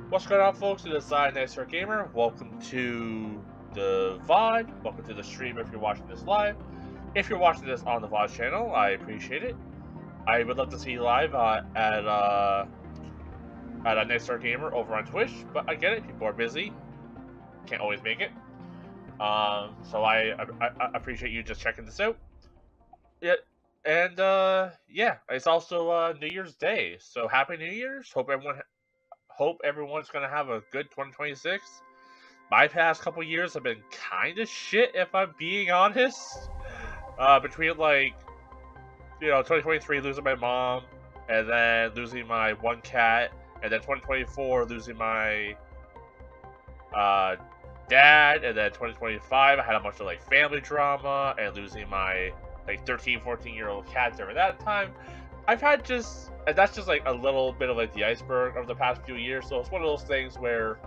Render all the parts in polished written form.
What's going on, folks? It is I, Nicer Gamer. Welcome to the VOD. Welcome to the stream if you're watching this live. If you're watching this on the VOD channel, I appreciate it. I would love to see you live at a Nicer Gamer over on Twitch, but I get it. People are busy. Can't always make it. So I appreciate you just checking this out. Yeah, and yeah, it's also New Year's Day. So Happy New Year's. Hope everyone's gonna have a good 2026. My past couple years have been kind of shit, if I'm being honest. Between 2023 losing my mom, and then losing my one cat, and then 2024 losing my dad, and then 2025 I had a bunch of family drama and losing my 13, 14-year-old cat during that time. I've had and that's just a little bit of the iceberg of the past few years. So it's one of those things where,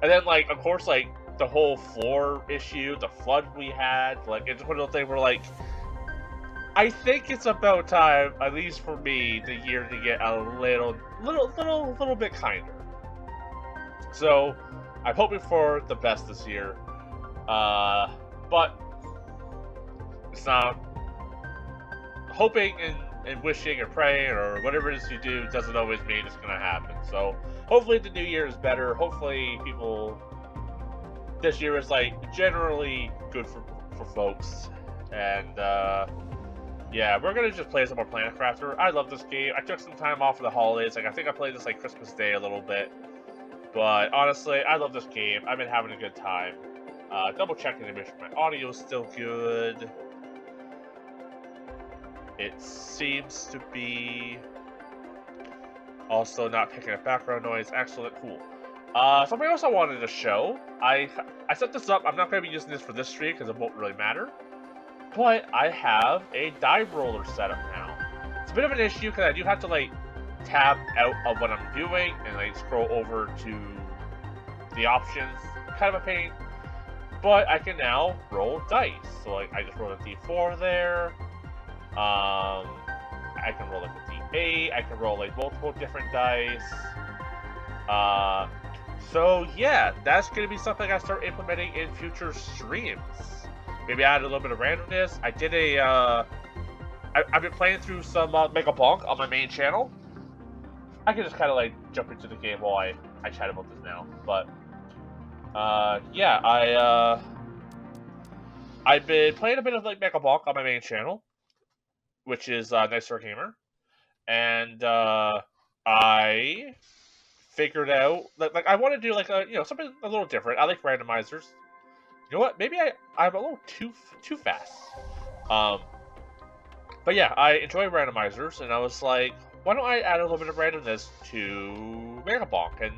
and then of course the whole floor issue, the flood we had, it's one of those things where I think it's about time, at least for me, the year to get a little bit kinder. So I'm hoping for the best this year, but it's not hoping and wishing or praying or whatever it is you do doesn't always mean it's going to happen. So hopefully the new year is better. Hopefully this year is generally good for folks. And yeah, we're going to just play some more Planet Crafter. I love this game. I took some time off for the holidays. I think I played this Christmas Day a little bit. But honestly, I love this game. I've been having a good time. Double checking to make sure my audio is still good. It seems to be also not picking up background noise. Excellent, cool. Something else I wanted to show. I set this up. I'm not going to be using this for this stream because it won't really matter. But I have a dive roller setup now. It's a bit of an issue because I do have to tab out of what I'm doing and scroll over to the options. Kind of a pain. But I can now roll dice. So I just rolled a D4 there. I can roll a D8, I can roll multiple different dice. So yeah, that's gonna be something I start implementing in future streams. Maybe add a little bit of randomness. I did I've been playing through some Mega Bonk on my main channel. I can just kind of jump into the game while I chat about this now. But yeah, I've been playing a bit of Mega Bonk on my main channel, which is Nicer Gamer, and I figured out I want to do something a little different. I like randomizers. You know what? Maybe I'm a little too fast. But yeah, I enjoy randomizers, and I was like, why don't I add a little bit of randomness to Mega Bonk? And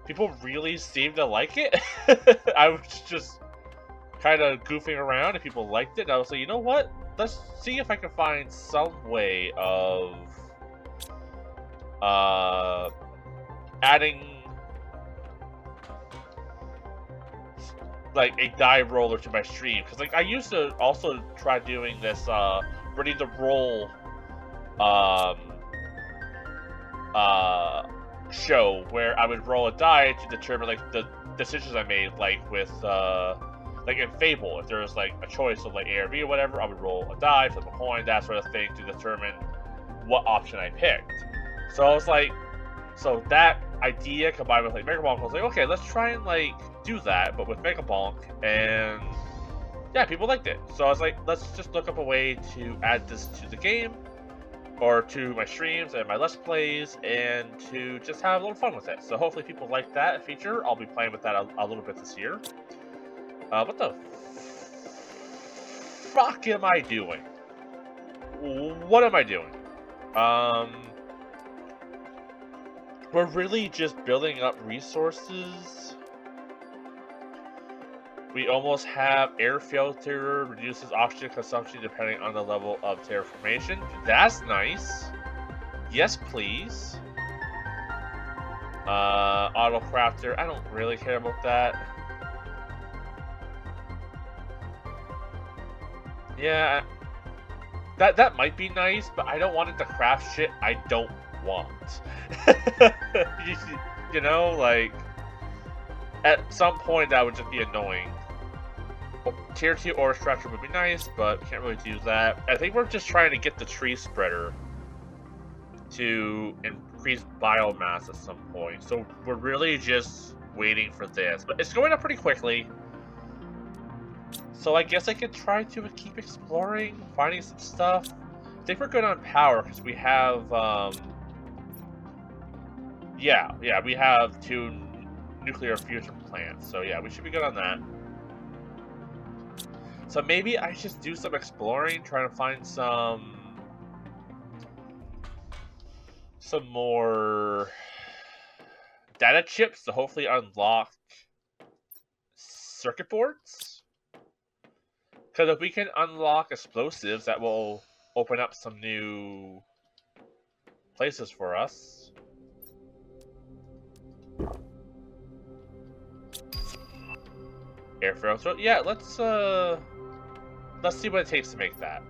people really seem to like it. I was just kind of goofing around, and people liked it. And I was like, you know what? Let's see if I can find some way of adding a dive roller to my stream, because I used to also try doing this ready to roll show where I would roll a die to determine the decisions I made, with in Fable, if there was a choice of A or B or whatever, I would roll a die, flip a coin, that sort of thing, to determine what option I picked. So I was so that idea combined with Mega Bonk, I was okay, let's try and do that, but with Mega Bonk, and yeah, people liked it. So I was let's just look up a way to add this to the game, or to my streams and my Let's Plays, and to just have a little fun with it. So hopefully people like that feature. I'll be playing with that a little bit this year. What the fuck am I doing? What am I doing? We're really just building up resources. We almost have air filter, reduces oxygen consumption depending on the level of terraformation. That's nice. Yes, please. Auto crafter, I don't really care about that. Yeah, that might be nice, but I don't want it to craft shit I don't want. You know, like, at some point that would just be annoying. Tier 2 Ore Extractor would be nice, but we can't really do that. I think we're just trying to get the Tree Spreader to increase biomass at some point. So we're really just waiting for this. But it's going up pretty quickly. So I guess I could try to keep exploring, finding some stuff. I think we're good on power because we have, yeah, we have 2 nuclear fusion plants. So yeah, we should be good on that. So maybe I just do some exploring, trying to find some more data chips to hopefully unlock circuit boards. Because if we can unlock explosives, that will open up some new places for us. Air filter. Yeah, let's see what it takes to make that.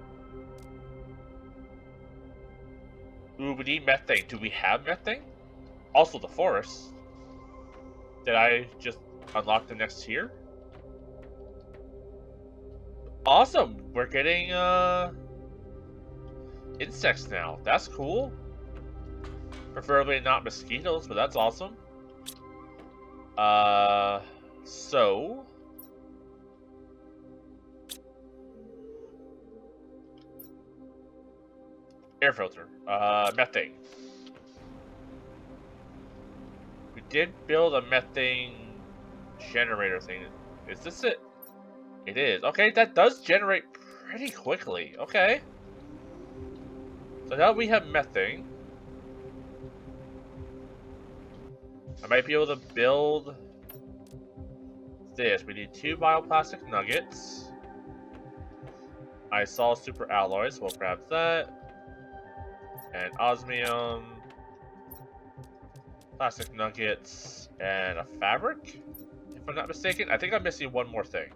Ooh, we need methane. Do we have methane? Also the forest. Did I just unlock the next tier? Awesome! We're getting insects now. That's cool. Preferably not mosquitoes, but that's awesome. So air filter. Methane. We did build a methane generator thing. Is this it? It is. Okay, that does generate pretty quickly. Okay. So now we have methane. I might be able to build this. We need 2 bioplastic nuggets. I saw super alloys, so we'll grab that. And osmium, plastic nuggets, and a fabric, if I'm not mistaken. I think I'm missing one more thing.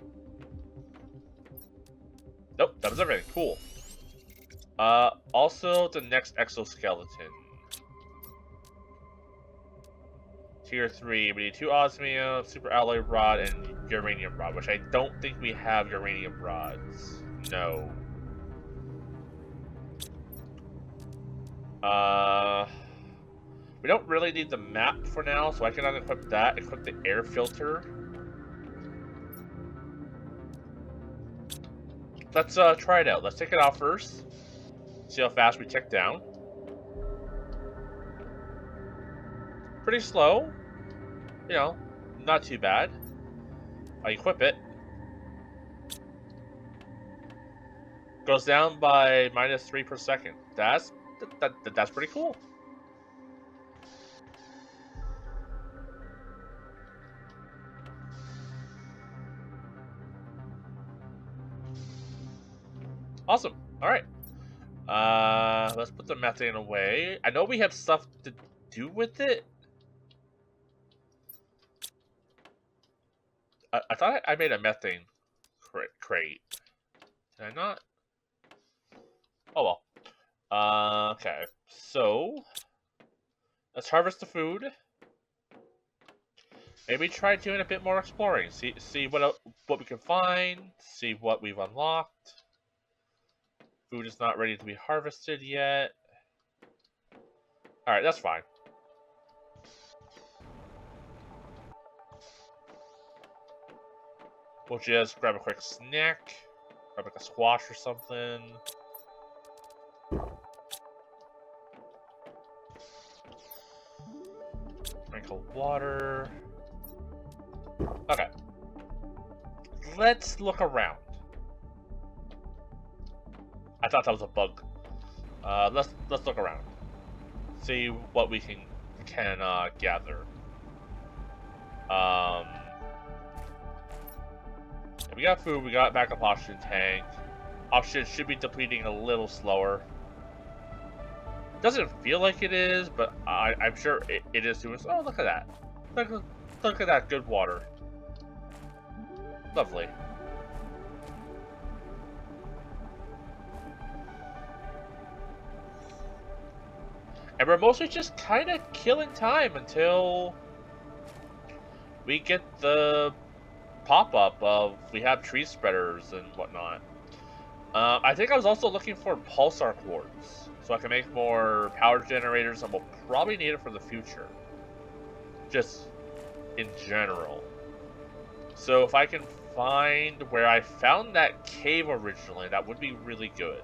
Nope, that was everything. Cool. Also the next exoskeleton. Tier 3, we need 2 osmium, super alloy rod, and uranium rod, which I don't think we have uranium rods. No. We don't really need the map for now, so I can unequip that, equip the air filter. Let's try it out. Let's take it out first. See how fast we tick down. Pretty slow. You know, not too bad. I equip it. Goes down by -3 per second. That's pretty cool. Awesome. All right. Let's put the methane away. I know we have stuff to do with it. I thought I made a methane crate. Did I not? Oh well. Okay. So let's harvest the food. Maybe try doing a bit more exploring. See what we can find. See what we've unlocked. Food is not ready to be harvested yet. Alright, that's fine. We'll just grab a quick snack. Grab like a squash or something. Drink of water. Okay. Let's look around. I thought that was a bug. Let's look around. See what we can gather. We got food. We got backup oxygen tank. Oxygen should be depleting a little slower. Doesn't feel like it is, but I'm sure it is doing. Oh, look at that! Look at that good water. Lovely. And we're mostly just kind of killing time until we get the pop-up of we have tree spreaders and whatnot. I think I was also looking for pulsar quartz, so I can make more power generators, and we'll probably need it for the future. Just in general. So if I can find where I found that cave originally, that would be really good.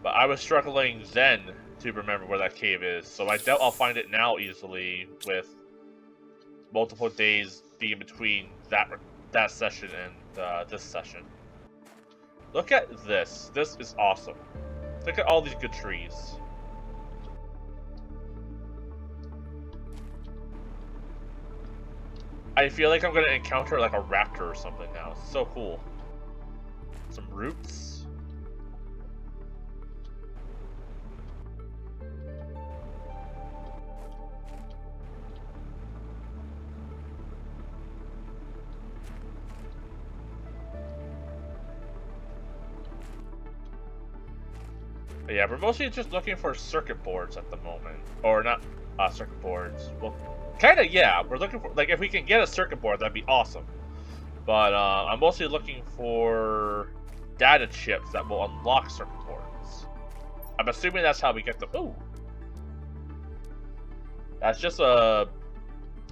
But I was struggling then to remember where that cave is, so I doubt I'll find it now easily with multiple days being between that session and this session. Look at this. This is awesome. Look at all these good trees. I feel like I'm gonna encounter like a raptor or something now. It's so cool. Some roots. But yeah, we're mostly just looking for circuit boards at the moment. Or not circuit boards. Well, kinda, yeah. We're looking for, like, if we can get a circuit board, that'd be awesome. But I'm mostly looking for data chips that will unlock circuit boards. I'm assuming that's how we get them. Ooh! That's just a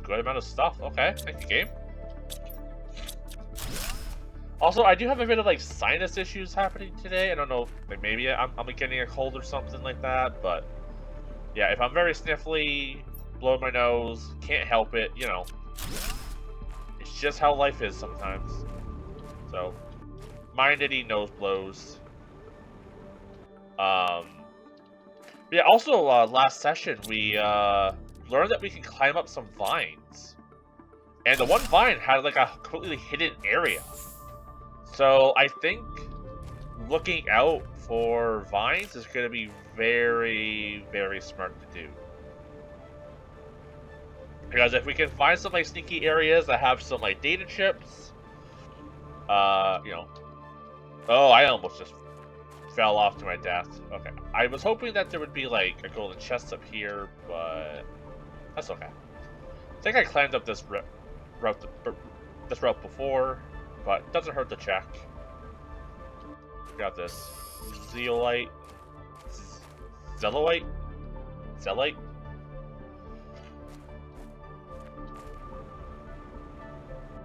good amount of stuff. Okay, thank you, game. Also, I do have a bit of like sinus issues happening today. I don't know, like maybe I'm getting a cold or something like that. But yeah, if I'm very sniffly, blow my nose, can't help it. You know, it's just how life is sometimes. So, mind any nose blows. Yeah. Also, last session we learned that we can climb up some vines, and the one vine had like a completely hidden area. So I think looking out for vines is going to be very, very smart to do. Because if we can find some like sneaky areas that have some like data chips, you know. Oh, I almost just fell off to my death. Okay, I was hoping that there would be like a golden chest up here, but that's okay. I think I climbed up this route before. But it doesn't hurt to check. Got this. Zeolite. Zelite? Zelite?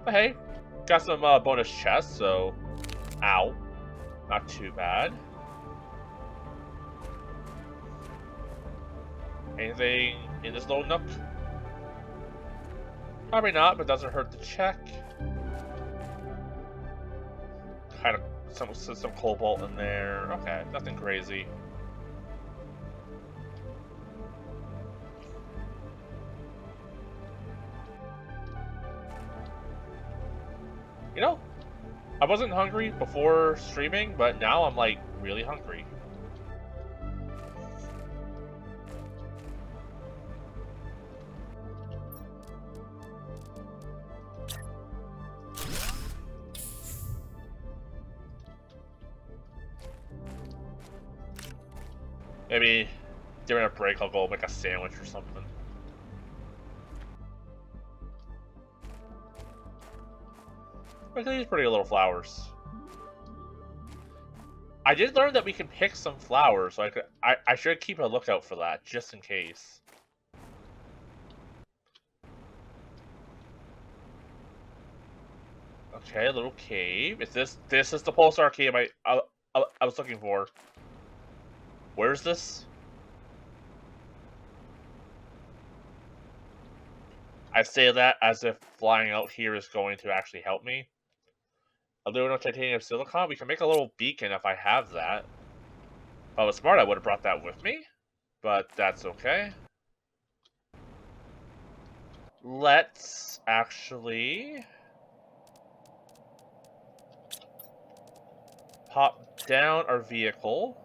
But hey, got some bonus chests, so... Ow. Not too bad. Anything in this little nook? Probably not, but doesn't hurt to check. Kind of some cobalt in there. Okay, nothing crazy. You know, I wasn't hungry before streaming, but now I'm like really hungry. Maybe during a break I'll go make a sandwich or something. Look at these pretty little flowers. I did learn that we can pick some flowers, so I should keep a lookout for that, just in case. Okay, a little cave. Is this is the pulsar cave I was looking for. Where's this? I say that as if flying out here is going to actually help me. Aluminum, titanium, silicon. We can make a little beacon if I have that. If I was smart, I would have brought that with me. But that's okay. Let's actually pop down our vehicle.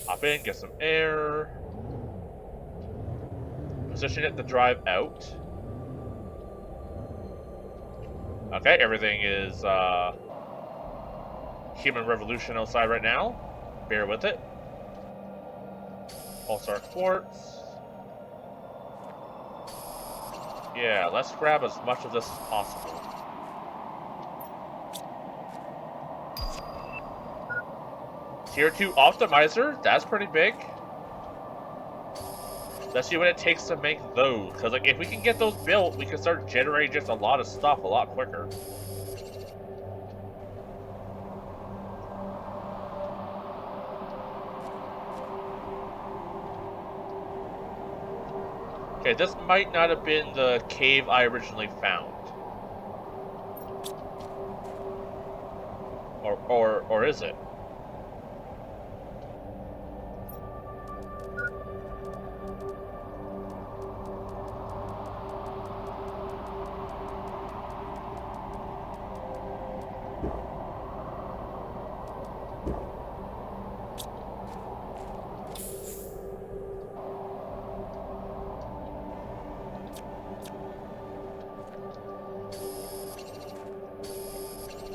Hop in, get some air. Position it to drive out. Okay, everything is Human Revolution outside right now. Bear with it. All-Star Quartz. Yeah, let's grab as much of this as possible. Tier 2 Optimizer, that's pretty big. Let's see what it takes to make those. Because like, if we can get those built, we can start generating just a lot of stuff a lot quicker. Okay, this might not have been the cave I originally found. Or is it?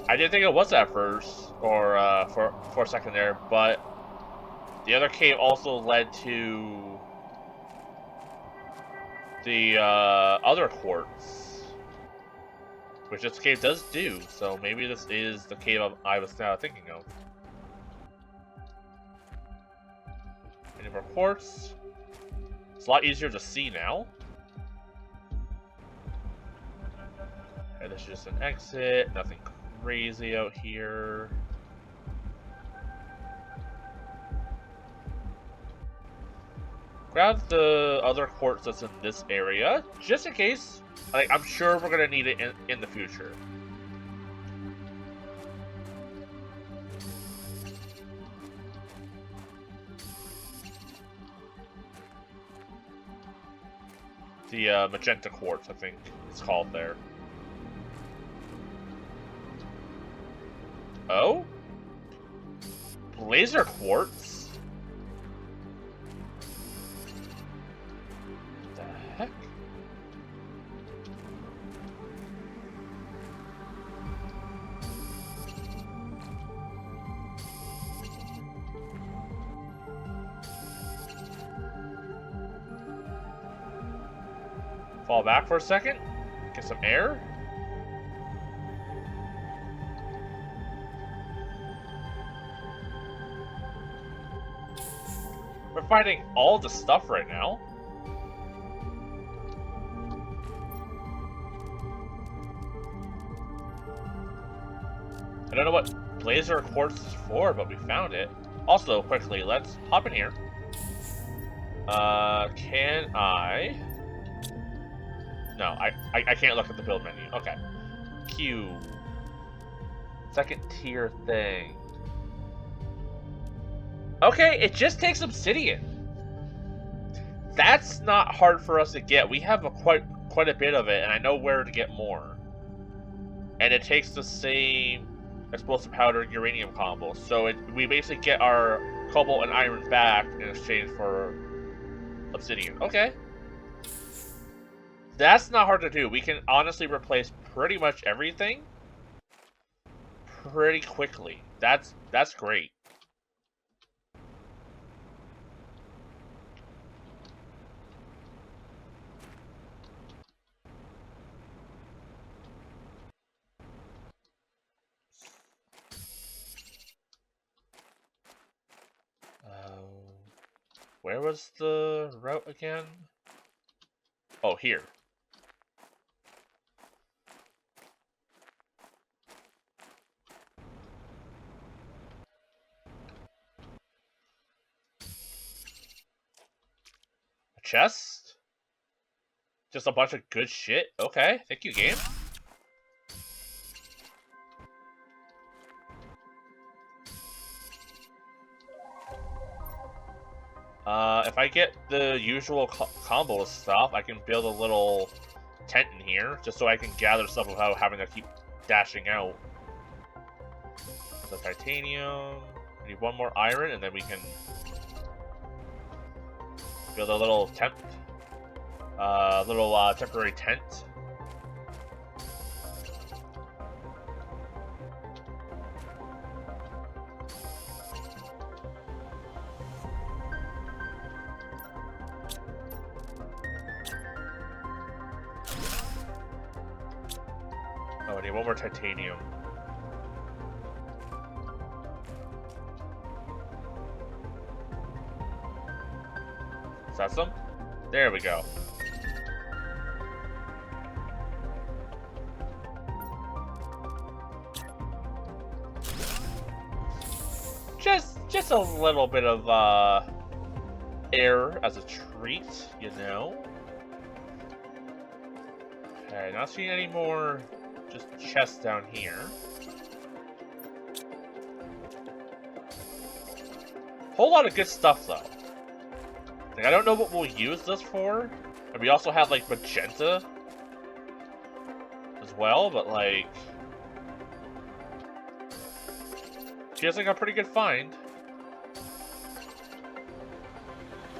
I didn't think it was at first, or for a second there, but the other cave also led to the other quartz, which this cave does do. So maybe this is the cave I was now thinking of. Any more quartz? It's a lot easier to see now. Okay, this is just an exit. Nothing crazy out here. Grab the other quartz that's in this area, just in case. Like, I'm sure we're gonna need it in the future. The magenta quartz, I think it's called there. Oh? Blazer quartz? What the heck? Fall back for a second. Get some air. We're finding all the stuff right now. I don't know what Blazer quartz is for, but we found it. Also, quickly, let's hop in here. Can I... No, I can't look at the build menu. Okay. Q. Second tier thing. Okay, it just takes obsidian. That's not hard for us to get. We have quite a bit of it, and I know where to get more. And it takes the same explosive powder uranium combo. So we basically get our cobalt and iron back in exchange for obsidian. Okay. That's not hard to do. We can honestly replace pretty much everything pretty quickly. That's great. Where was the route again? Oh, here. A chest? Just a bunch of good shit? Okay, thank you, game. If I get the usual combo stuff, I can build a little tent in here, just so I can gather stuff without having to keep dashing out. The titanium. We need one more iron, and then we can build a little temporary tent. Oh, I need one more titanium. Is that some? There we go. Just a little bit of air as a treat, you know. Okay, not seeing any more just chests down here. Whole lot of good stuff though. Like, I don't know what we'll use this for. And we also have like magenta as well, but like feels like a pretty good find.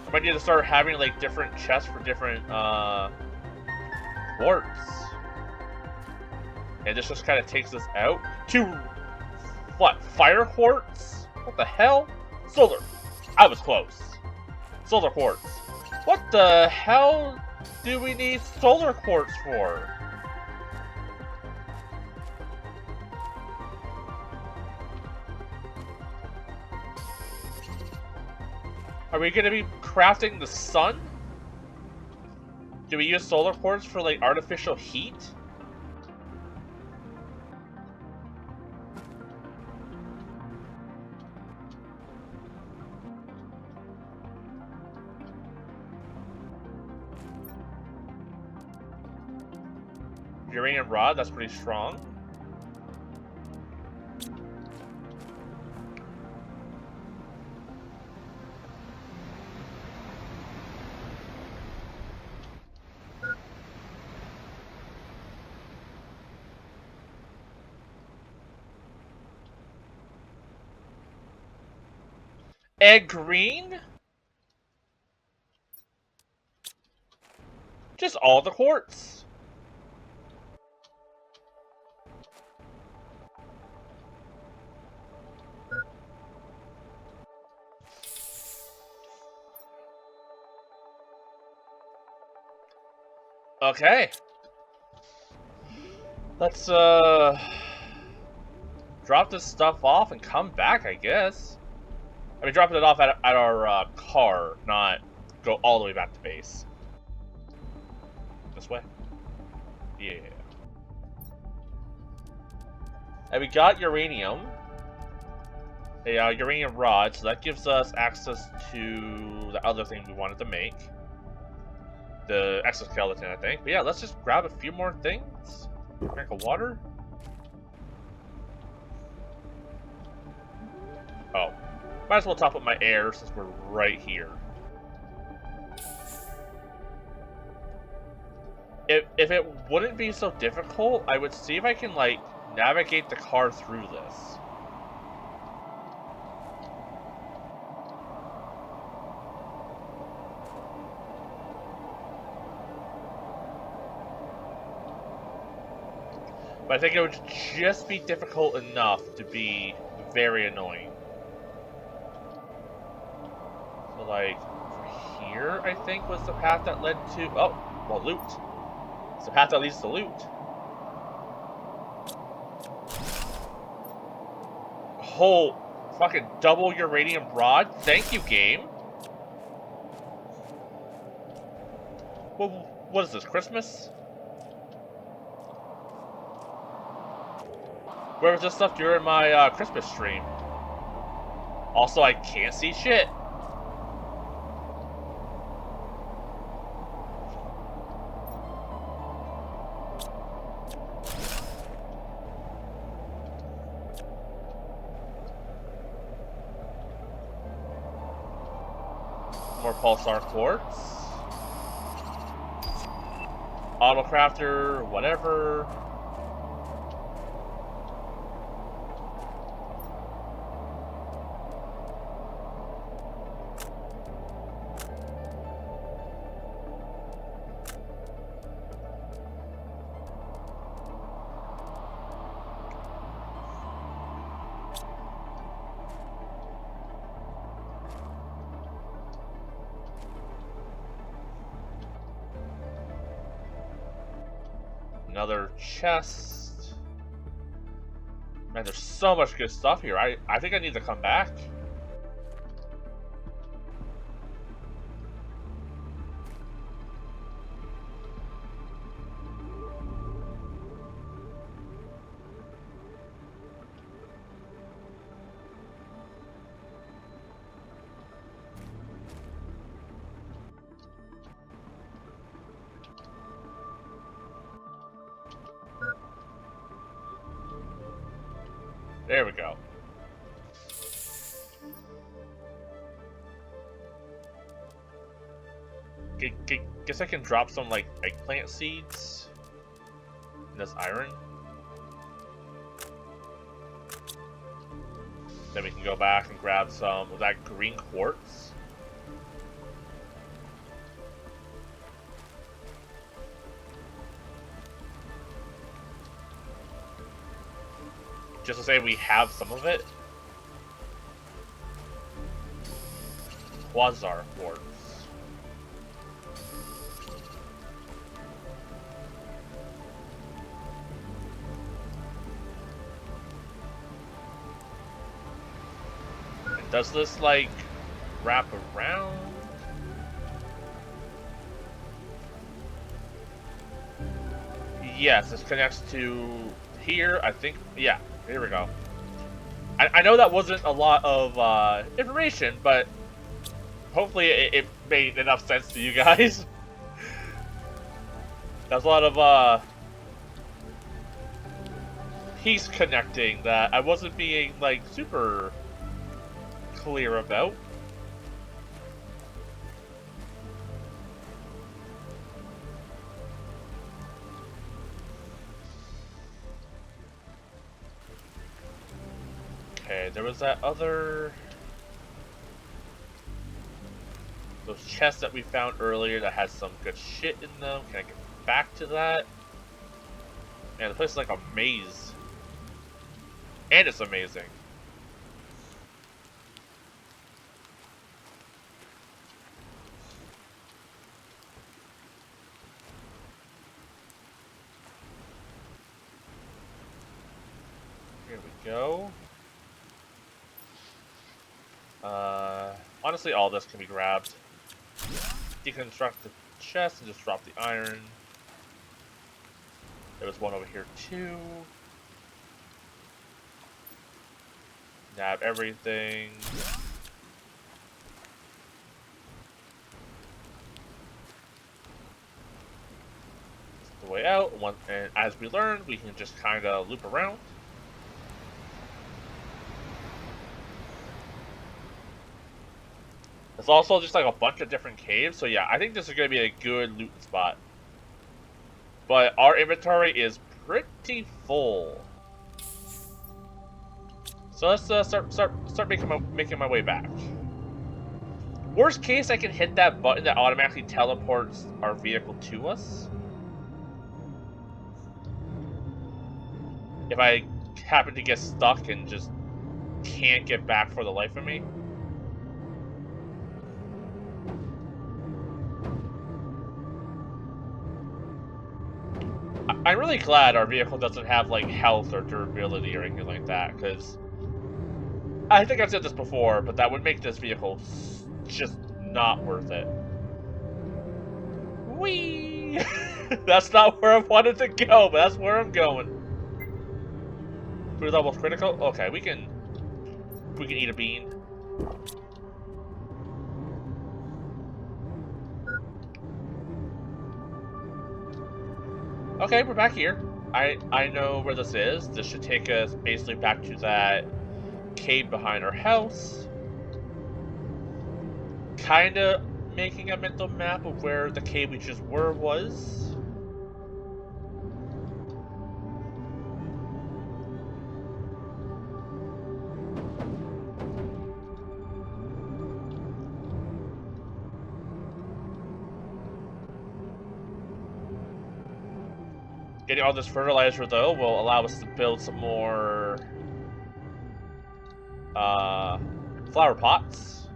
I might need to start having like different chests for different quartz. And this just kind of takes us out to what? Fire quartz? What the hell? Solar. I was close. Solar quartz. What the hell do we need solar quartz for? Are we gonna be crafting the sun? Do we use solar quartz for like artificial heat? Uranium rod, that's pretty strong. Egg green? Just all the quartz. Okay. Let's drop this stuff off and come back, I guess. I mean, dropping it off at our car, not go all the way back to base. This way? Yeah. And we got uranium. A uranium rod, so that gives us access to the other thing we wanted to make. The exoskeleton, I think. But yeah, let's just grab a few more things. Drink of water. Oh. Might as well top up my air since we're right here. If it wouldn't be so difficult, I would see if I can, like, navigate the car through this. But I think it would just be difficult enough to be very annoying. So, like, here, I think, was the path that led to... Oh, well, loot. It's the path that leads to loot. Whole fucking double uranium rod. Thank you, game. Well, what is this, Christmas? Where was this stuff during my Christmas stream? Also, I can't see shit. More pulsar quartz. Auto crafter, whatever. Another chest. Man, there's so much good stuff here. I think I need to come back. There we go. Guess I can drop some, like, eggplant seeds in this iron. Then we can go back and grab some of that green quartz. Just to say we have some of it. Quasar quartz. And does this, like, wrap around? Yes, this connects to here, I think. Yeah. Here we go. I know that wasn't a lot of information, but hopefully it made enough sense to you guys. There's a lot of piece connecting that I wasn't being, like, super clear about. Okay, there was that other... those chests that we found earlier that had some good shit in them. Can I get back to that? Man, the place is like a maze. And it's amazing. Here we go. Honestly, all this can be grabbed. Deconstruct the chest and just drop the iron. There was one over here too. Nab everything. That's the way out. And as we learned, we can just kind of loop around. There's also just like a bunch of different caves, so yeah, I think this is going to be a good looting spot. But our inventory is pretty full. So let's start making my way back. Worst case, I can hit that button that automatically teleports our vehicle to us. If I happen to get stuck and just can't get back for the life of me. I'm really glad our vehicle doesn't have, like, health or durability or anything like that, because I think I've said this before, but that would make this vehicle just not worth it. Whee! That's not where I wanted to go, but that's where I'm going. Food level's critical? Okay, we can eat a bean. Okay, we're back here. I know where this is. This should take us basically back to that cave behind our house. Kinda making a mental map of where the cave we just were was. Getting all this fertilizer, though, will allow us to build some more flower pots.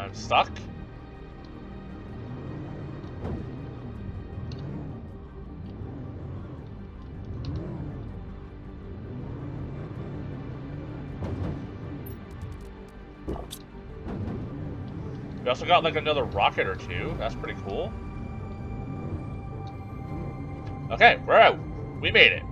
I'm stuck. We also got like another rocket or two. That's pretty cool. Okay, we're out. We made it.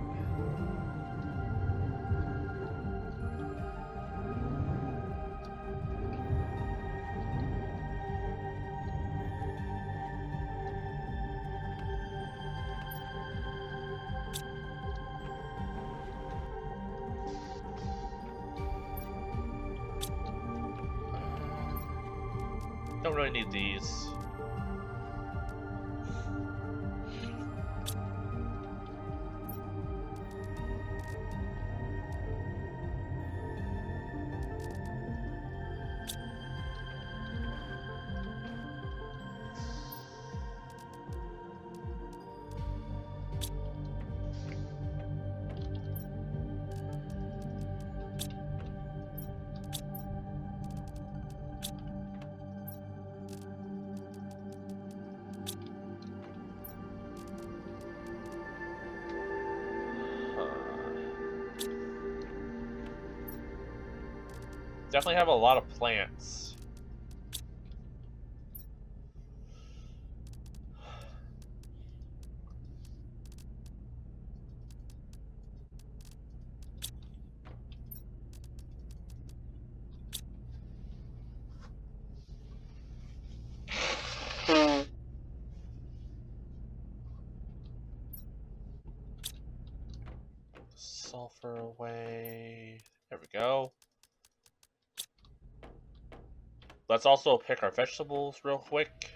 Don't really need these. Definitely have a lot of plants. Sulfur away. There we go. Let's also pick our vegetables real quick.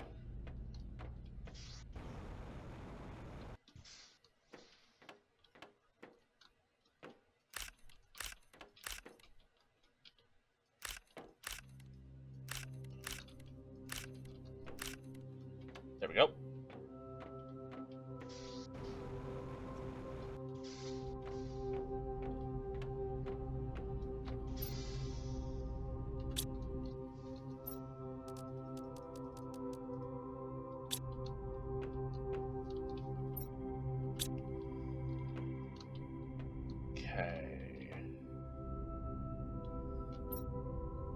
There we go.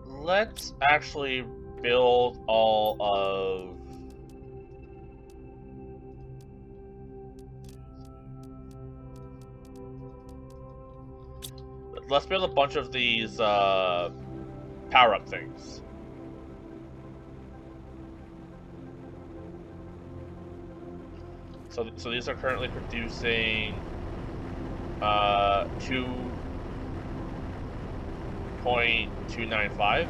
Let's actually build all of... Let's build a bunch of these power-up things. So these are currently producing 2.295.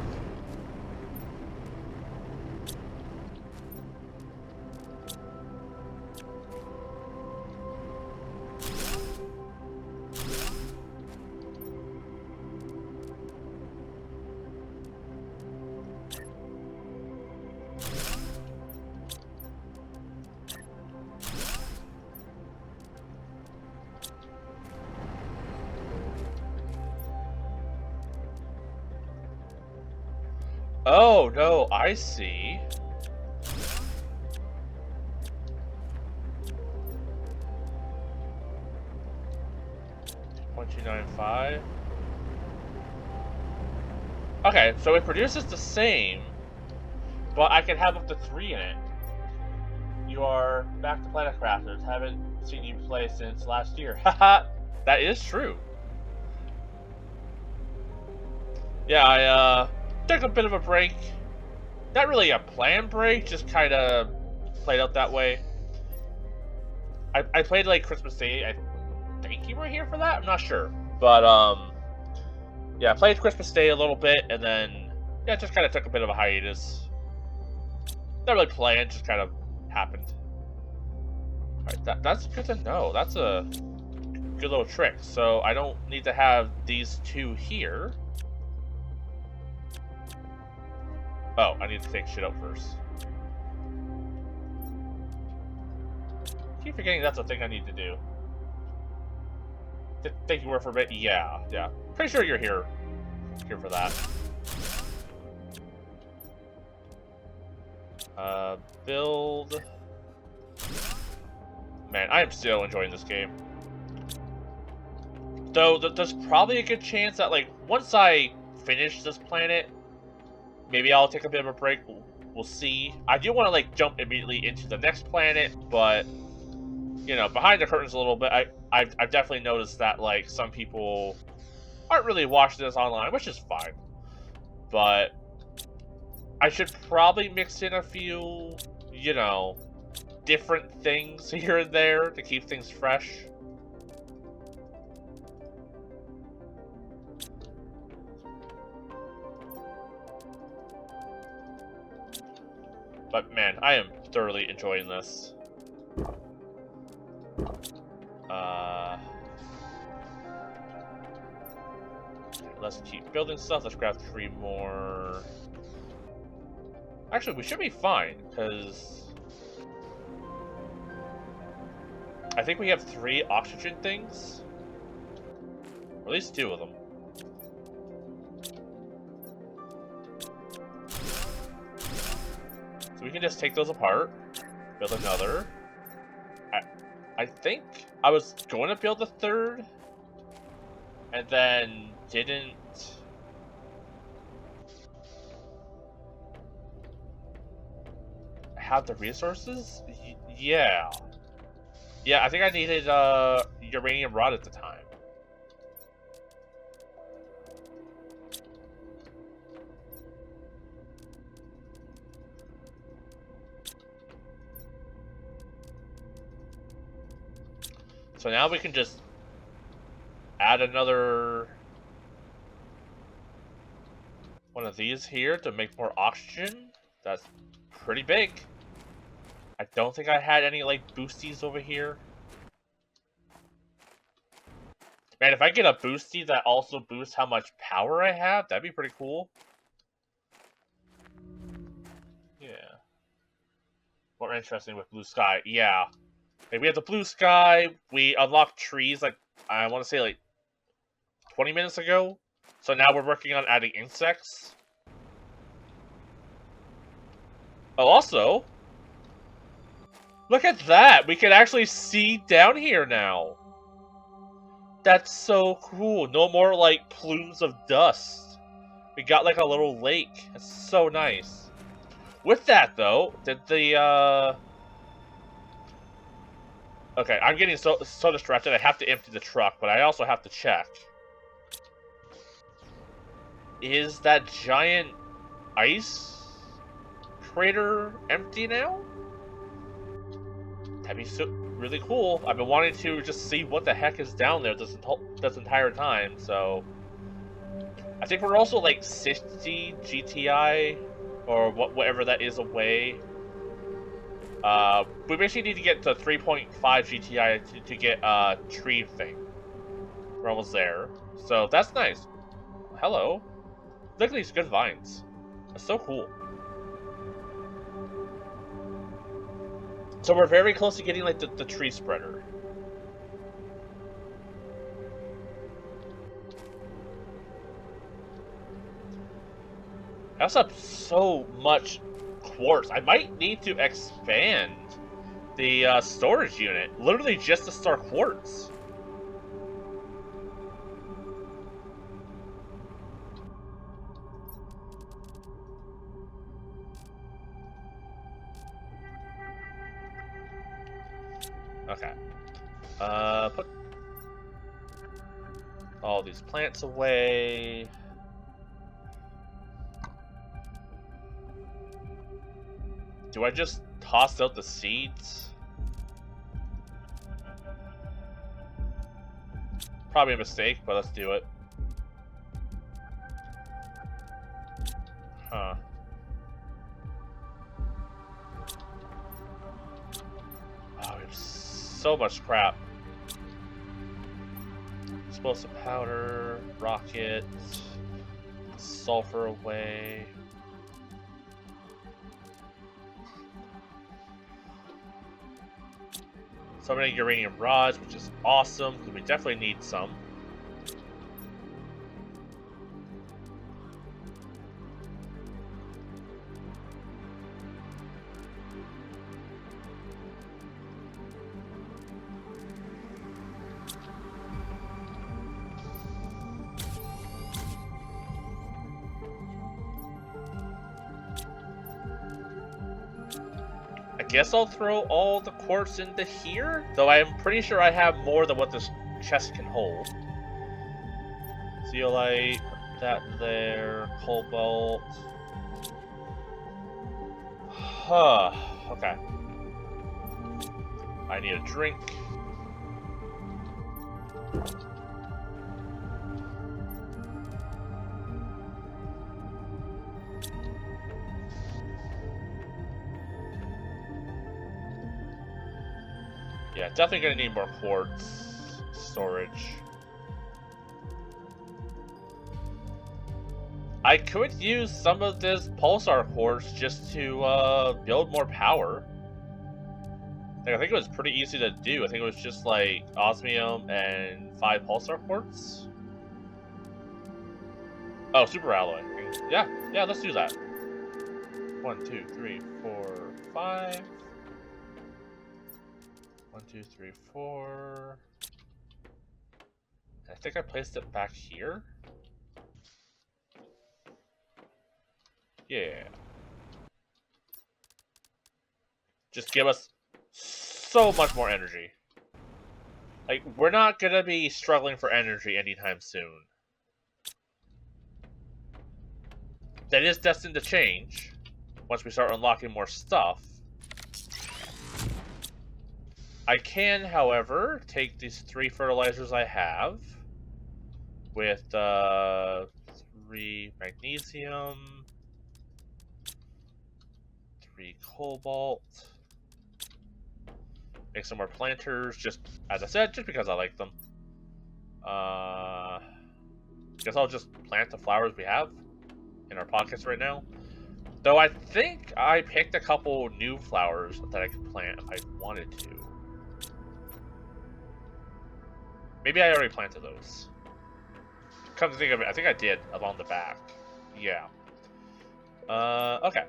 Oh, no, I see. .295. Okay, so it produces the same, but I can have up to 3 in it. You are back to Planet Crafters. Haven't seen you play since last year. Haha, that is true. Yeah, I took a bit of a break. Not really a planned break, just kind of played out that way. I played like Christmas Day. I think you were here for that. I'm not sure, but yeah, I played Christmas Day a little bit, and then yeah, just kind of took a bit of a hiatus. Not really planned, just kind of happened. All right, that's good to know. That's a good little trick. So I don't need to have these 2 here. Oh, I need to take shit out first. I keep forgetting that's a thing I need to do. Thank you for a bit. Yeah. Pretty sure you're here for that. Build. Man, I am still enjoying this game. Though, there's probably a good chance that, like, once I finish this planet, maybe I'll take a bit of a break. We'll see. I do want to, like, jump immediately into the next planet, but, you know, behind the curtains a little bit, I've definitely noticed that, like, some people aren't really watching this online, which is fine. But I should probably mix in a few, you know, different things here and there to keep things fresh. But man, I am thoroughly enjoying this. Let's keep building stuff. Let's grab 3 more. Actually, we should be fine, because I think we have 3 oxygen things. Or at least 2 of them. So we can just take those apart, build another. I think I was going to build a 3rd, and then didn't have the resources? Yeah. Yeah, I think I needed uranium rod at the time. So now we can just add another one of these here to make more oxygen. That's pretty big. I don't think I had any, like, boosties over here. Man, if I get a boosty that also boosts how much power I have, that'd be pretty cool. Yeah. More interesting with blue sky. Yeah. Okay, we have the blue sky. We unlocked trees, like, I want to say, like, 20 minutes ago. So now we're working on adding insects. Oh, also, look at that! We can actually see down here now. That's so cool. No more, like, plumes of dust. We got, like, a little lake. That's so nice. With that, though, did the, Okay, I'm getting so distracted, I have to empty the truck, but I also have to check. Is that giant ice crater empty now? That'd be so really cool. I've been wanting to just see what the heck is down there this entire time, so... I think we're also like 60 GTI, or whatever that is, away. We basically need to get to 3.5 GTI to get a tree thing. We're almost there. So that's nice. Hello. Look at these good vines. That's so cool. So we're very close to getting, like, the tree spreader. I also have so much quartz. I might need to expand the storage unit, literally just to store quartz. Okay. Put all these plants away. Do I just toss out the seeds? Probably a mistake, but let's do it. Huh. Oh, we have so much crap. Explosive powder, rocket, sulfur away. So many uranium rods, which is awesome. We definitely need some. guess I'll throw all the quartz into here, though I'm pretty sure I have more than what this chest can hold. Zeolite, put that there, cobalt. Huh, okay. I need a drink. Yeah, definitely gonna need more quartz storage. I could use some of this pulsar quartz just to build more power. Like, I think it was pretty easy to do. I think it was just like osmium and 5 pulsar quartz. Oh, super alloy. Yeah, let's do that. 1, 2, 3, 4, 5. 1, 2, 3, 4. I think I placed it back here. Yeah. Just give us so much more energy. Like, we're not gonna be struggling for energy anytime soon. That is destined to change once we start unlocking more stuff. I can, however, take these 3 fertilizers I have with 3 magnesium, 3 cobalt, make some more planters, just as I said, just because I like them. Guess I'll just plant the flowers we have in our pockets right now. Though I think I picked a couple new flowers that I could plant if I wanted to. Maybe I already planted those. Come to think of it, I think I did along the back. Yeah. Okay.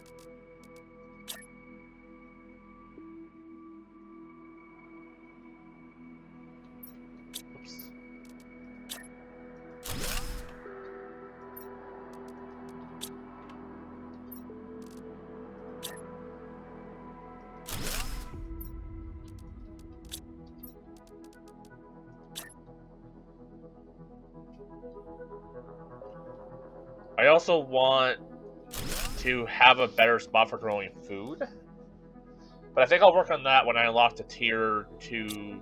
Oops. I also want to have a better spot for growing food. But I think I'll work on that when I unlock the tier 2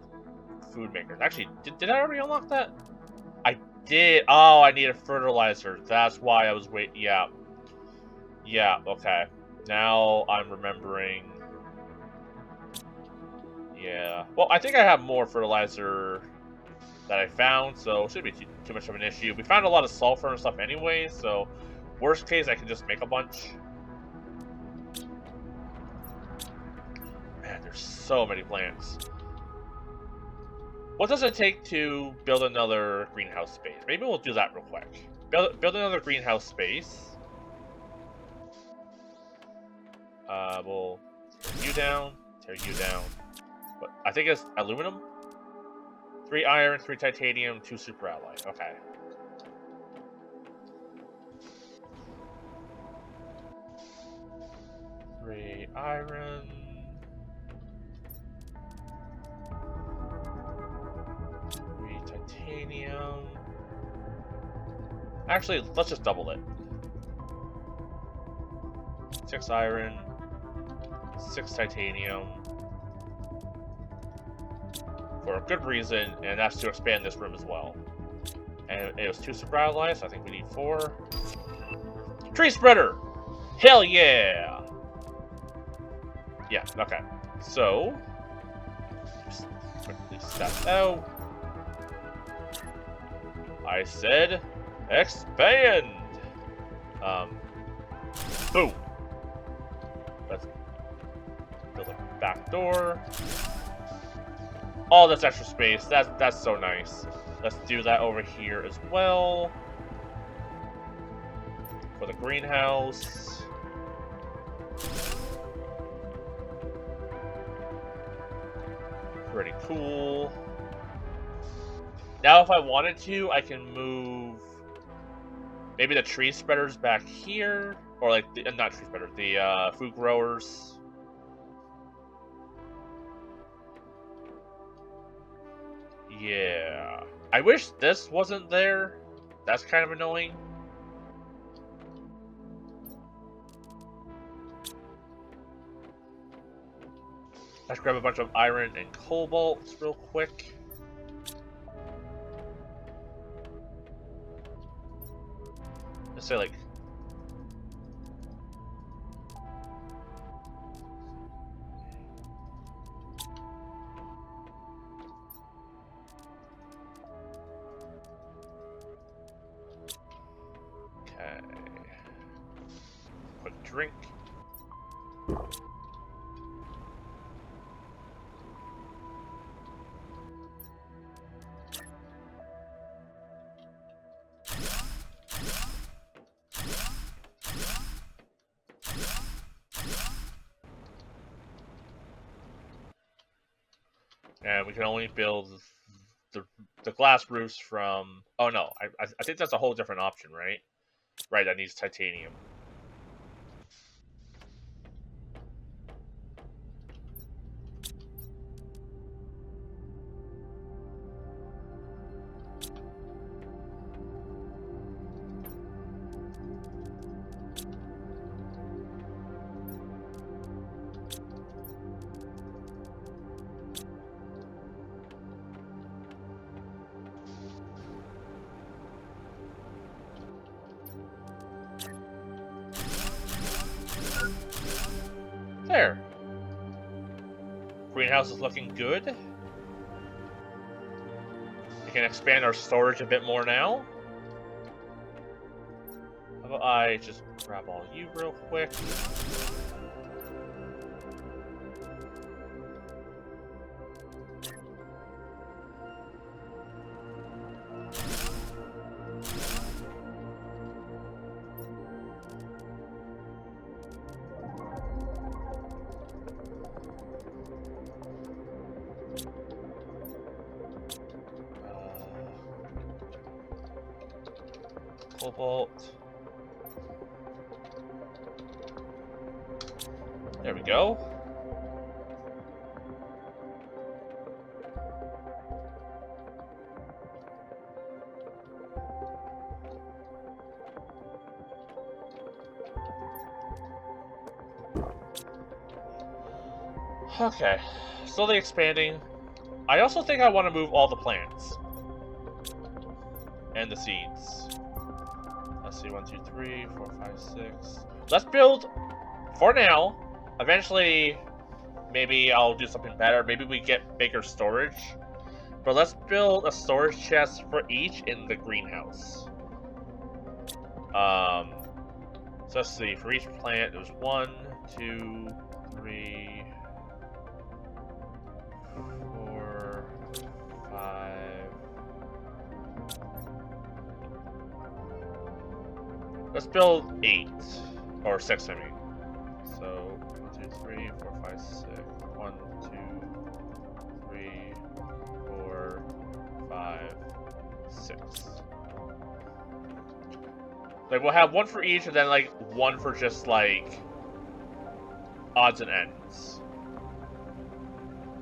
food maker. Actually, did I already unlock that? I did. Oh, I need a fertilizer. That's why I was waiting. Yeah. Yeah, okay. Now I'm remembering. Yeah. Well, I think I have more fertilizer that I found, so it shouldn't be too much of an issue. We found a lot of sulfur and stuff anyway, so worst case, I can just make a bunch. Man, there's so many plants. What does it take to build another greenhouse space? Maybe we'll do that real quick. Build another greenhouse space. We'll tear you down, tear you down. But I think it's aluminum. 3 iron, 3 titanium, 2 super alloy. Okay. Three iron. 3 titanium. Actually, let's just double it. 6 iron, 6 titanium. For a good reason, and that's to expand this room as well. And it was 2 super alloys, so I think we need 4. Tree spreader! Hell yeah! Yeah, okay. So, just quickly step out. I said, expand! Boom! Let's build a back door. Oh, that's extra space. That's so nice. Let's do that over here as well. For the greenhouse. Pretty cool. Now if I wanted to, I can move maybe the tree spreaders back here. Or like, not tree spreaders, the food growers. Yeah. I wish this wasn't there. That's kind of annoying. Let's grab a bunch of iron and cobalt real quick. Let's say like... Okay. Quick drink. And we can only build the glass roofs from... Oh no, I think that's a whole different option, right? Right, that needs titanium. There. Greenhouse is looking good. We can expand our storage a bit more now. How about I just grab all you real quick? Cobalt. There we go. Okay, slowly expanding. I also think I want to move all the plants and the seeds. Let's see, 1, 2, 3, 4, 5, 6. Let's build, for now. Eventually, maybe I'll do something better. Maybe we get bigger storage. But let's build a storage chest for each in the greenhouse. So let's see, for each plant, there's 1, 2, 3, 4, 5. Let's build 8 or 6, I mean. So 1, 2, 3, 4, 5, 6. 1, 2, 3, 4, 5, 6. Like we'll have 1 for each, and then like 1 for just like odds and ends.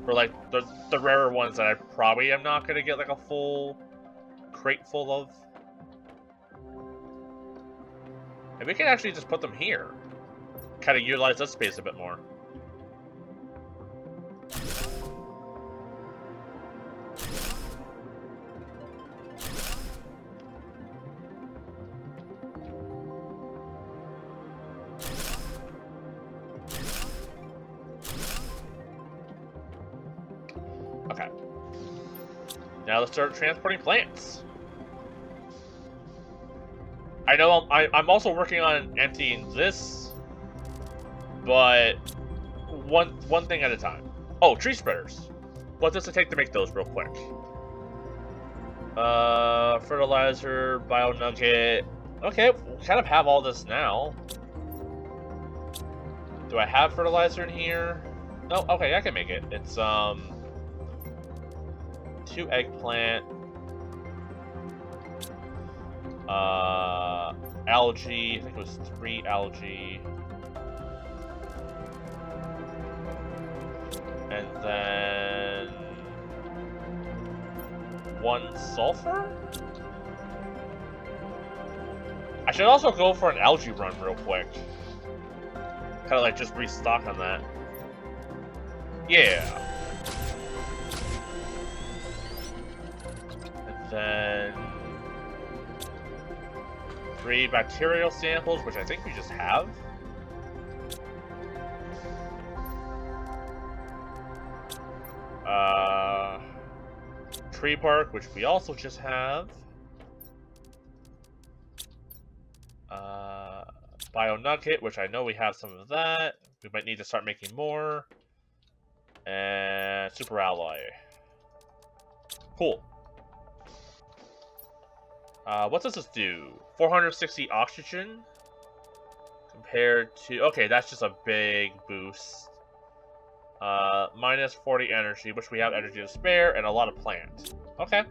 For like the rarer ones that I probably am not gonna get like a full crate full of. And we can actually just put them here. Kind of utilize this space a bit more. Okay. Now let's start transporting plants. I know I'm also working on emptying this, but one thing at a time. Oh, tree spreaders. What does it take to make those real quick? Fertilizer, bio nugget. Okay, we kind of have all this now. Do I have fertilizer in here? No, okay, I can make it. It's 2 eggplant. Algae, I think it was 3 algae. And then 1 sulfur? I should also go for an algae run real quick. Kind of like just restock on that. Yeah. And then 3 bacterial samples, which I think we just have. Tree bark, which we also just have. Bio nugget, which I know we have some of that. We might need to start making more. And super alloy. Cool. What does this do? 460 oxygen compared to... Okay, that's just a big boost. Minus 40 energy, which we have energy to spare, and a lot of plant. Okay.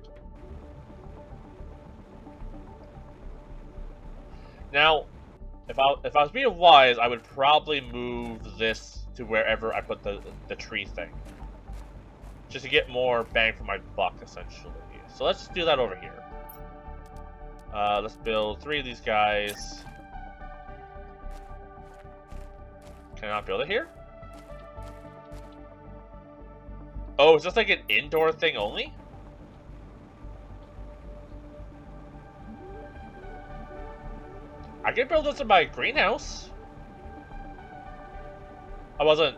Now, if I was being wise, I would probably move this to wherever I put the tree thing. Just to get more bang for my buck, essentially. So let's do that over here. Let's build 3 of these guys. Can I not build it here? Oh, is this like an indoor thing only? I can build this in my greenhouse. I wasn't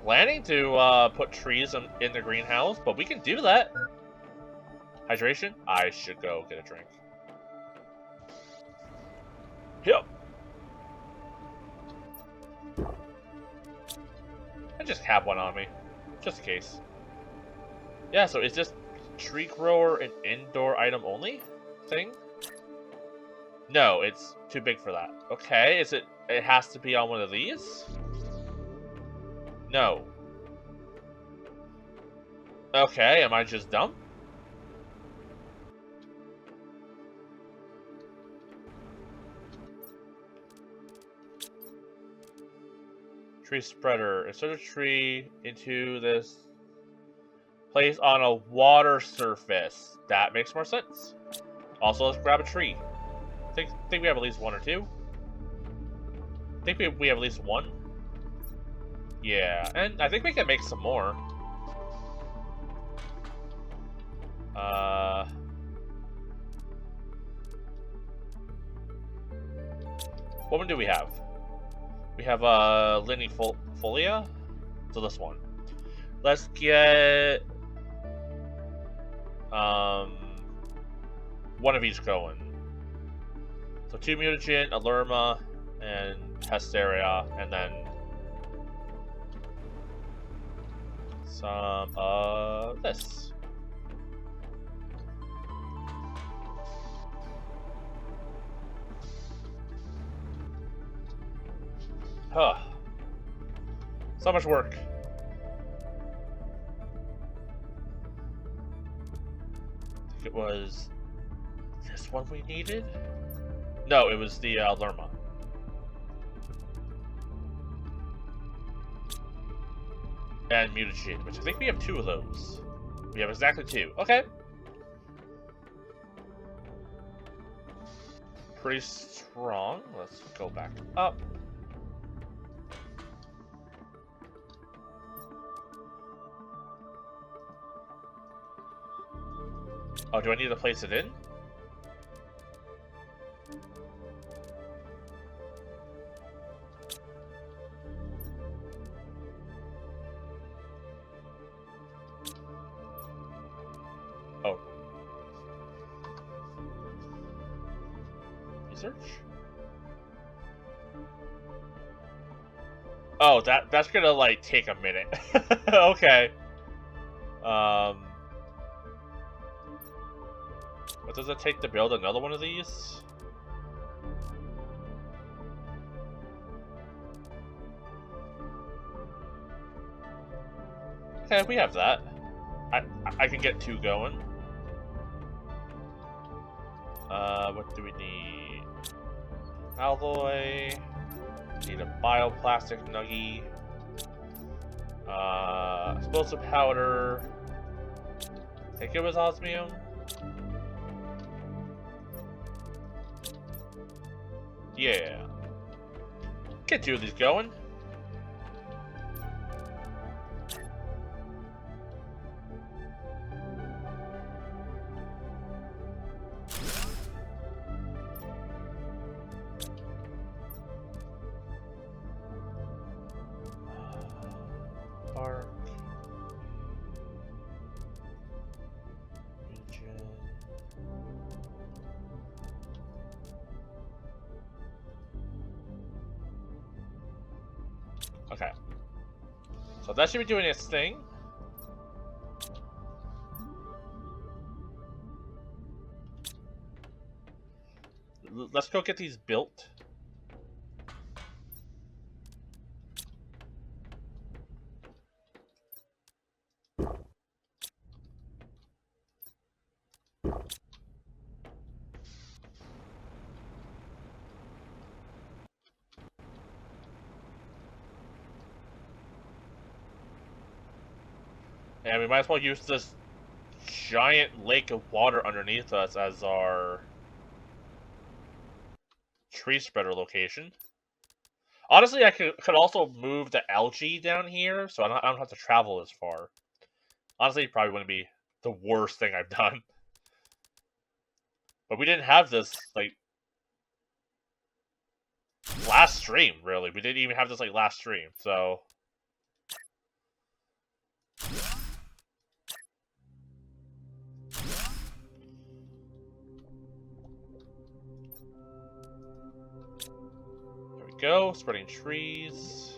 planning to put trees in the greenhouse, but we can do that. Hydration? I should go get a drink. Yep. I just have one on me, just in case. Yeah, so is this tree grower an indoor item only thing? No, it's too big for that. Okay, it has to be on one of these? No. Okay, am I just dumb? Tree spreader. Insert a tree into this place on a water surface. That makes more sense. Also, let's grab a tree. Think we have at least 1 or 2. Think we have at least 1. Yeah, and I think we can make some more. What one do we have? We have Linifolia. So this one. Let's get one of each going. So 2 mutagen, Allurma, and Hesperia, and then some of this. Huh. So much work. I think it was this one we needed? No, it was the Allurma. And mutagen, which I think we have 2 of those. We have exactly 2. Okay. Pretty strong. Let's go back up. Oh, do I need to place it in? Oh. Research? Oh, that's gonna, like, take a minute. Okay. What does it take to build another one of these? Okay, we have that. I can get 2 going. What do we need? Alloy. Need a bioplastic nuggy. Explosive powder. I think it was osmium. Yeah. Get two of these going. Bark. Region. Okay. So that should be doing its thing. Let's go get these built. And we might as well use this giant lake of water underneath us as our tree spreader location. Honestly, I could also move the algae down here, so I don't have to travel as far. Honestly, it probably wouldn't be the worst thing I've done. But we didn't have this, like, last stream, really. We didn't even have this, like, last stream, so... There we go, spreading trees.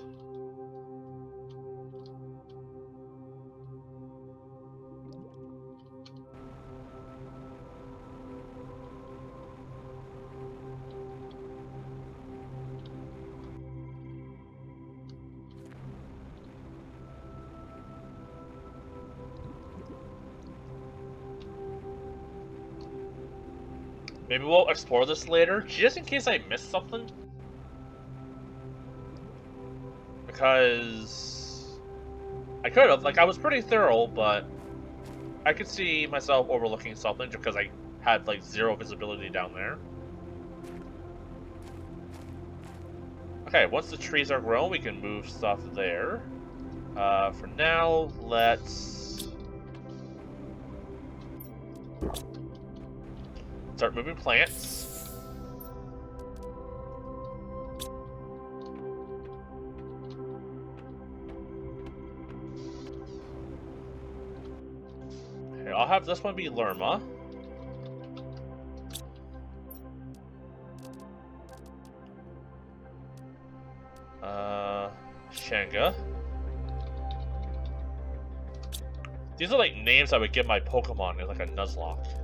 Maybe we'll explore this later, just in case I missed something. Because... I could have, like, I was pretty thorough, but... I could see myself overlooking something just because I had, like, zero visibility down there. Okay, once the trees are grown, we can move stuff there. For now, let's... start moving plants. Okay, I'll have this one be Lerma. Shanga. These are like names I would give my Pokemon in like a Nuzlocke.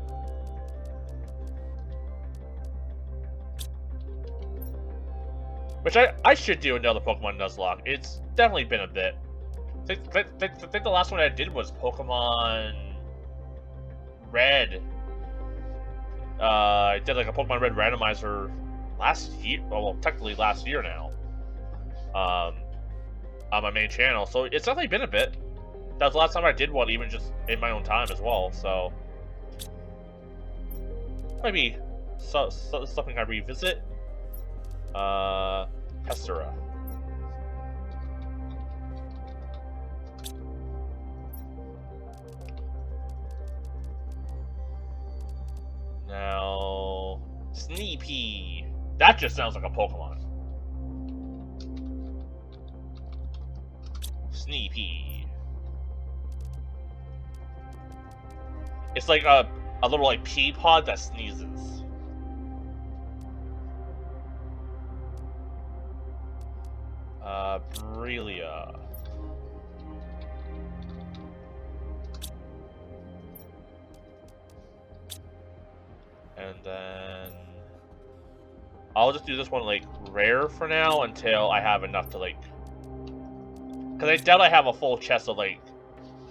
Which I should do another Pokemon Nuzlocke. It's definitely been a bit. I think the last one I did was Pokemon Red. I did like a Pokemon Red randomizer last year. Well, technically last year now. On my main channel, so it's definitely been a bit. That was the last time I did one, even just in my own time as well. So maybe something I revisit. Pestera. Now, Sneepy. That just sounds like a Pokemon. Sneepy. It's like a little like pea pod that sneezes. Brillia. And then I'll just do this one like rare for now until I have enough to like, because I doubt I have a full chest of like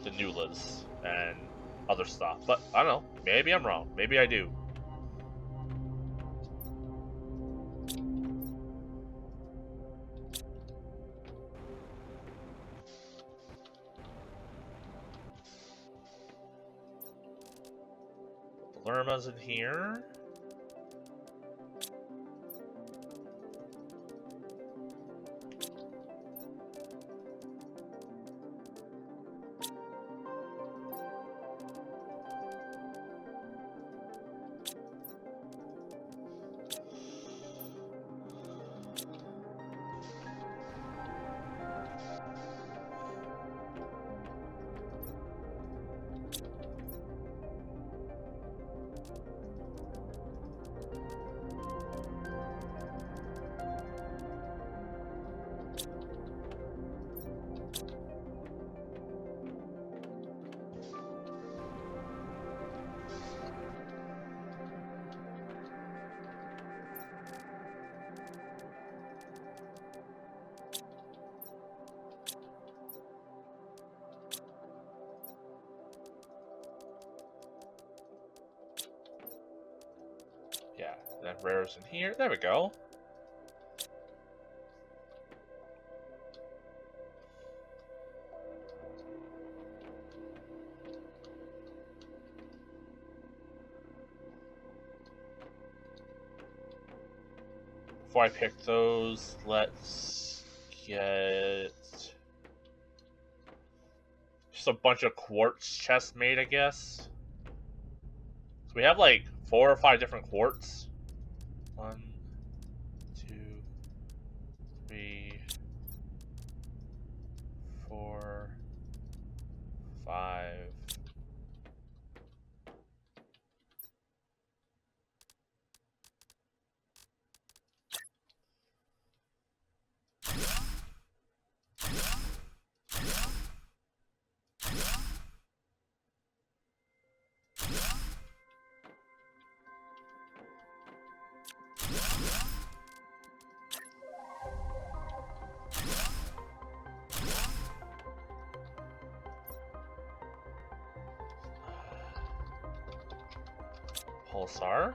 the Nulas and other stuff. But I don't know. Maybe I'm wrong. Maybe I do. Lerma's in here. Yeah, then rare's in here. There we go. Before I pick those, let's get just a bunch of quartz chests made, I guess. So we have like 4 or 5 different quartz. 1, 2, 3, 4, 5. Pulsar.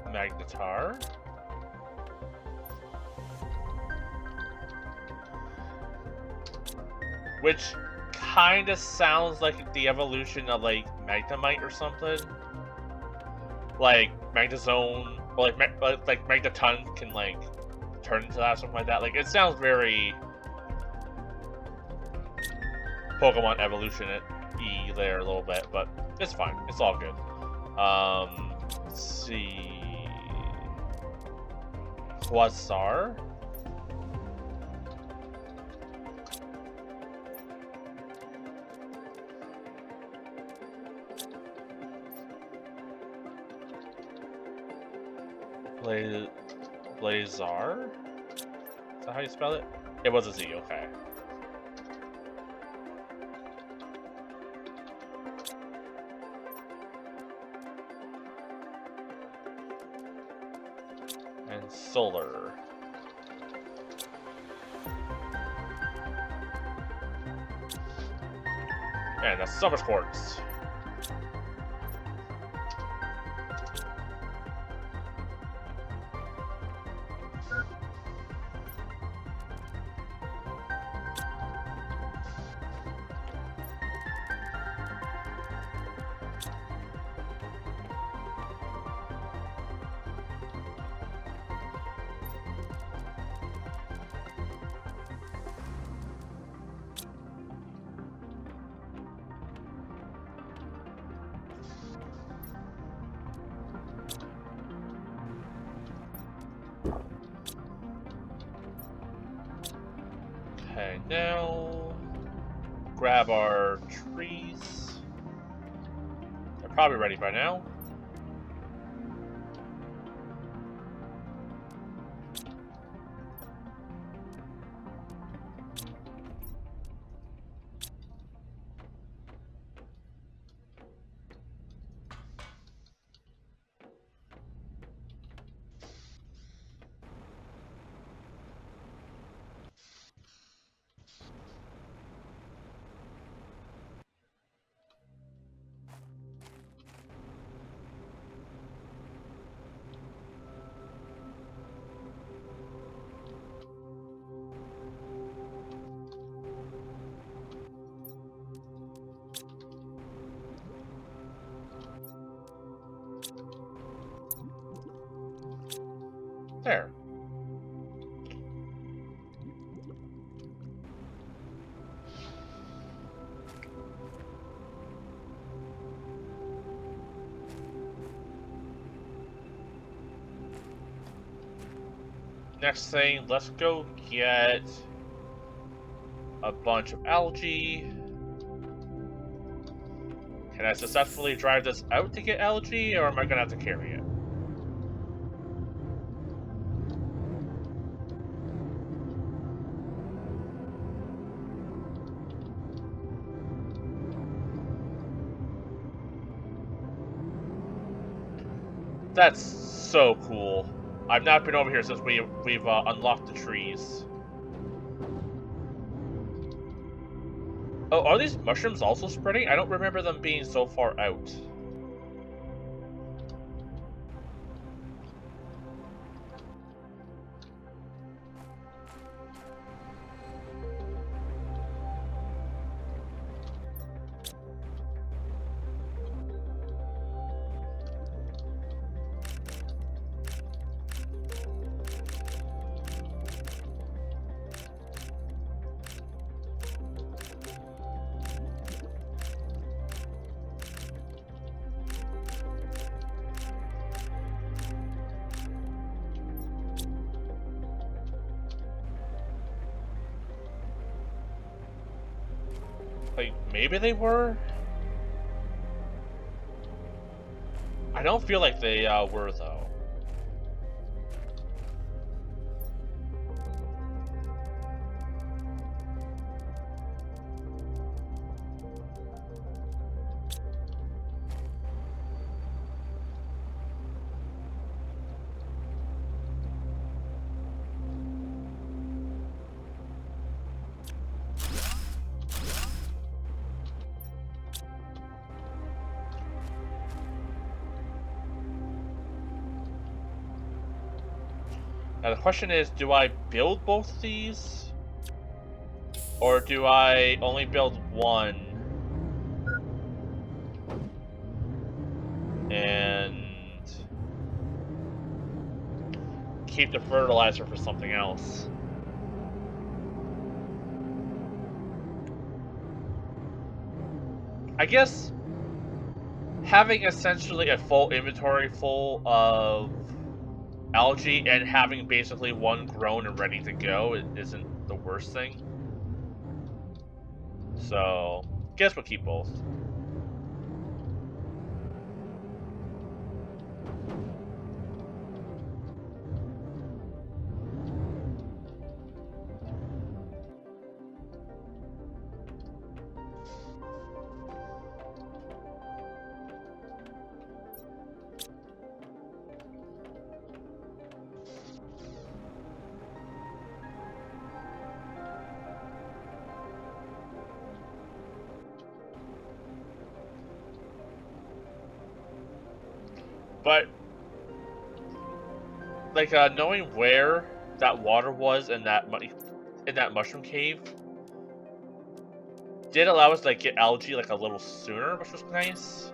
Magnetar. Which kind of sounds like the evolution of like Magnemite or something. Like Magnezone, or like Magneton can like turn into that, something like that. Like it sounds very Pokemon evolution-y there a little bit, but it's fine. It's all good. Let's see. Quasar. Blazar? Is that how you spell it? It was a Z, okay. And Solar. And that's Summer Quartz. Okay, now grab our trees. They're probably ready by now. There. Next thing, let's go get a bunch of algae. Can I successfully drive this out to get algae, or am I gonna have to carry it? That's so cool. I've not been over here since we've unlocked the trees. Oh, are these mushrooms also spreading? I don't remember them being so far out. Like, maybe they were? I don't feel like they were, though. Now the question is, do I build both of these? Or do I only build one? And keep the fertilizer for something else? I guess having essentially a full inventory full of algae and having basically one grown and ready to go isn't the worst thing. So, guess we'll keep both. But, like, knowing where that water was in that mushroom cave did allow us to, like, get algae like a little sooner, which was nice.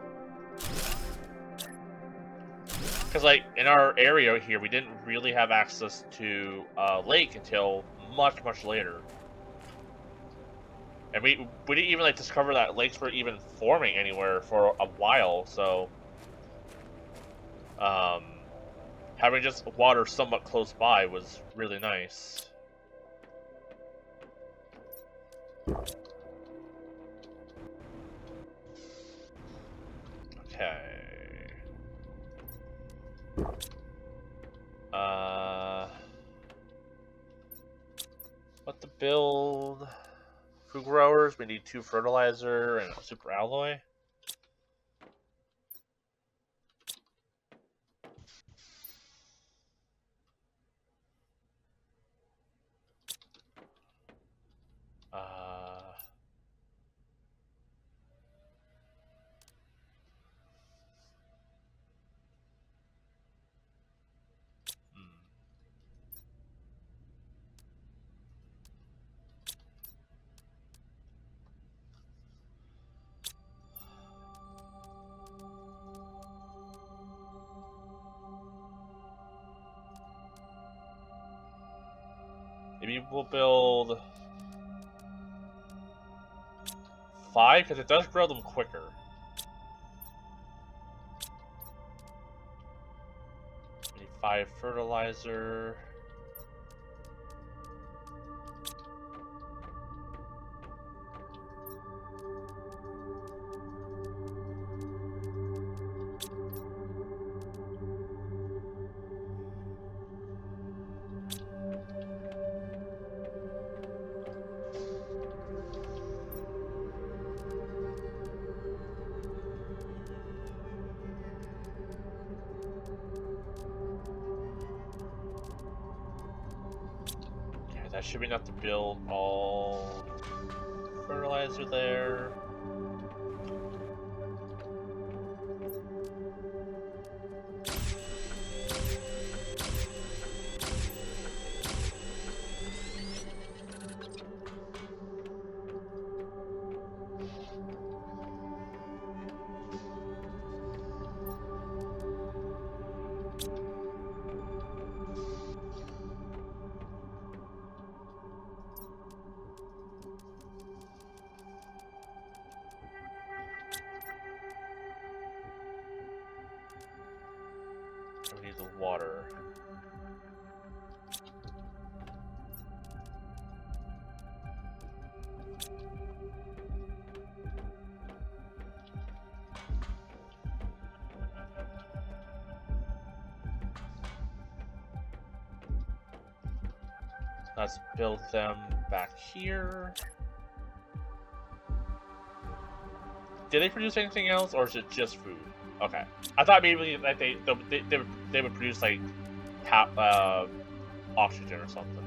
Because, like, in our area here, we didn't really have access to lake until much, much later. And we didn't even, like, discover that lakes were even forming anywhere for a while, so having just water somewhat close by was really nice. Okay. What to build? Food growers, we need 2 fertilizer and a super alloy. Maybe we'll build 5, because it does grow them quicker. Need 5 fertilizer. That should be enough to build all fertilizer there. We need the water. Let's build them back here. Did they produce anything else, or is it just food? Okay, I thought maybe like they would produce like oxygen or something.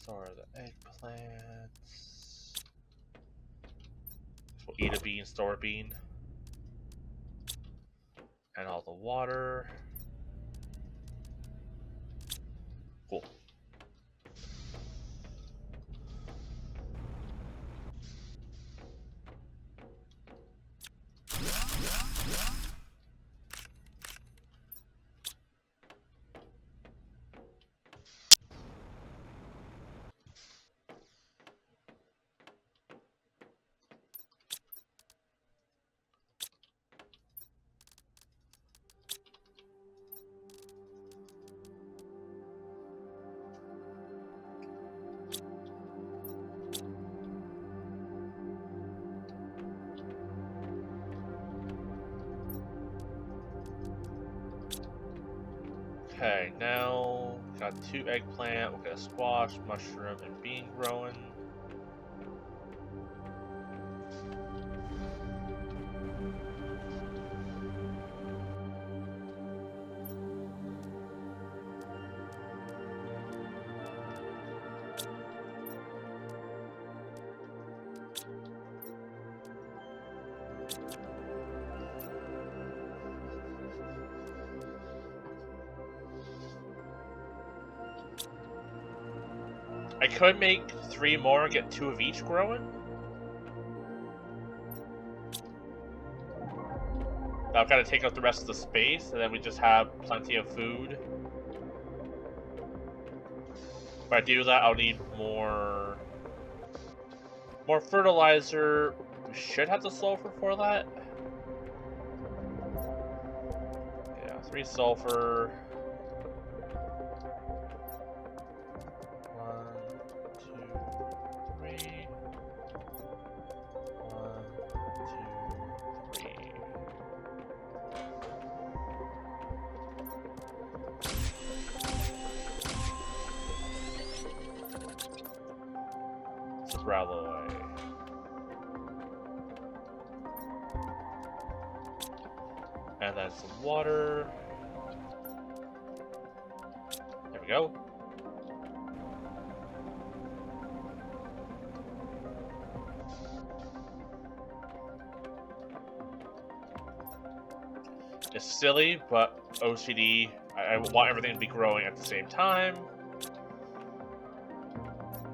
Store the eggplants. We'll eat a bean, store a bean. And all the water. Cool. Okay, now got 2 eggplant, we got squash, mushroom, and bean growing. I could make 3 more and get 2 of each growing. That'll kind of take up the rest of the space, and then we just have plenty of food. If I do that, I'll need more fertilizer. We should have the sulfur for that. Yeah, 3 sulfur. 1, 2, 3. 1, 2, 3. This is Ralloy. And then some water. There we go. It's silly, but OCD, I want everything to be growing at the same time.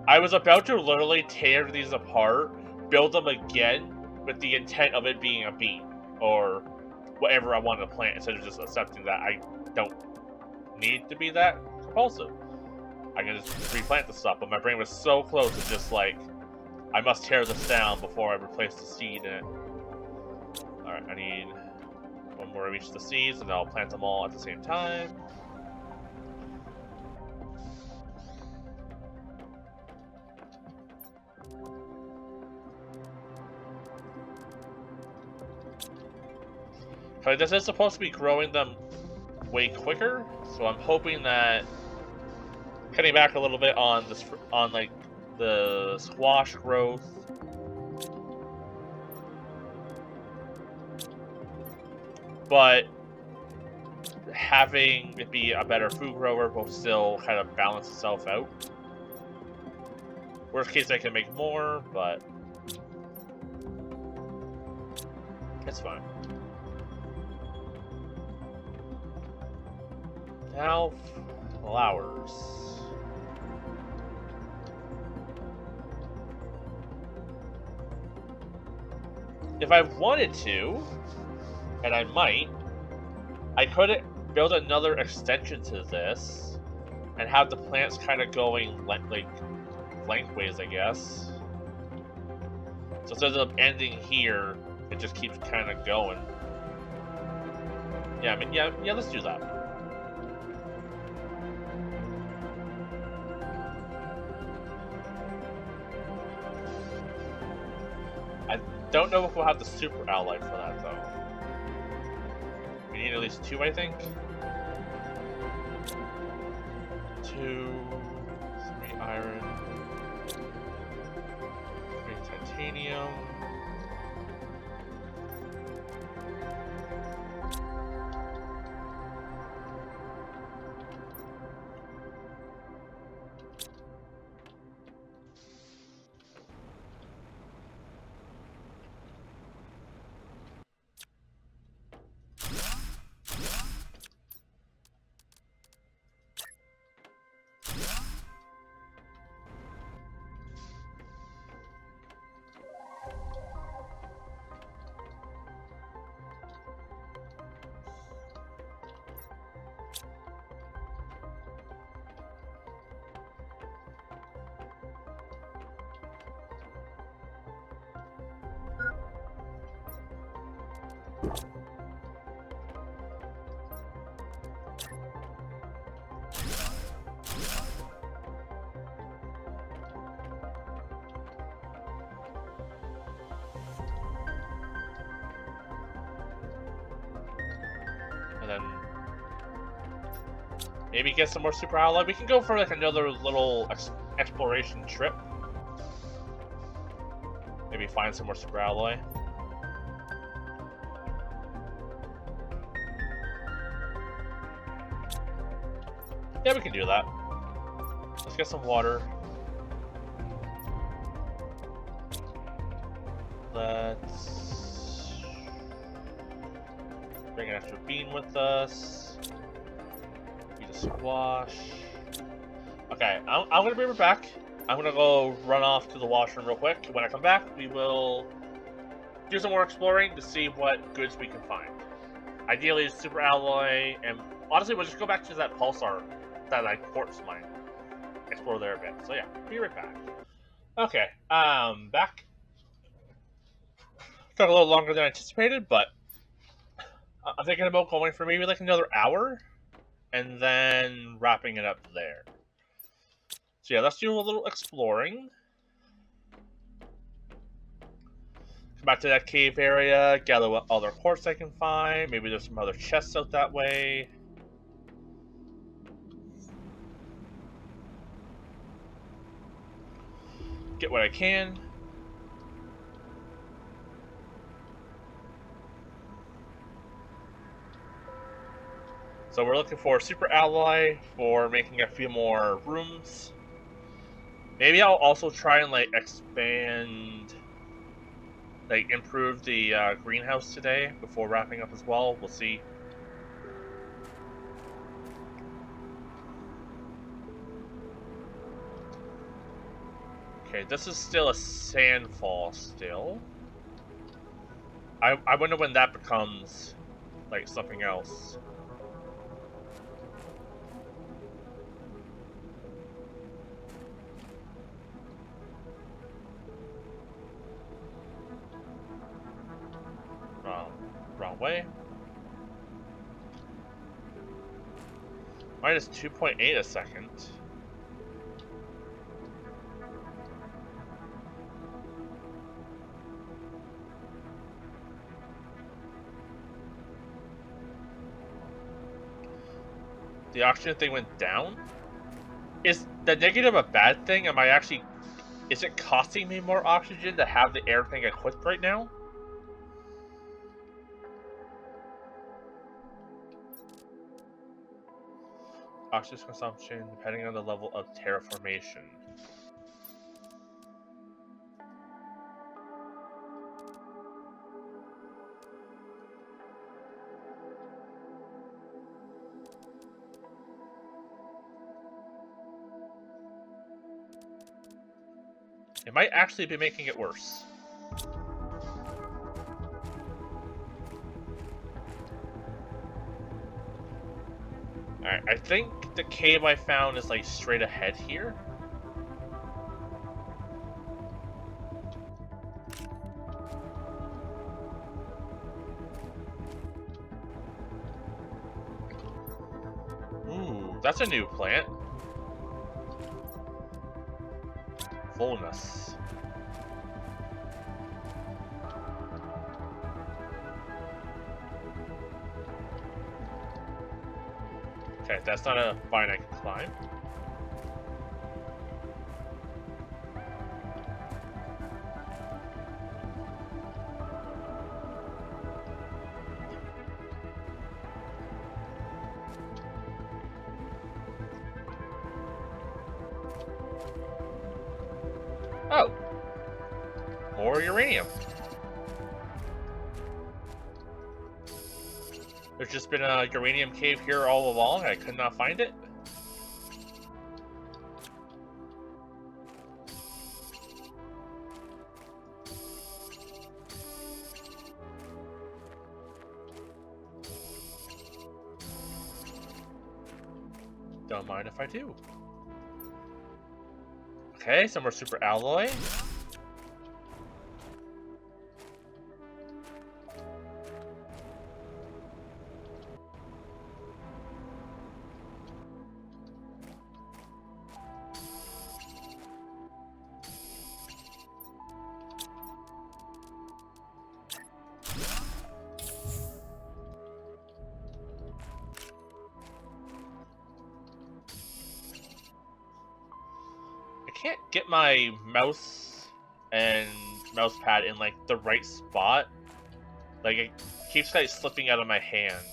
I was about to literally tear these apart, build them again, with the intent of it being a bean, or whatever I want to plant, instead of just accepting that I don't need to be that compulsive. I can just replant the stuff, but my brain was so close to just like, I must tear this down before I replace the seed in it. Alright, I need 1 more of each of the seeds, and I'll plant them all at the same time. But this is supposed to be growing them way quicker, so I'm hoping that cutting back a little bit on this, on like the squash growth. But having it be a better food grower will still kind of balance itself out. Worst case, I can make more, but it's fine. Now, flowers. If I wanted to, and I might, I could build another extension to this and have the plants kind of going like lengthways, I guess. So instead of ending here, it just keeps kind of going. Yeah, I mean, yeah, let's do that. I don't know if we'll have the super ally for that, though. We need at least 2, I think. 2, 3 iron, 3 titanium. And then maybe get some more super alloy. We can go for like another little exploration trip. Maybe find some more super alloy. Yeah, we can do that. Let's get some water. Let's Bring an extra bean with us. Eat a squash. Okay, I'm gonna be right back. I'm gonna go run off to the washroom real quick. When I come back, we will do some more exploring to see what goods we can find. Ideally, super alloy, and honestly, we'll just go back to that pulsar, that like quartz mine. Explore there a bit. So yeah, be right back. Okay, back. Took a little longer than anticipated, but I'm thinking about going for maybe like another hour, and then wrapping it up there. So yeah, let's do a little exploring. Come back to that cave area, gather what other quartz I can find. Maybe there's some other chests out that way. Get what I can. So we're looking for super alloy for making a few more rooms. Maybe I'll also try and like expand, like improve the greenhouse today before wrapping up as well. We'll see. Okay, this is still a sandfall still. I wonder when that becomes like something else. Wrong way. Minus 2.8 a second. The oxygen thing went down? Is the negative a bad thing? Am I actually... Is it costing me more oxygen to have the air thing equipped right now? Oxygen consumption depending on the level of terraformation. It might actually be making it worse. Alright, I think the cave I found is like straight ahead here. Ooh, that's a new plant. Fullness. Okay, that's not a vine I can climb. Oh! More uranium. There's just been a uranium cave here all along, I could not find it. Don't mind if I do. Okay, some more super alloy. I can't get my mouse and mouse pad in like the right spot. Like it keeps like slipping out of my hands.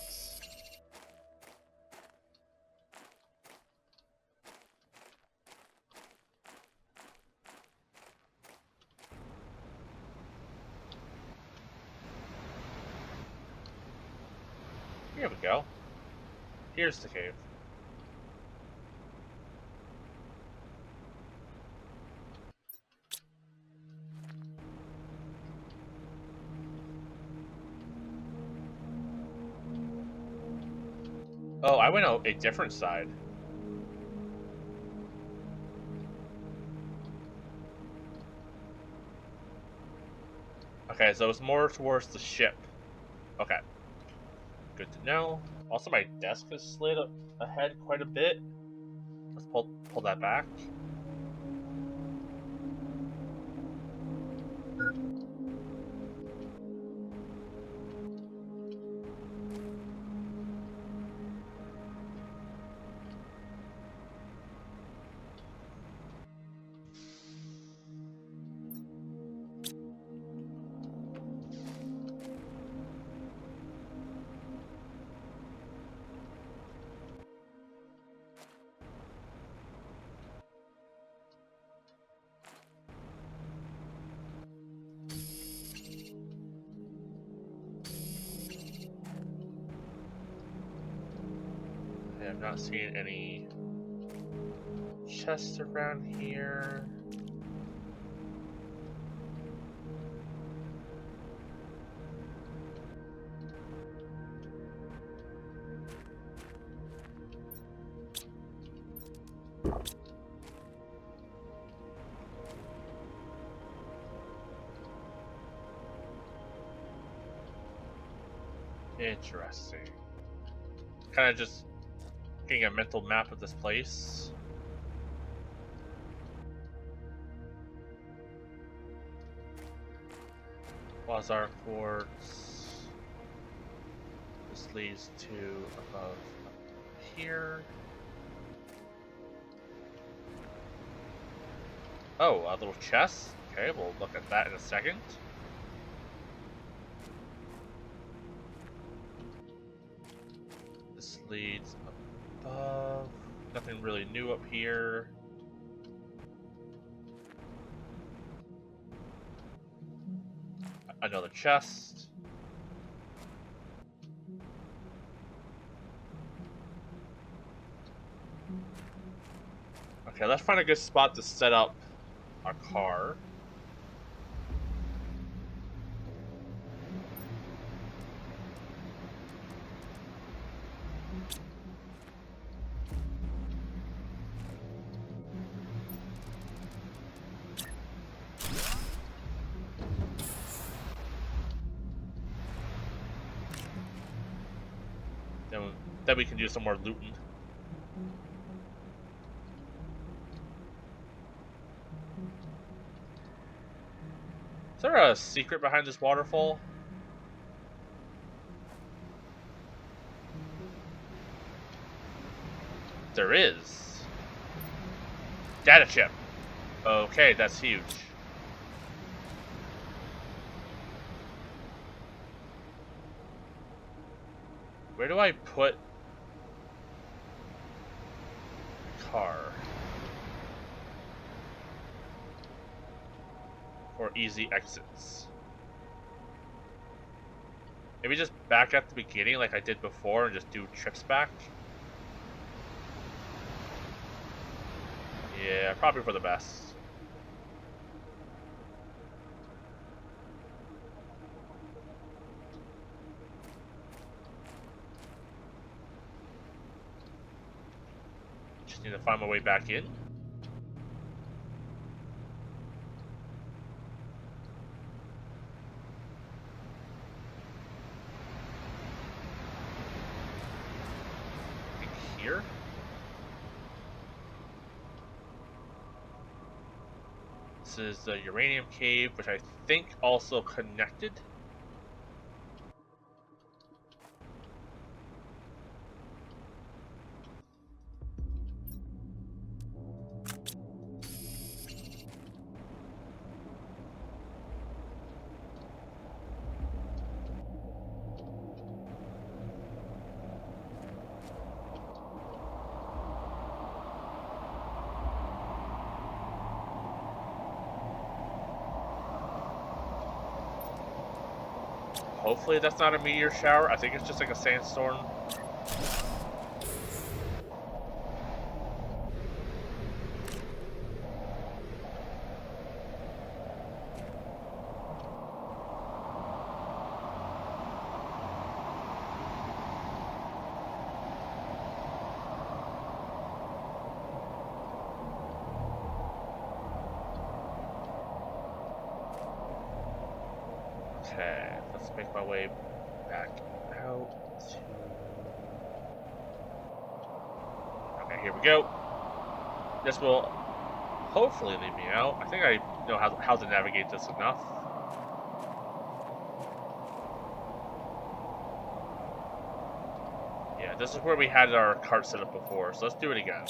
Here we go. Here's the cave. Oh, I went out a different side. Okay, so it's more towards the ship. Okay. Good to know. Also, my desk is slid ahead quite a bit. Let's pull that back. I have not seen any chests around here. Interesting. Kind of just getting a mental map of this place. Quasar quartz. This leads to above here. Oh, a little chest. Okay, we'll look at that in a second. This leads above. Nothing really new up here. Another chest. Okay, let's find a good spot to set up our car. Then we can do some more looting. Is there a secret behind this waterfall? There is. Data chip. Okay, that's huge. Where do I put car for easy exits? Maybe just back at the beginning like I did before and just do trips back? Yeah, probably for the best. Just need to find my way back in. I think here. This is the uranium cave, which I think also connected. Hopefully that's not a meteor shower. I think it's just like a sandstorm. Okay, let's make my way back out to... Okay, here we go. This will hopefully lead me out. I think I know how to navigate this enough. Yeah, this is where we had our cart set up before, so let's do it again.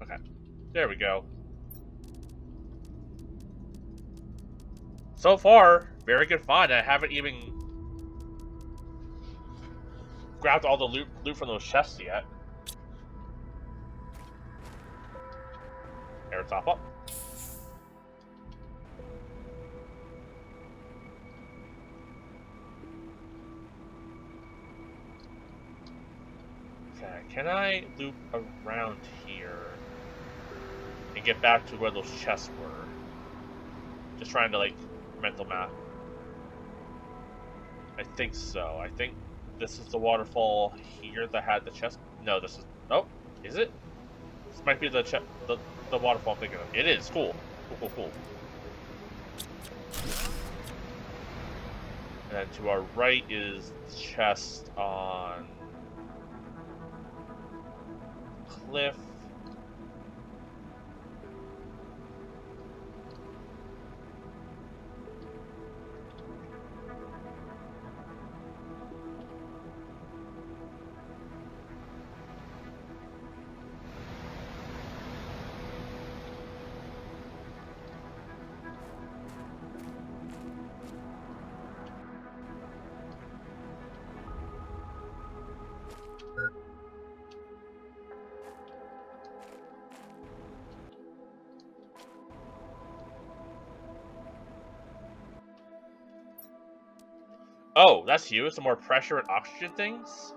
Okay, there we go. So far, very good find. I haven't even grabbed all the loot from those chests yet. Air top up. Okay, can I loop around here and get back to where those chests were? Just trying to, like, mental map. I think so. I think this is the waterfall here that had the chest. No, this is... Oh, is it? This might be the waterfall I'm thinking of. It is. Cool. Cool. And then to our right is the chest on... Cliff. Oh, that's you. Some more pressure and oxygen things.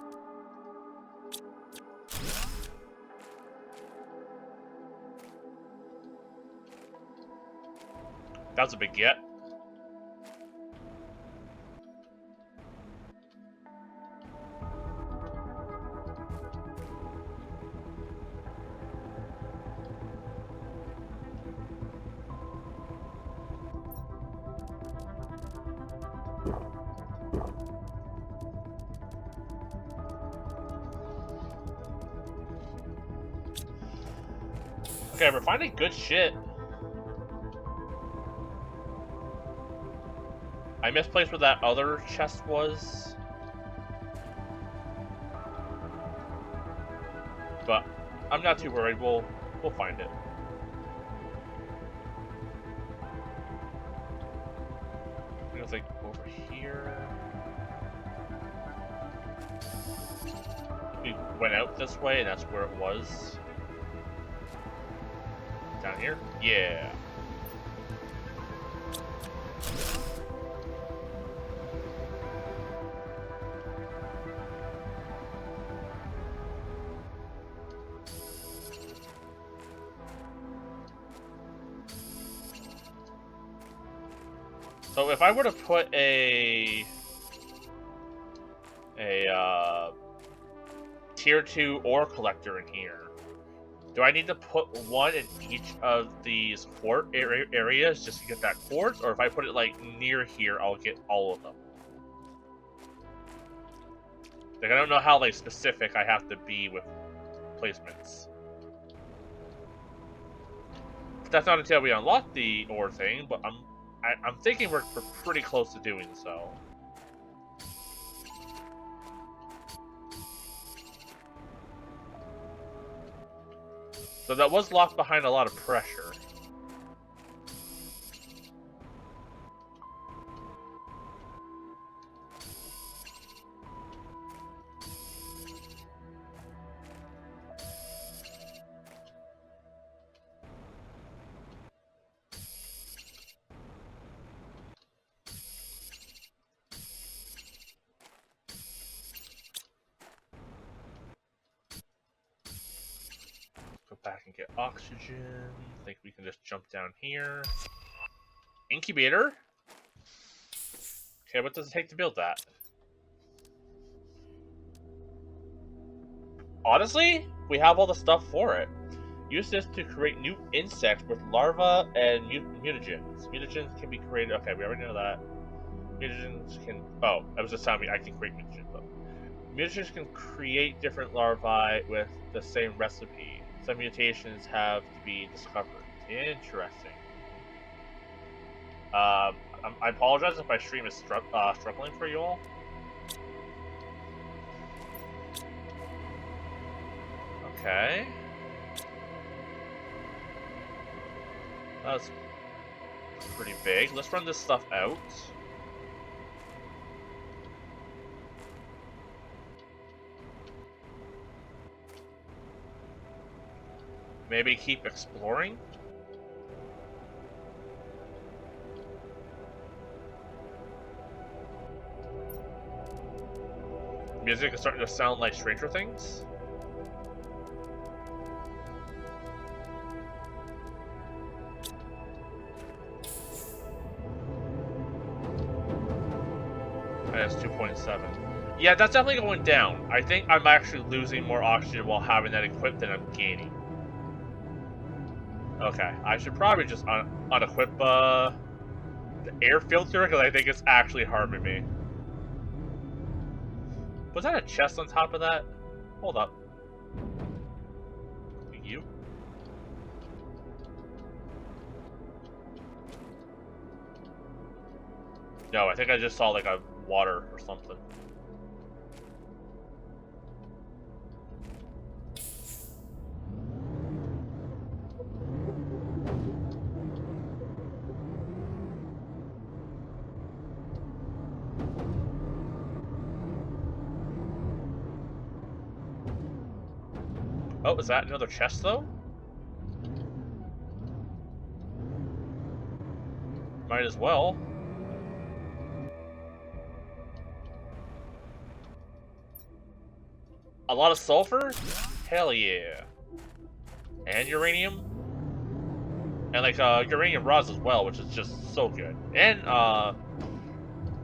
That was a big get. Okay, we're finding good shit. I misplaced where that other chest was. But I'm not too worried. We'll find it. I think it's like over here. We went out this way, and that's where it was. Down here? Yeah. So if I were to put a tier 2 ore collector in here, do I need to put one in each of these quartz areas just to get that quartz? Or if I put it like near here, I'll get all of them? Like, I don't know how like specific I have to be with placements. That's not until we unlock the ore thing, but I'm thinking we're pretty close to doing so. So that was locked behind a lot of pressure. Go back and get oxygen. I think we can just jump down here. Incubator? Okay, what does it take to build that? Honestly, we have all the stuff for it. Use this to create new insects with larvae and mutagens. Mutagens can be created. Okay, we already know that. Mutagens can. Oh, that was just telling me I can create mutagens. But mutagens can create different larvae with the same recipe. Some mutations have to be discovered. Interesting. I apologize if my stream is struggling for you all. Okay. That's pretty big. Let's run this stuff out. Maybe keep exploring. Music is starting to sound like Stranger Things. That's 2.7. Yeah, that's definitely going down. I think I'm actually losing more oxygen while having that equipped than I'm gaining. Okay, I should probably just unequip the air filter because I think it's actually harming me. Was that a chest on top of that? Hold up. You? No, I think I just saw like a water or something. Oh, is that another chest though? Might as well. A lot of sulfur? Hell yeah. And uranium? And like uranium rods as well, which is just so good. And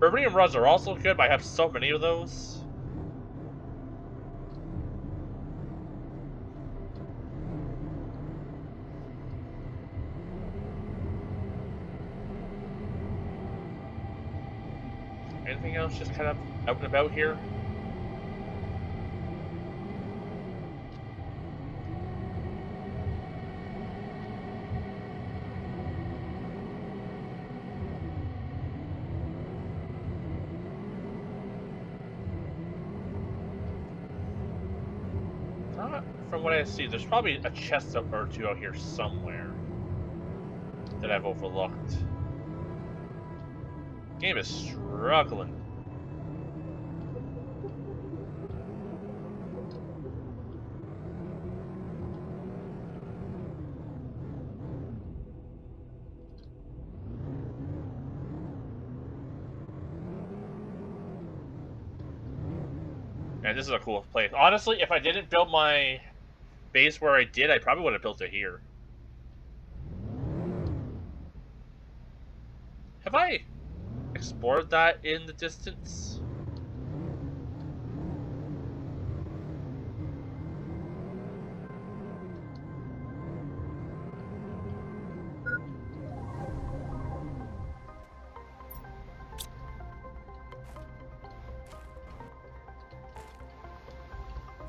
uranium rods are also good, but I have so many of those. Anything else just kind of out and about here? Not from what I see. There's probably a chest up or two out here somewhere that I've overlooked. Game is struggling. And this is a cool place. Honestly, if I didn't build my base where I did, I probably would have built it here. Have I explored that in the distance?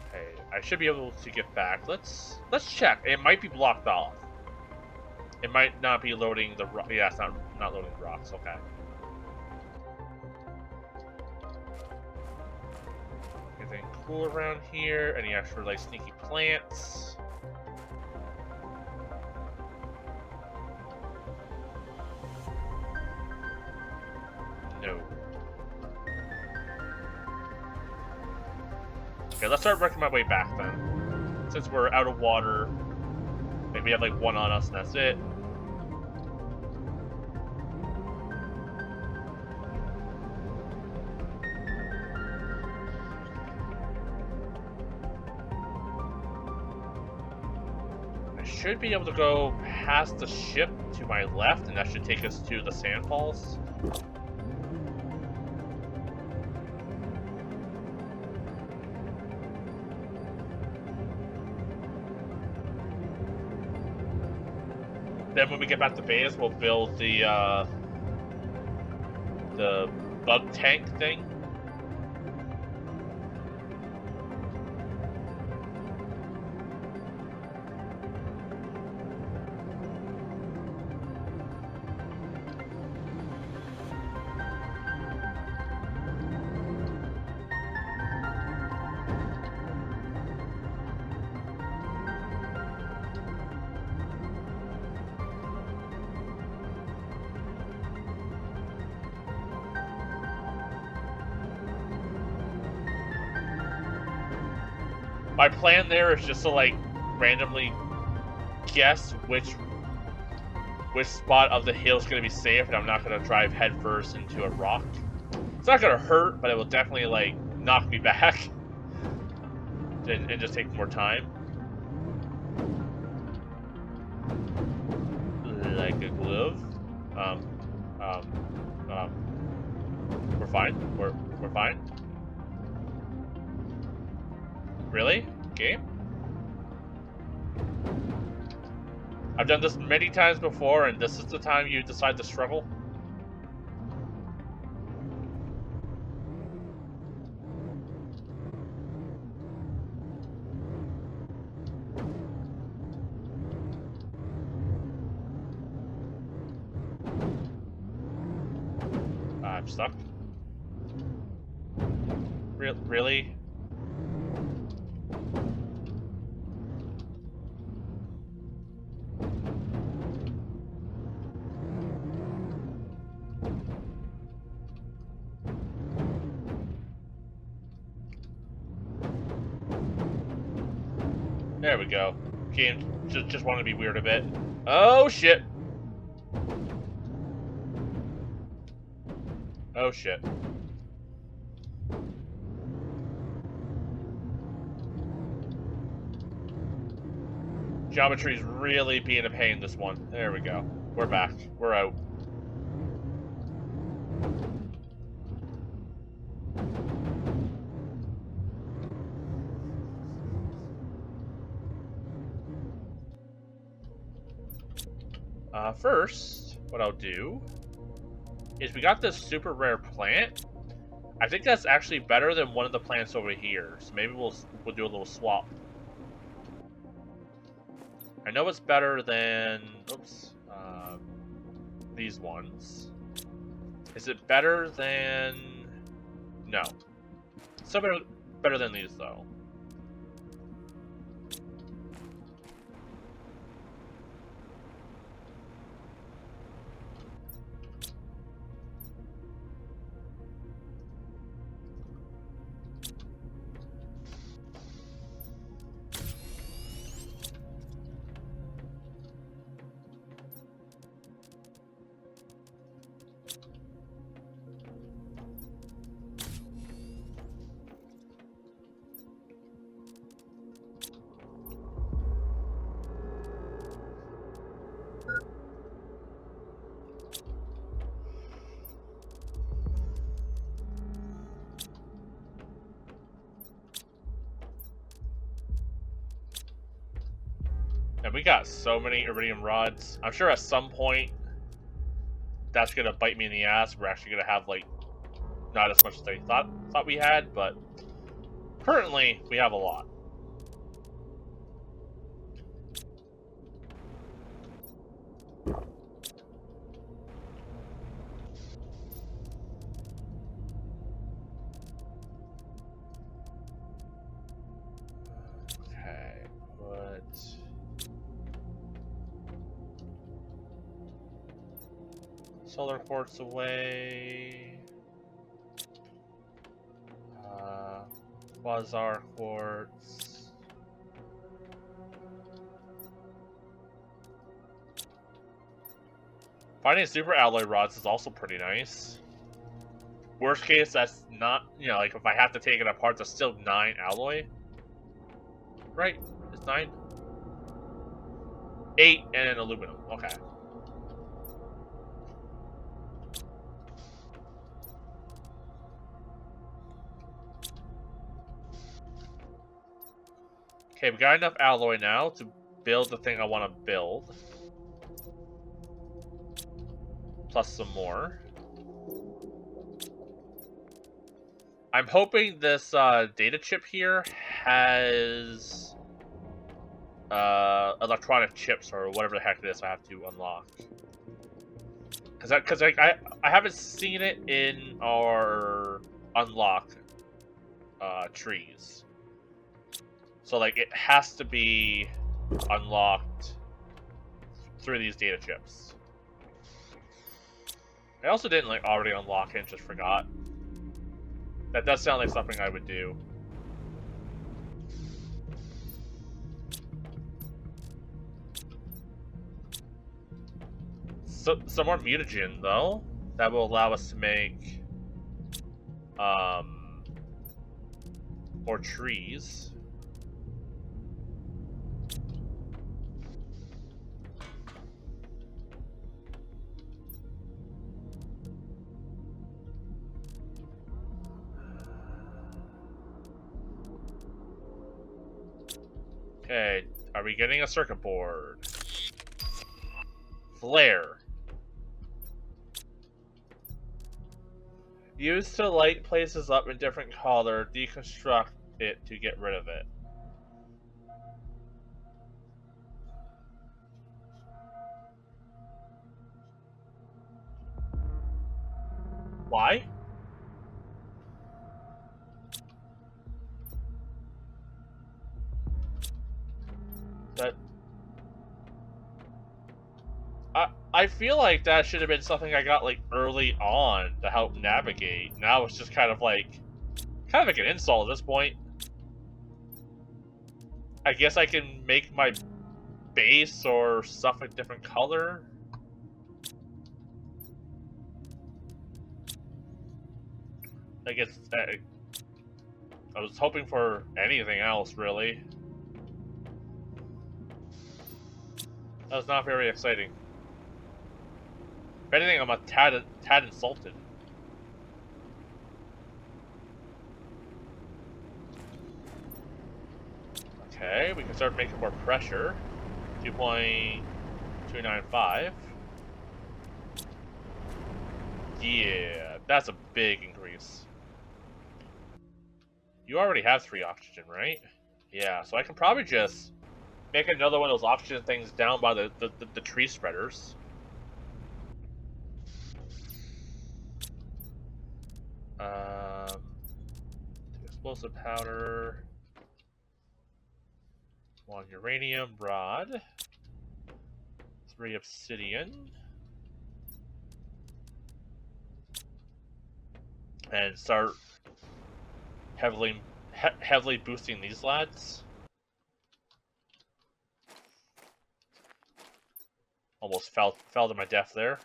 Okay, I should be able to get back. Let's check. It might be blocked off. It might not be loading the rock. Yeah, it's not loading the rocks. Okay. Anything cool around here? Any extra like sneaky plants? Okay, let's start working my way back then. Since we're out of water, maybe we have like one on us and that's it. I should be able to go past the ship to my left, and that should take us to the Sandfalls. Then when we get back to base, we'll build the bug tank thing. My plan there is just to like randomly guess which spot of the hill is going to be safe, and I'm not going to drive headfirst into a rock. It's not going to hurt, but it will definitely like knock me back and just take more time. Like a glove. We're fine. We're fine. Really? Game? I've done this many times before, and this is the time you decide to struggle? I'm stuck. Really? There we go. Game just want to be weird a bit. Oh shit. Oh shit. Geometry's really being a pain this one. There we go. We're back. We're out. First, what I'll do is we got this super rare plant. I think that's actually better than one of the plants over here. So maybe we'll do a little swap. I know it's better than these ones. Is it better than? No. Still better than these though. And we got so many iridium rods. I'm sure at some point that's gonna bite me in the ass. We're actually gonna have like not as much as I thought we had, but currently we have a lot. Solar quartz away. Quasar Quartz. Finding super alloy rods is also pretty nice. Worst case, that's not, you know, like if I have to take it apart, that's still 9 alloy. Right? It's 9? 8 and an aluminum. Okay. Okay, we got enough alloy now to build the thing I want to build. Plus some more. I'm hoping this data chip here has electronic chips or whatever the heck it is I have to unlock. Because I haven't seen it in our unlock trees. So like it has to be unlocked through these data chips. I also didn't like already unlock it and just forgot. That does sound like something I would do. So, some more mutagen though, that will allow us to make more trees. Okay, are we getting a circuit board? Flare. Used to light places up in different color, deconstruct it to get rid of it. Why? That... I feel like that should have been something I got like early on to help navigate. Now it's just kind of like an insult at this point. I guess I can make my base or stuff a different color. I guess I was hoping for anything else, really. That was not very exciting. If anything, I'm a tad insulted. Okay, we can start making more pressure. 2.295. Yeah, that's a big increase. You already have 3 oxygen, right? Yeah, so I can probably just make another one of those oxygen things down by the tree spreaders. Explosive powder. 1 uranium rod. 3 obsidian. And start heavily boosting these lads. Almost fell to my death there.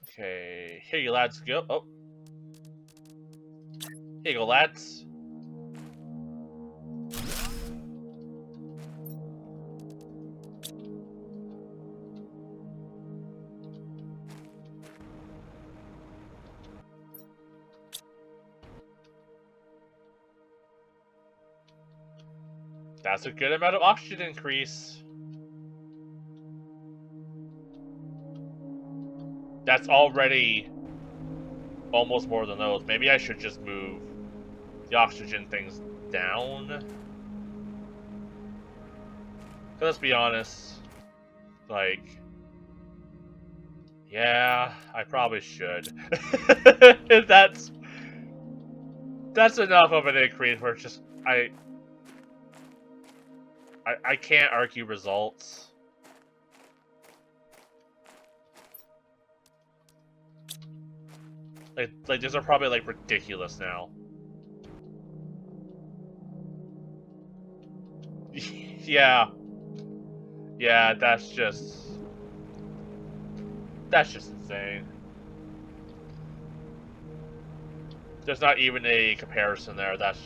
Okay, here you lads go. Oh. Here you go, lads. That's a good amount of oxygen increase. That's already almost more than those. Maybe I should just move the oxygen things down. Let's be honest. Like, yeah, I probably should. That's enough of an increase where it's just I can't argue results. Like these are probably like ridiculous now. Yeah. Yeah, that's just insane. There's not even a comparison there. That's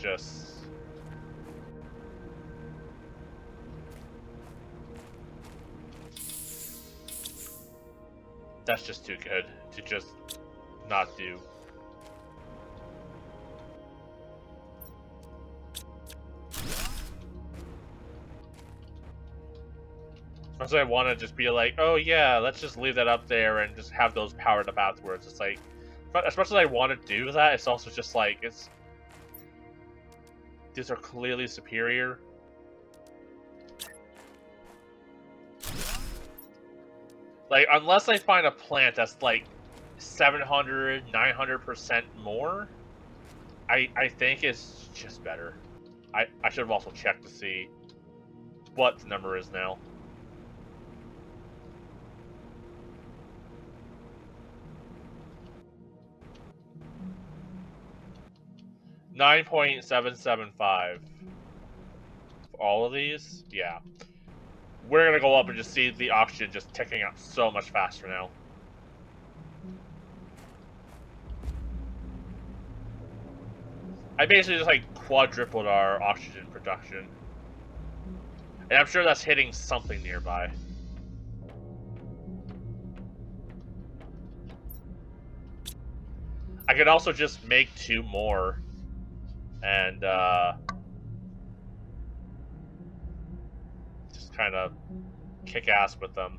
just too good to just not do. So I want to just be like, oh yeah, let's just leave that up there and just have those powered up afterwards. It's like, but as much as I want to do that, it's also just like these are clearly superior. Like, unless I find a plant that's like 700, 900% more, I think it's just better. I should have also checked to see what the number is now. $9.775 for all of these. Yeah, we're gonna go up and just see the oxygen just ticking up so much faster now. I basically just like quadrupled our oxygen production, and I'm sure that's hitting something nearby. I could also just make 2 more and just kind of kick ass with them.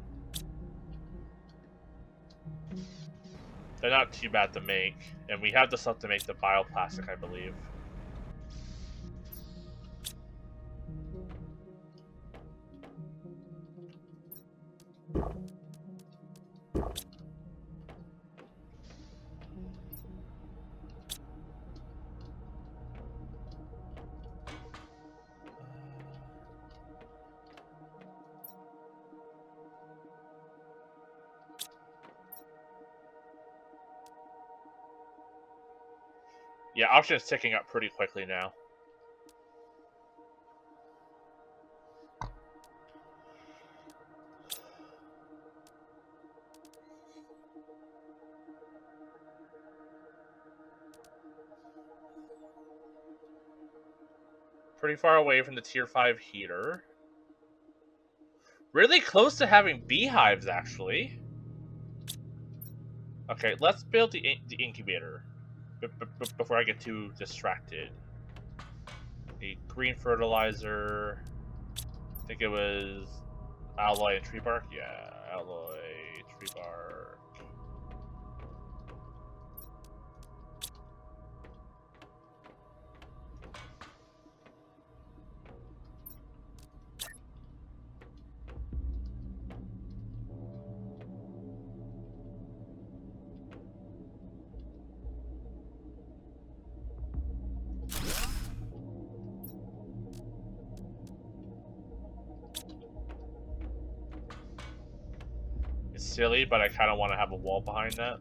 They're not too bad to make, and we have the stuff to make the bioplastic, I believe. Yeah, oxygen is ticking up pretty quickly now. Pretty far away from the tier 5 heater. Really close to having beehives, actually. Okay, let's build the incubator before I get too distracted. A green fertilizer. I think it was alloy and tree bark. Yeah, alloy, tree bark. It's silly, but I kind of want to have a wall behind that.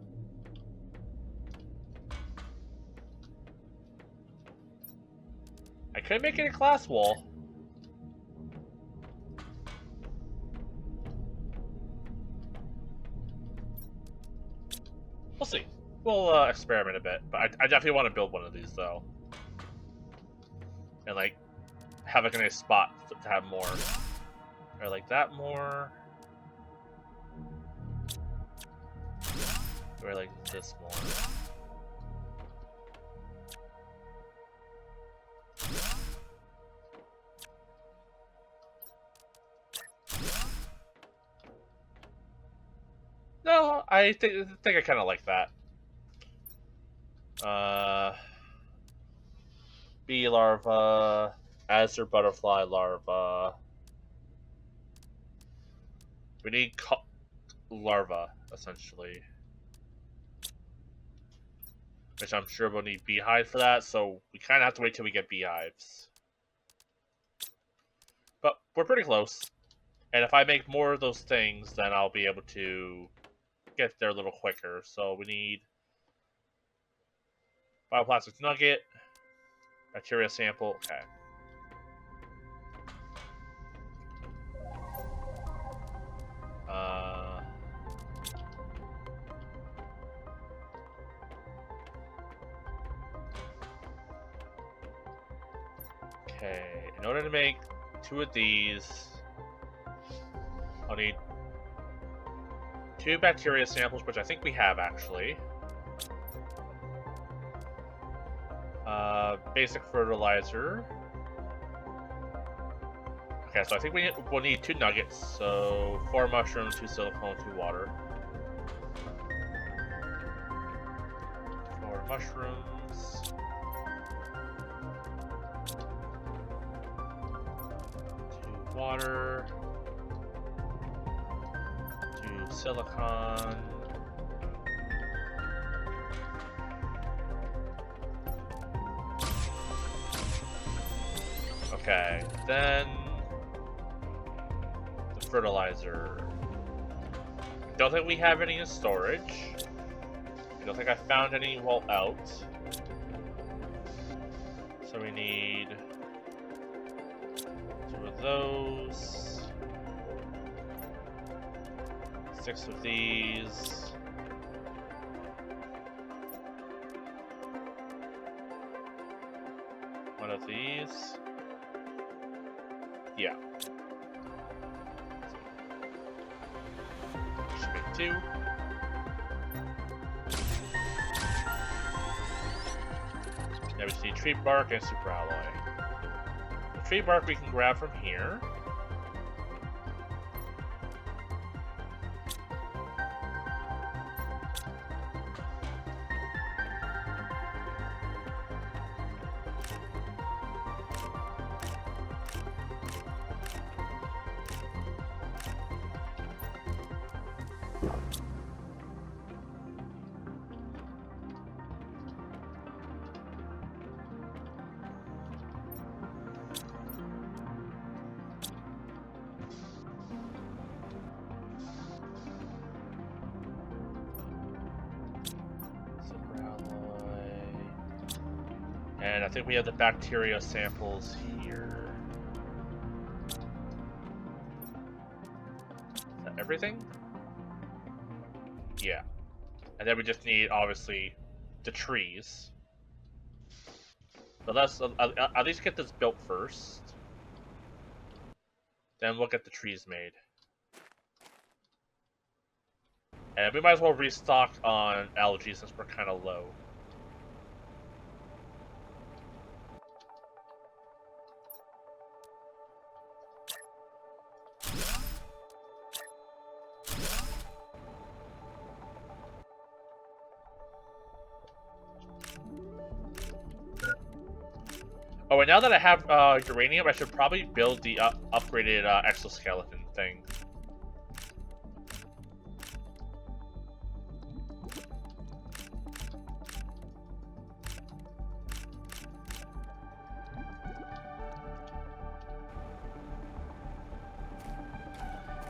I could make it a glass wall. We'll see. We'll experiment a bit, but I definitely want to build one of these though, and like have like a nice spot to have more, or like that more, or like this more. No, I think I kind of like that. Bee larva, azure butterfly larva. We need larva, essentially. Which I'm sure we'll need beehive for that, so we kind of have to wait till we get beehives. But we're pretty close. And if I make more of those things, then I'll be able to get there a little quicker. So we need Bioplastics nugget. Bacteria sample. Okay. Okay. In order to make 2 of these, I'll need 2 bacteria samples, which I think we have actually. Basic fertilizer. Okay, so I think we'll need 2 nuggets. So 4 mushrooms, 2 silicone, 2 water. 4 mushrooms. 2 water. 2 silicone. Okay, then the fertilizer. I don't think we have any in storage. I don't think I found any while out. So we need 2 of those. 6 of these. One of these. Yeah. Should make 2. Now we just need tree bark and super alloy. The tree bark we can grab from here. And I think we have the bacteria samples here. Is that everything? Yeah. And then we just need, obviously, the trees. But let's at least get this built first. Then we'll get the trees made. And we might as well restock on algae since we're kind of low. Oh, and now that I have uranium, I should probably build the upgraded exoskeleton thing.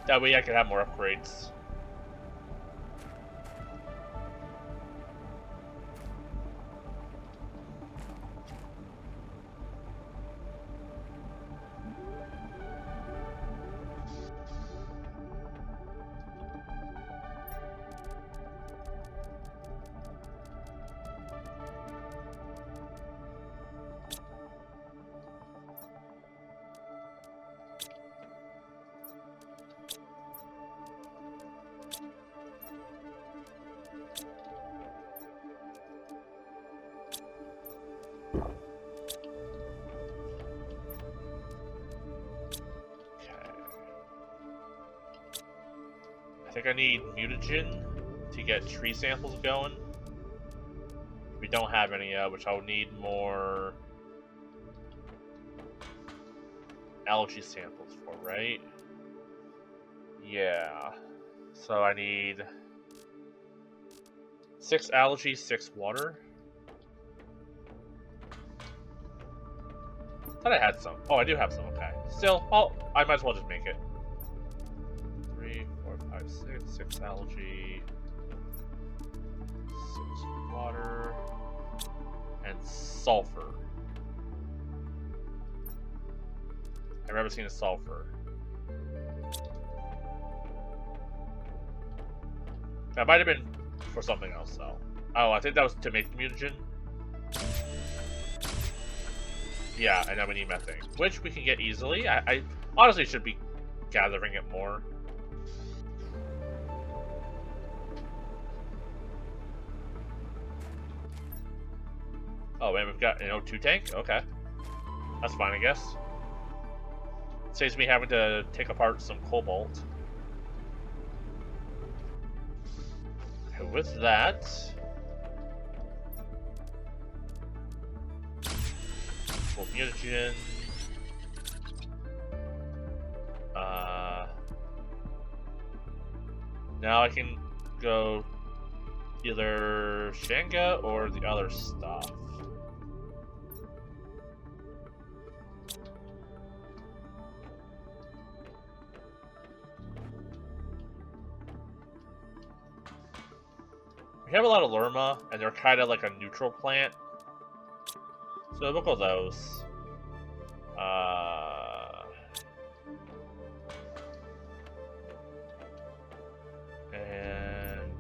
That way I can have more upgrades. I think I need mutagen to get tree samples going. We don't have any yet, which I'll need more algae samples for, right? Yeah. So I need 6 algae, 6 water. Thought I had some. Oh, I do have some. Okay. Still, I might as well just make it. 3, 4, 5, 6. 6 algae. 6 water. sulfur. I remember seeing a sulfur. That might have been for something else, though. Oh, I think that was to make mutagen. Yeah, and now we need methane, which we can get easily. I honestly should be gathering it more. Oh, and we've got an O2 tank? Okay. That's fine, I guess. Saves me having to take apart some cobalt. Okay, with that... Full mutagen. Now I can go either Shanga or the other stuff. We have a lot of Lerma, and they're kind of like a neutral plant. So we'll go those. And...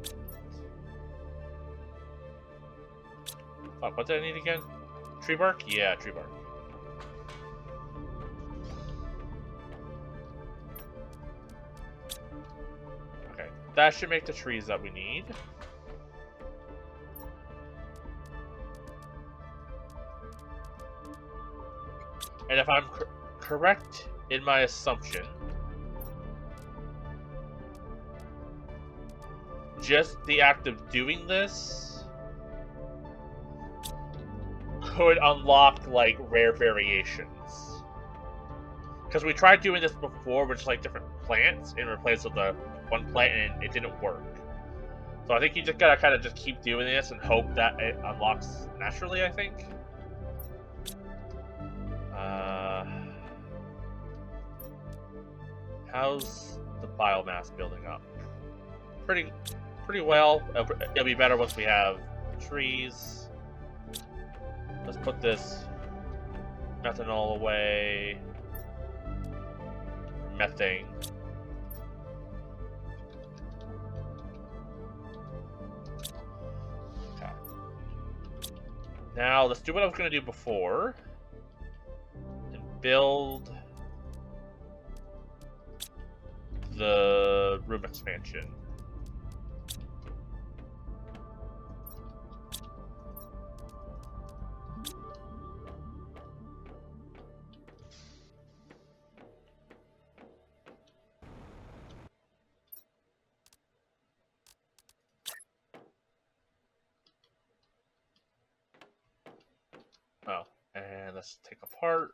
Fuck, what did I need again? Tree bark? Yeah, tree bark. Okay, that should make the trees that we need. And if I'm correct in my assumption, just the act of doing this could unlock, like, rare variations. Because we tried doing this before with, like, different plants in replace of the one plant, and it didn't work. So I think you just gotta kind of just keep doing this and hope that it unlocks naturally, I think. How's the biomass building up? Pretty well. It'll be better once we have trees. Let's put this methanol away. Methane. Okay. Now let's do what I was going to do before. And build the room expansion. Oh, and let's take apart.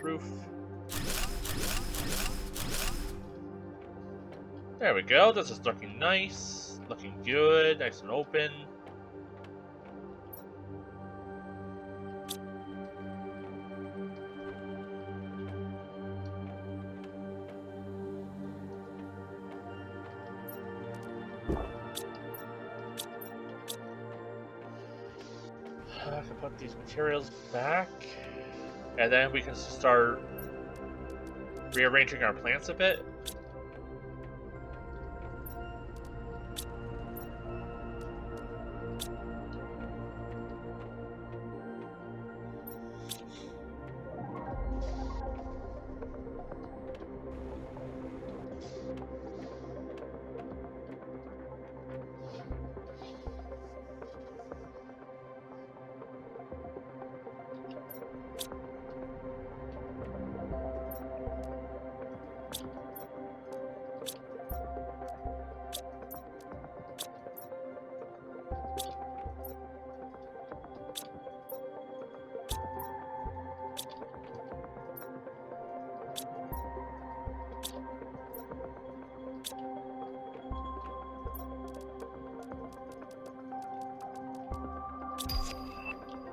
Roof. There we go. This is looking nice. Looking good. Nice and open. I can put these materials back. And then we can start rearranging our plants a bit.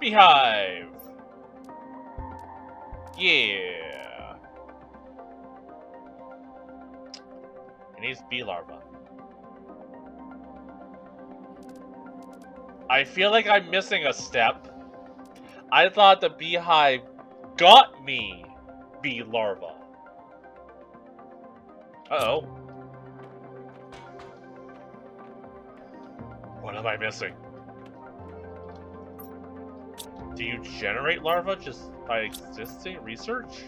Beehive! Yeah! It needs bee larva. I feel like I'm missing a step. I thought the beehive got me bee larva. Uh-oh. What am I missing? Do you generate larvae just by existing research?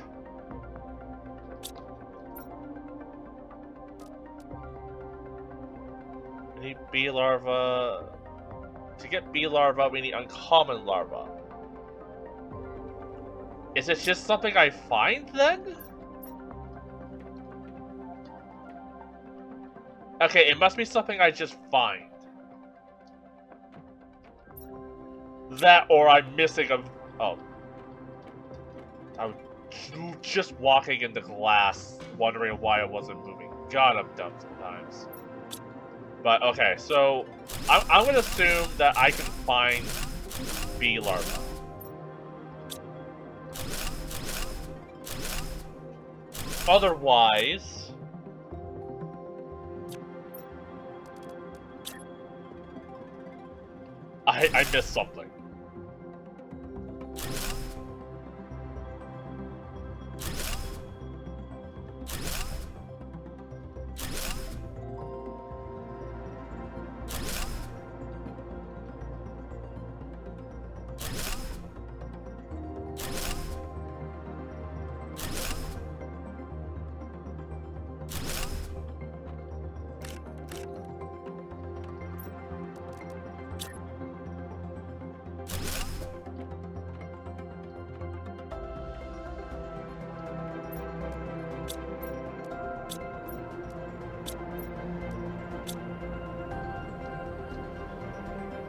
We need bee larva. To get bee larva, we need uncommon larva. Is it just something I find then? Okay, it must be something I just find. That or I'm missing a... Oh. I was just walking into glass, wondering why it wasn't moving. God, I'm dumb sometimes. But, okay, so... I'm gonna assume that I can find bee larvae. Otherwise... I missed something.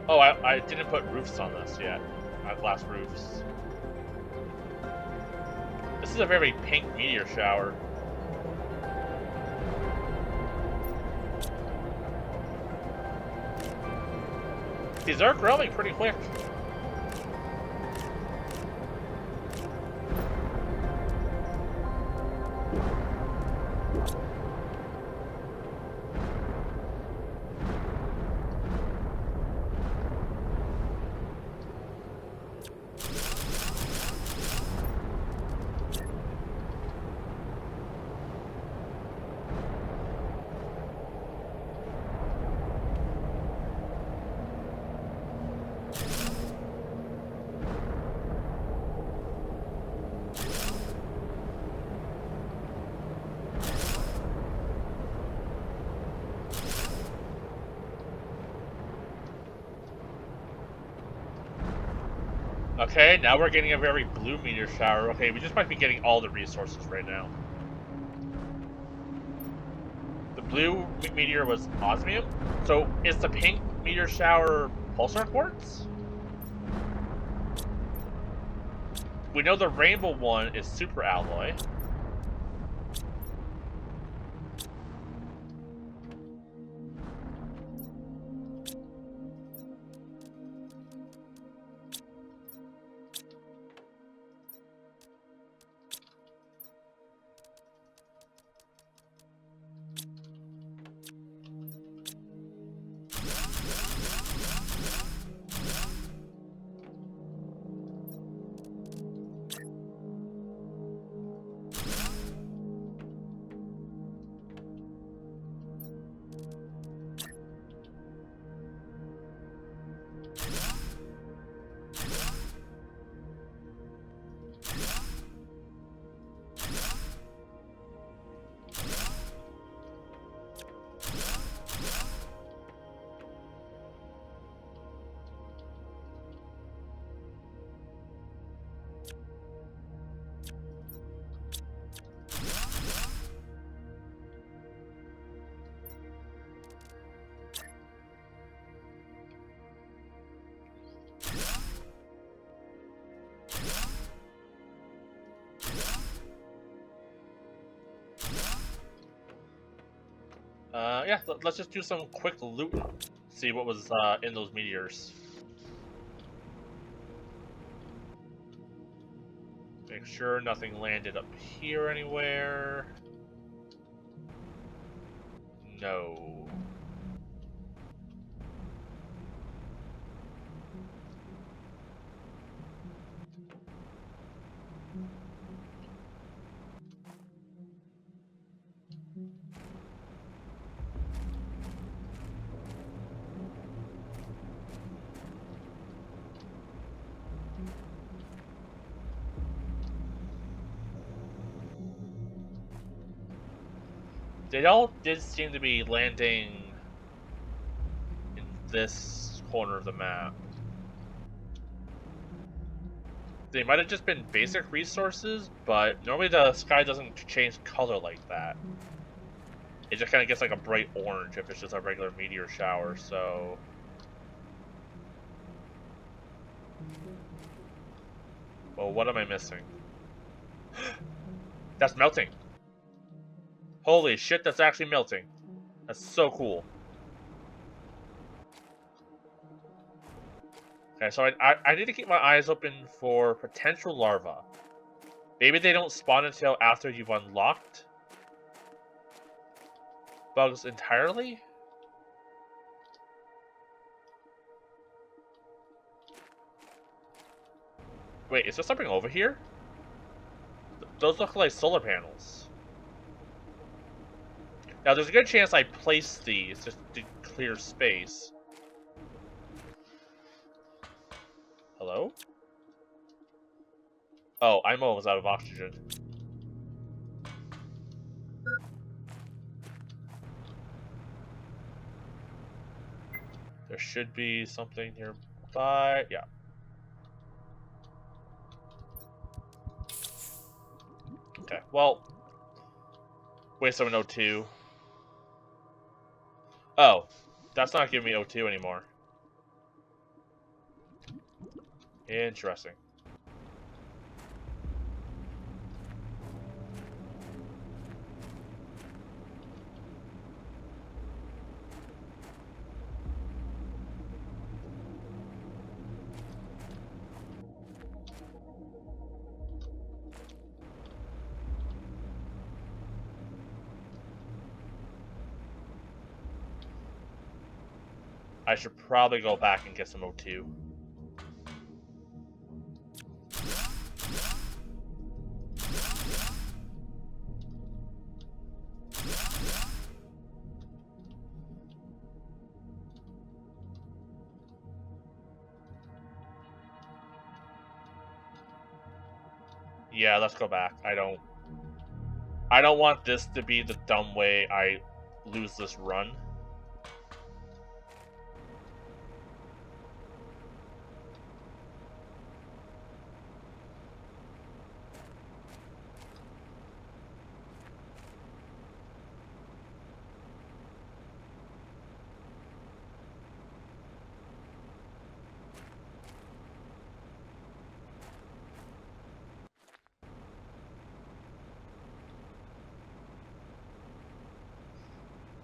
Oh, I didn't put roofs on this yet. Glass roofs. This is a very pink meteor shower. These are growing pretty quick. Okay, now we're getting a very blue meteor shower. Okay, we just might be getting all the resources right now. The blue meteor was osmium. So is the pink meteor shower pulsar quartz? We know the rainbow one is super alloy. Yeah, let's just do some quick loot. See what was in those meteors. Make sure nothing landed up here anywhere. No. They all did seem to be landing in this corner of the map. They might have just been basic resources, but normally the sky doesn't change color like that. It just kind of gets like a bright orange if it's just a regular meteor shower, so... Well, what am I missing? That's melting! Holy shit, that's actually melting. That's so cool. Okay, so I need to keep my eyes open for potential larvae. Maybe they don't spawn until after you've unlocked bugs entirely? Wait, is there something over here? Those look like solar panels. Now, there's a good chance I placed these just to clear space. Hello? Oh, I'm almost out of oxygen. There should be something nearby. Yeah. Okay, well. Waste of an O2. Oh, that's not giving me O2 anymore. Interesting. I should probably go back and get some O2. Yeah, let's go back. I don't want this to be the dumb way I lose this run.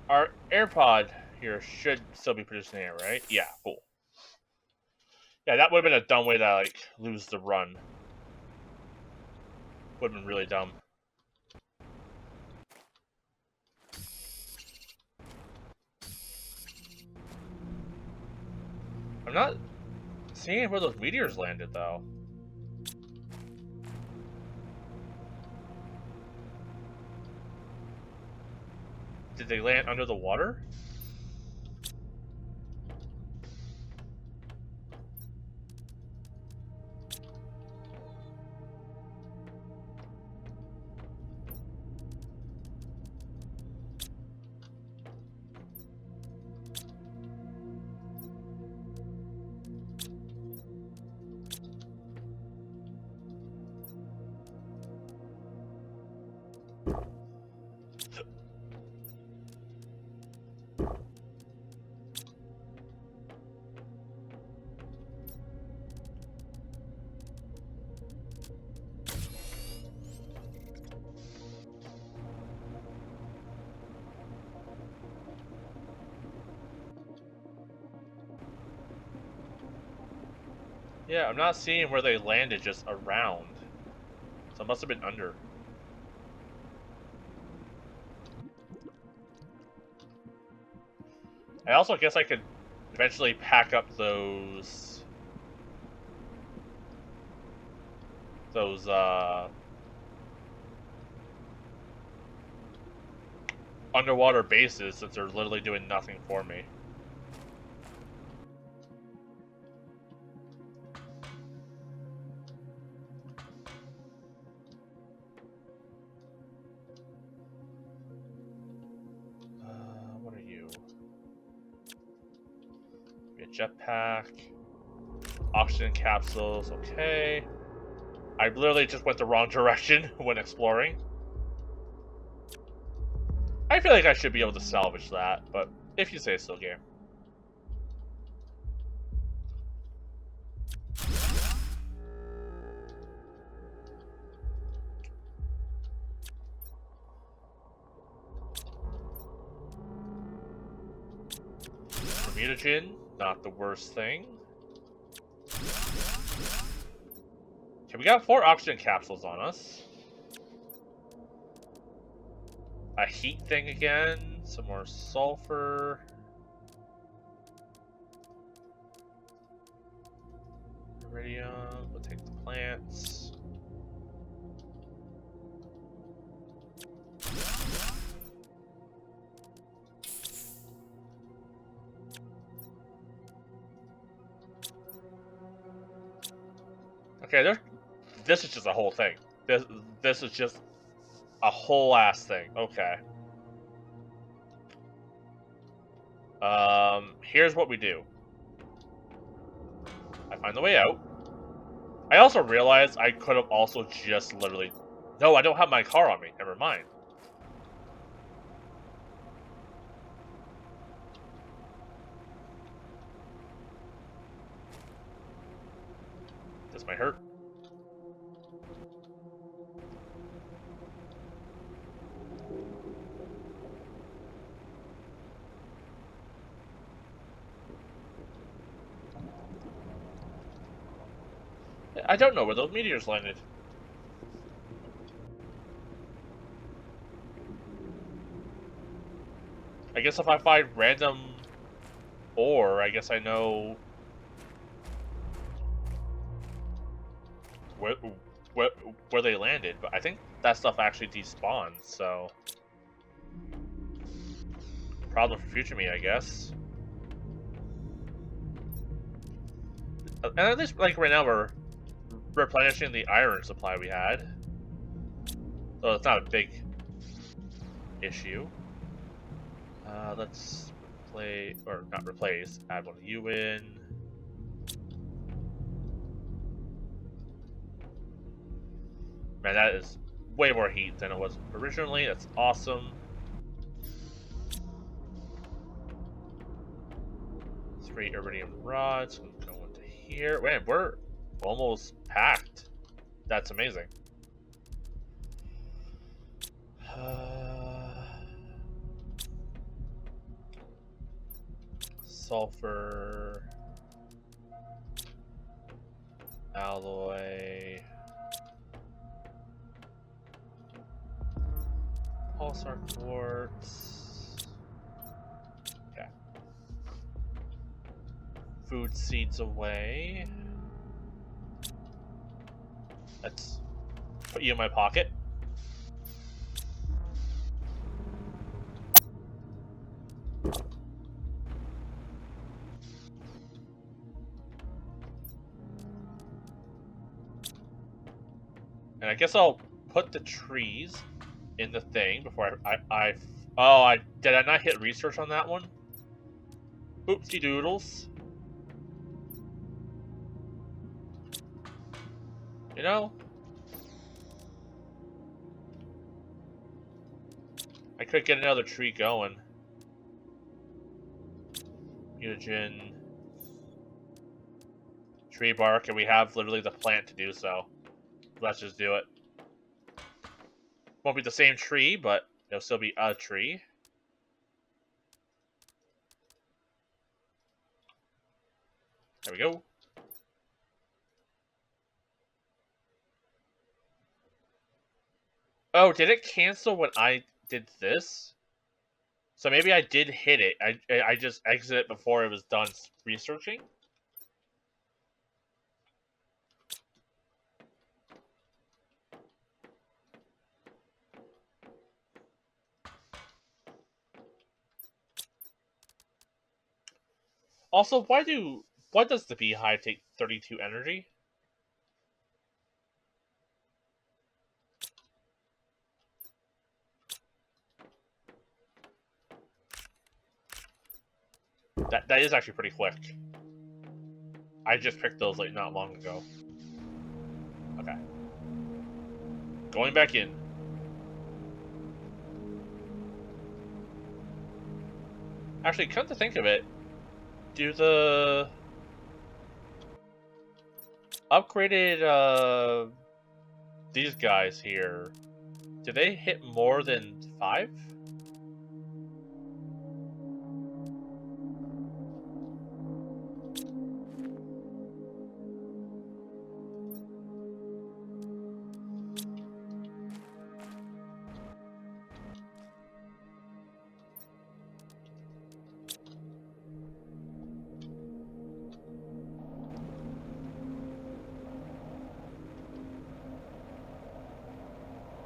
Our AirPod here should still be producing air, right? Yeah, cool. Yeah, that would have been a dumb way to, like, lose the run. Would have been really dumb. I'm not seeing where those meteors landed, though. Did they land under the water? Yeah, I'm not seeing where they landed just around. So it must have been under. I also guess I could eventually pack up those underwater bases, since they're literally doing nothing for me. What are you? A jetpack. Oxygen capsules, okay. I literally just went the wrong direction when exploring. I feel like I should be able to salvage that, but if you say so, game. Mutagen, not the worst thing. Okay, we got 4 oxygen capsules on us. A heat thing again, some more sulfur. Iridium, we'll take the plants. Okay, this is just a whole thing. This is just a whole ass thing. Okay. Here's what we do. I find the way out. I also realized I could have also just literally... No, I don't have my car on me. Never mind. This might hurt. I don't know where those meteors landed. I guess if I find random ore, I guess I know where they landed. But I think that stuff actually despawns, so... Problem for future me, I guess. And at least, like, right now we're replenishing the iron supply we had. So it's not a big issue. Let's replace, or not replace, add one of you in. Man, that is way more heat than it was originally. That's awesome. 3 iridium rods. Go into here. Man, we're almost packed. That's amazing. Sulfur. Alloy. Pulsar quartz. Okay. Food seeds away. Let's put you in my pocket. And I guess I'll put the trees in the thing before did I not hit research on that one? Oopsie doodles. You know, I could get another tree going. Mutagen. Tree bark, and we have literally the plant to do so. Let's just do it. Won't be the same tree, but it'll still be a tree. There we go. Oh, did it cancel when I did this? So maybe I did hit it. I just exited before it was done researching. Also, why does the beehive take 32 energy? That is actually pretty quick. I just picked those like not long ago. Okay. Going back in. Actually, come to think of it, do the upgraded these guys here, do they hit more than 5?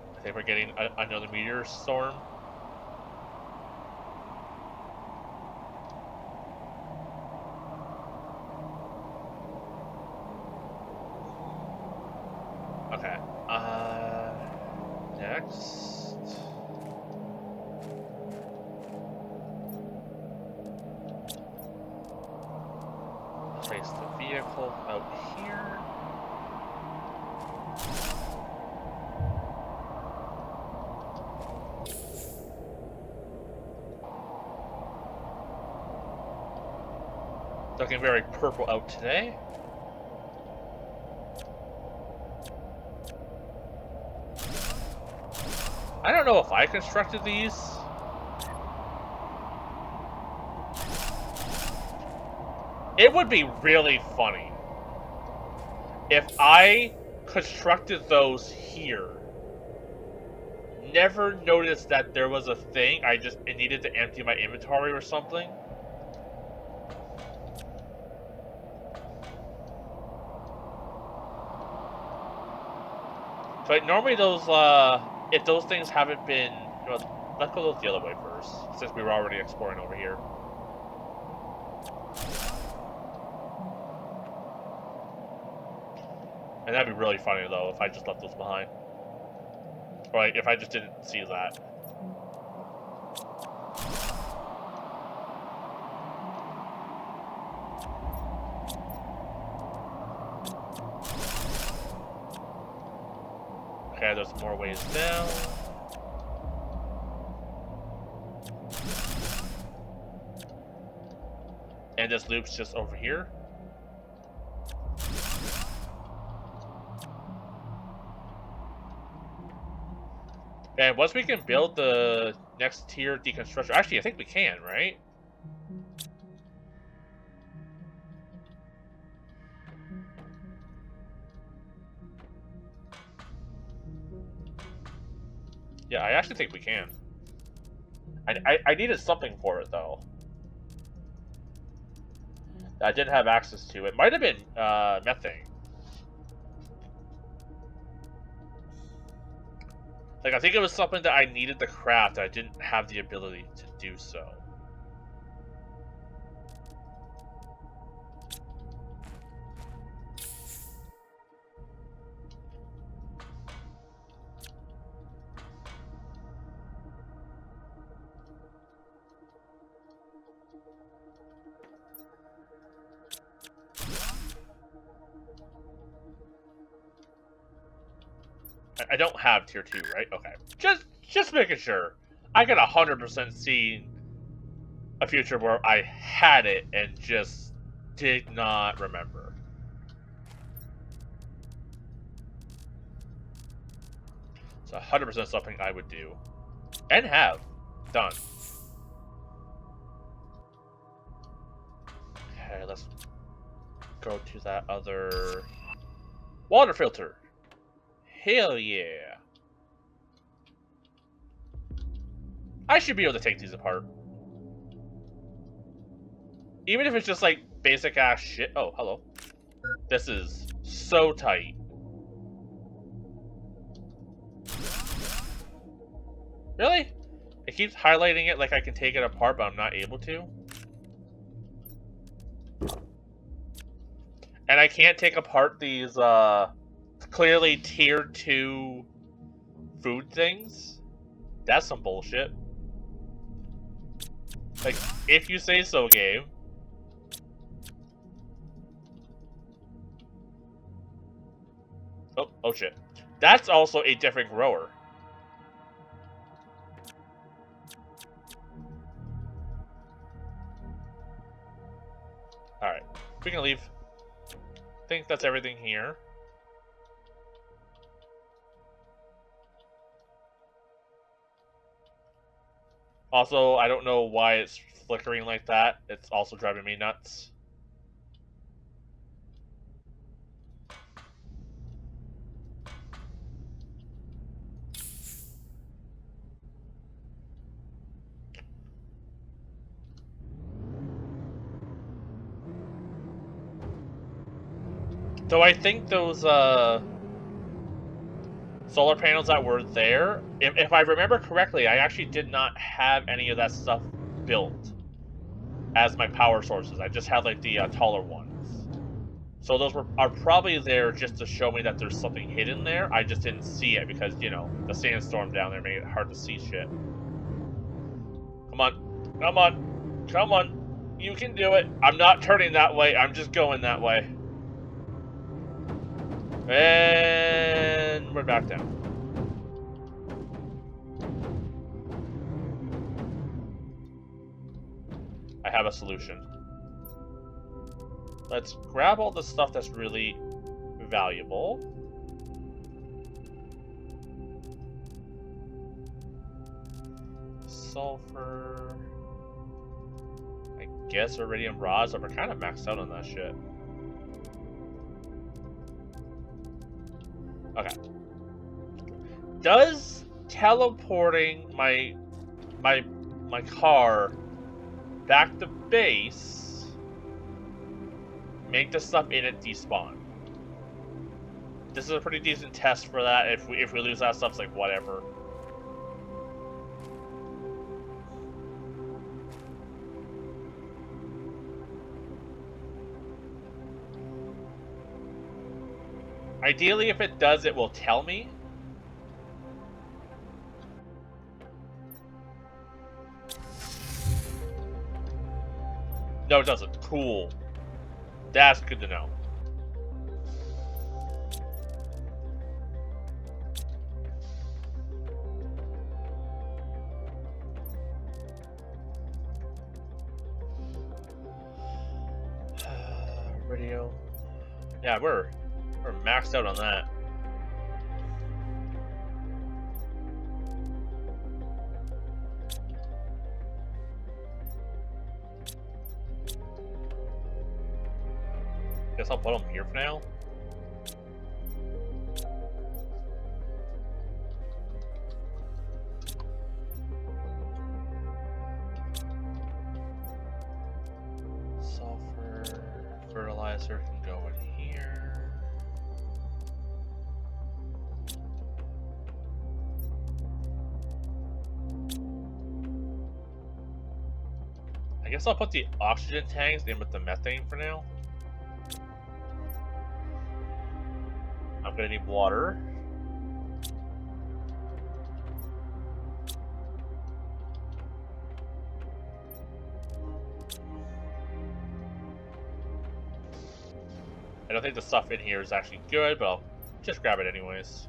I think we're getting another meteor storm. Okay. Next. Place the vehicle out here. Looking very purple out today. I don't know if I constructed these. It would be really funny if I constructed those here. Never noticed that there was a thing. It needed to empty my inventory or something. So like, normally those, if those things haven't been, let's go the other way first, since we were already exploring over here. And that'd be really funny though if I just left those behind. Or like, if I just didn't see that. Okay, there's more ways down. And this loop's just over here. And once we can build the next tier deconstruction, actually I think we can, right? Yeah, I actually think we can. I needed something for it though. I didn't have access to. It might have been methane. Like, I think it was something that I needed to craft. I didn't have the ability to do so. I don't have tier 2, right? Okay. Just making sure. I could 100% see a future where I had it and just did not remember. It's 100% something I would do. And have done. Okay, let's go to that other water filter. Hell yeah. I should be able to take these apart. Even if it's just like basic ass shit. Oh, hello. This is so tight. Really? It keeps highlighting it like I can take it apart, but I'm not able to. And I can't take apart these clearly tier 2 food things. That's some bullshit. Like, if you say so, game. Oh shit. That's also a different grower. Alright, we can leave. I think that's everything here. Also, I don't know why it's flickering like that. It's also driving me nuts. So I think those solar panels that were there, if I remember correctly, I actually did not have any of that stuff built as my power sources. I just had like the taller ones. So those are probably there just to show me that there's something hidden there. I just didn't see it because, you know, the sandstorm down there made it hard to see shit. Come on. Come on. Come on. You can do it. I'm not turning that way. I'm just going that way. And we're back down. I have a solution. Let's grab all the stuff that's really valuable. Sulfur. I guess iridium rods, but we're kind of maxed out on that shit. Okay. Does teleporting my car back to base make the stuff in it despawn? This is a pretty decent test for that. If we lose that stuff, it's like whatever. Ideally, if it does, it will tell me. No, it doesn't. Cool. That's good to know. Radio. Yeah, we're maxed out on that. Guess I'll put them here for now. Sulfur fertilizer can go in here. I guess I'll put the oxygen tanks in with the methane for now. I'm gonna need water. I don't think the stuff in here is actually good, but I'll just grab it anyways.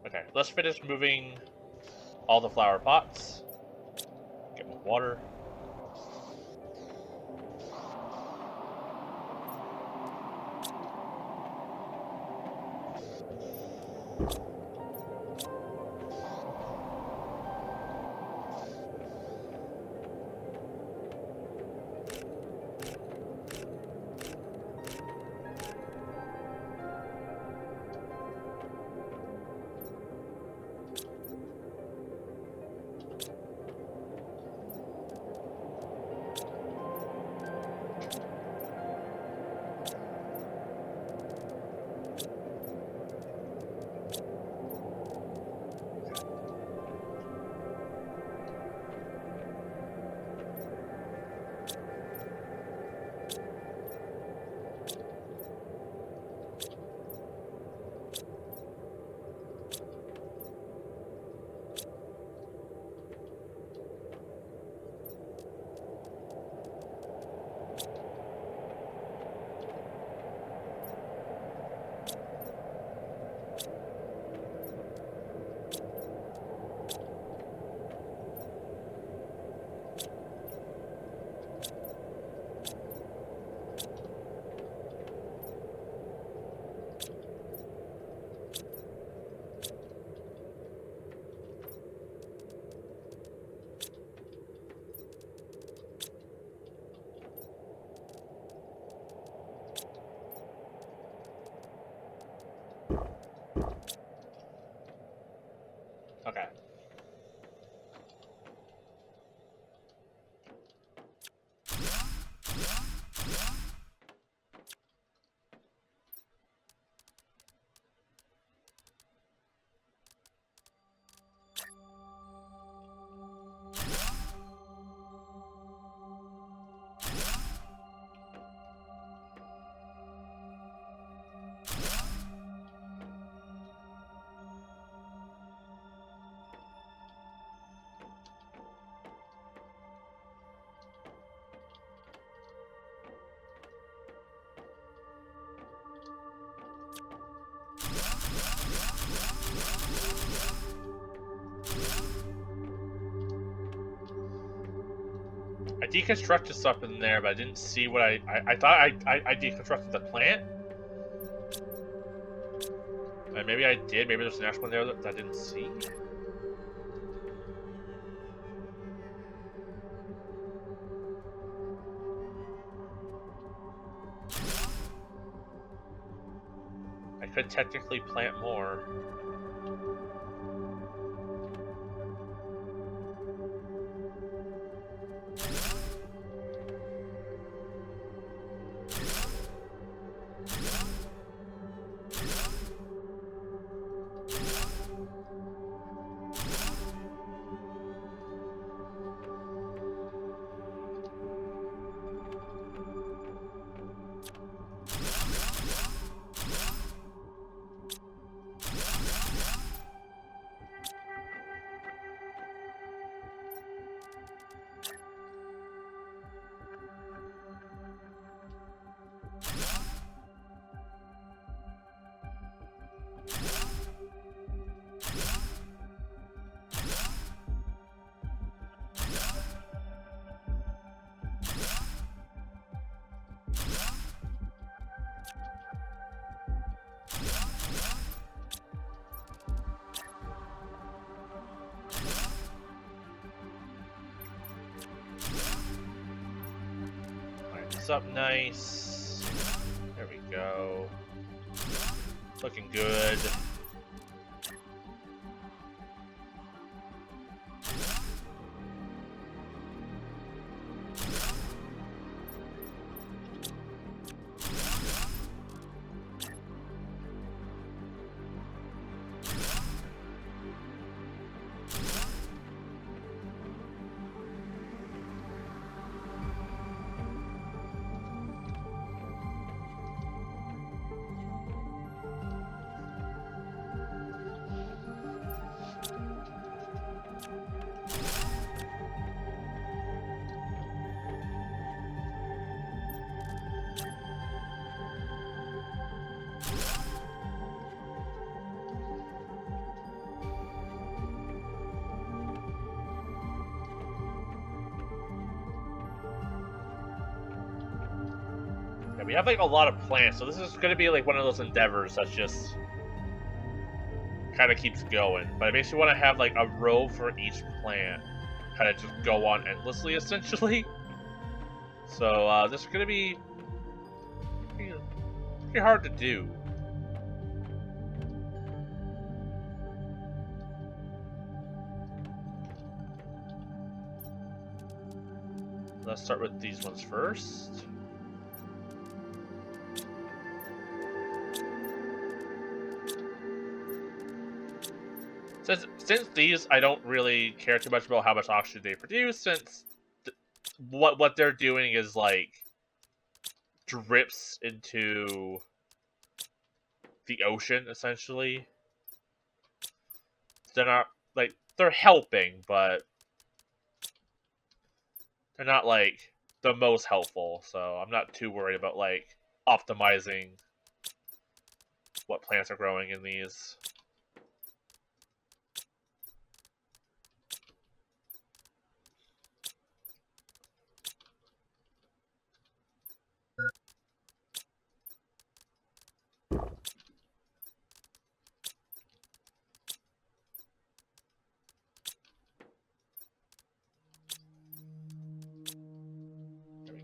Okay, let's finish moving all the flower pots. Get more water. deconstructed stuff in there, but I didn't see what I thought I deconstructed the plant. And maybe I did. Maybe there's an extra one there that I didn't see. I could technically plant more. Up nice. There we go. Looking good. Yeah, we have like a lot of plants, so this is going to be like one of those endeavors that's just kind of keeps going. But it makes you want to have like a row for each plant, kind of just go on endlessly, essentially. So this is going to be pretty hard to do. Let's start with these ones first. Since these, I don't really care too much about how much oxygen they produce, since what they're doing is like drips into the ocean, essentially. They're not like they're helping, but they're not like the most helpful. So I'm not too worried about like optimizing what plants are growing in these.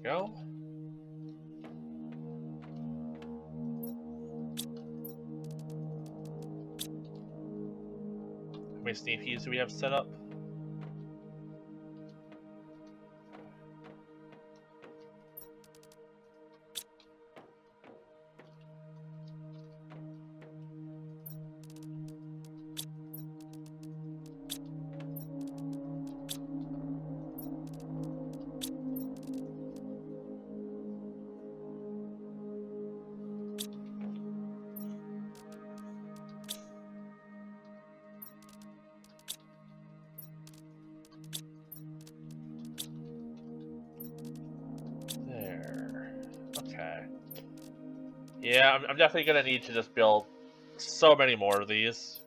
Go. How many sneakies do we have set up? Yeah, I'm definitely gonna need to just build so many more of these.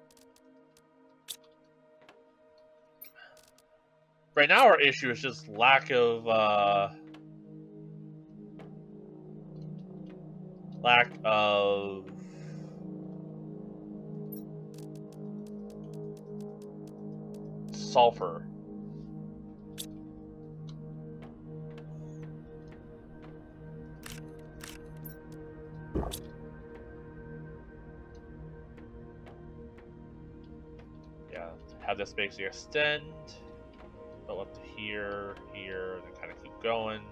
Right now our issue is just lack of sulfur. Yeah, have this basically extend, go up to here, here, and then kind of keep going.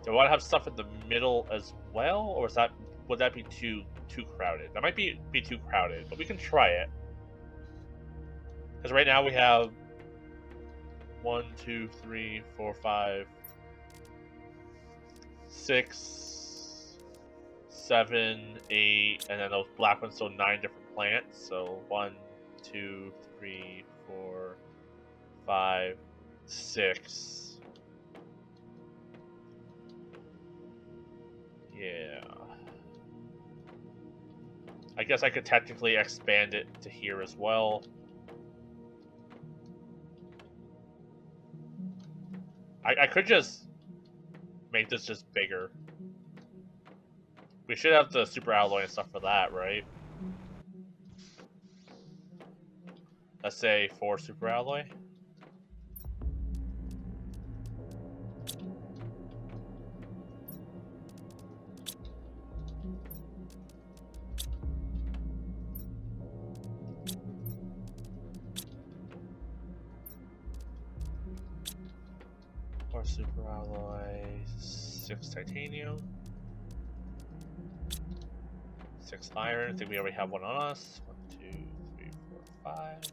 Do I want to have stuff in the middle as well, or would that be too crowded? That might be too crowded, but we can try it. Because right now we have 1, 2, 3, 4, 5, 6, 7, 8, and then those black ones, so 9 different plants. So 1, 2, 3, 4, 5, 6. Yeah. I guess I could technically expand it to here as well. I could just make this just bigger. We should have the super alloy and stuff for that, right? Let's say 4 super alloy. Or super alloy, 6 titanium, 6 iron. I think we already have one on us. 1, 2, 3, 4, 5.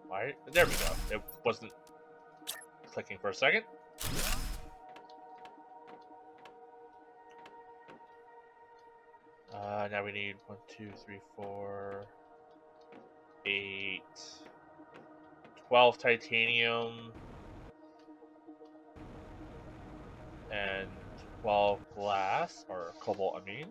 Alright, there we go. It wasn't clicking for a second. Now we need 1, 2, 3, 4, 8, 12 titanium, and 12 glass, or cobalt, I mean.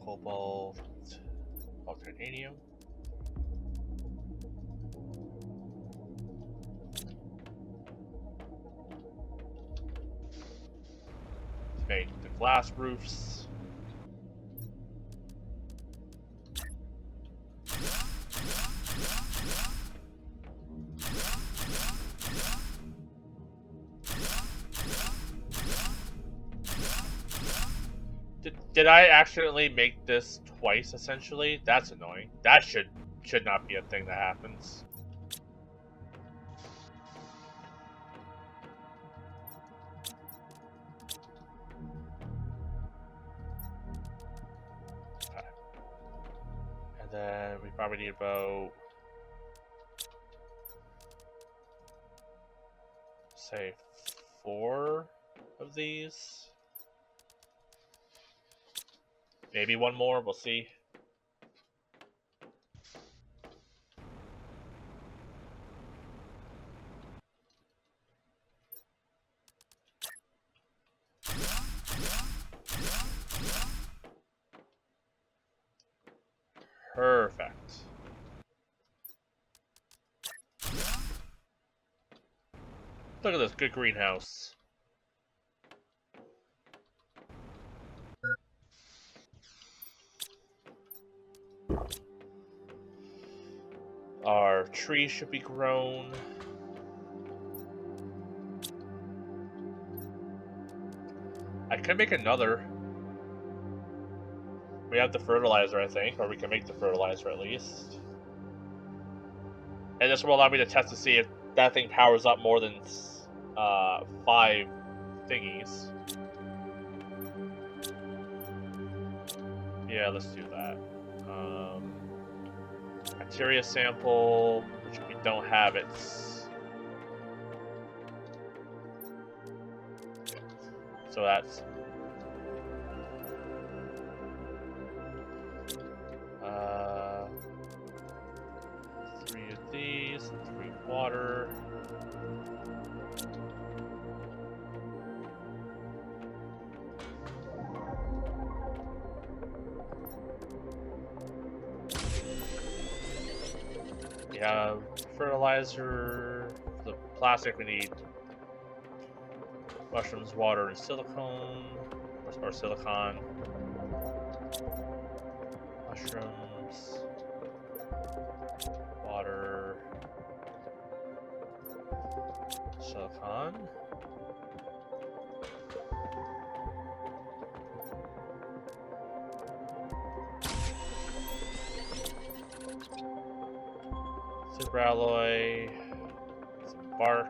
Cobalt, titanium. Make the glass roofs. Did I accidentally make this twice, essentially? That's annoying. That should not be a thing that happens. Okay. And then we probably need about, say, 4 of these. Maybe one more, we'll see. Perfect. Look at this, good greenhouse. Our trees should be grown. I could make another. We have the fertilizer, I think, or we can make the fertilizer at least. And this will allow me to test to see if that thing powers up more than 5 thingies. Yeah, let's do that. Bacteria sample, which we don't have it. So that's 3 of these, 3 water. We have fertilizer. For the plastic, we need mushrooms, water, and silicone. Or silicon. Mushrooms. Water. Silicon. Super alloy. Some bark.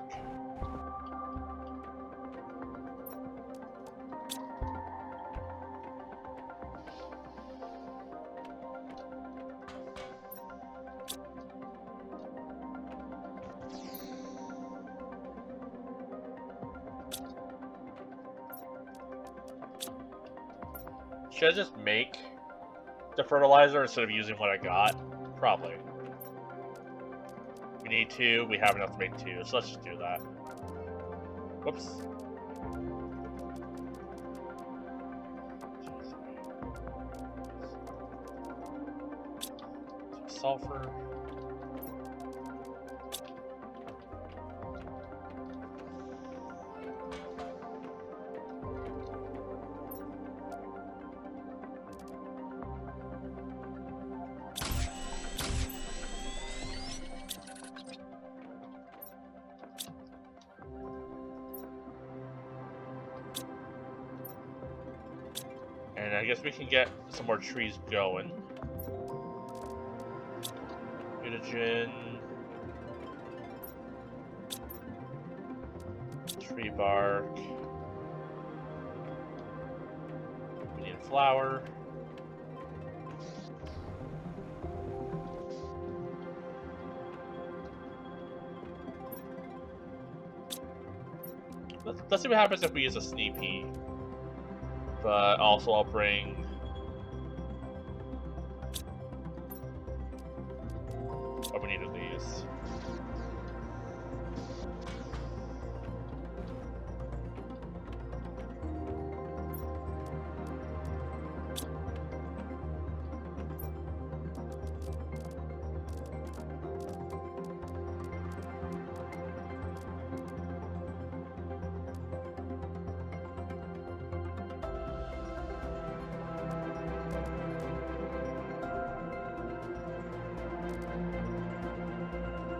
Should I just make the fertilizer instead of using what I got? Probably. We need 2, we have enough to make 2, so let's just do that. Whoops. Sulfur. And I guess we can get some more trees going. Mutagen. Tree bark. We need a flower. Let's see what happens if we use a sneaky. But also I'll bring what we need of these.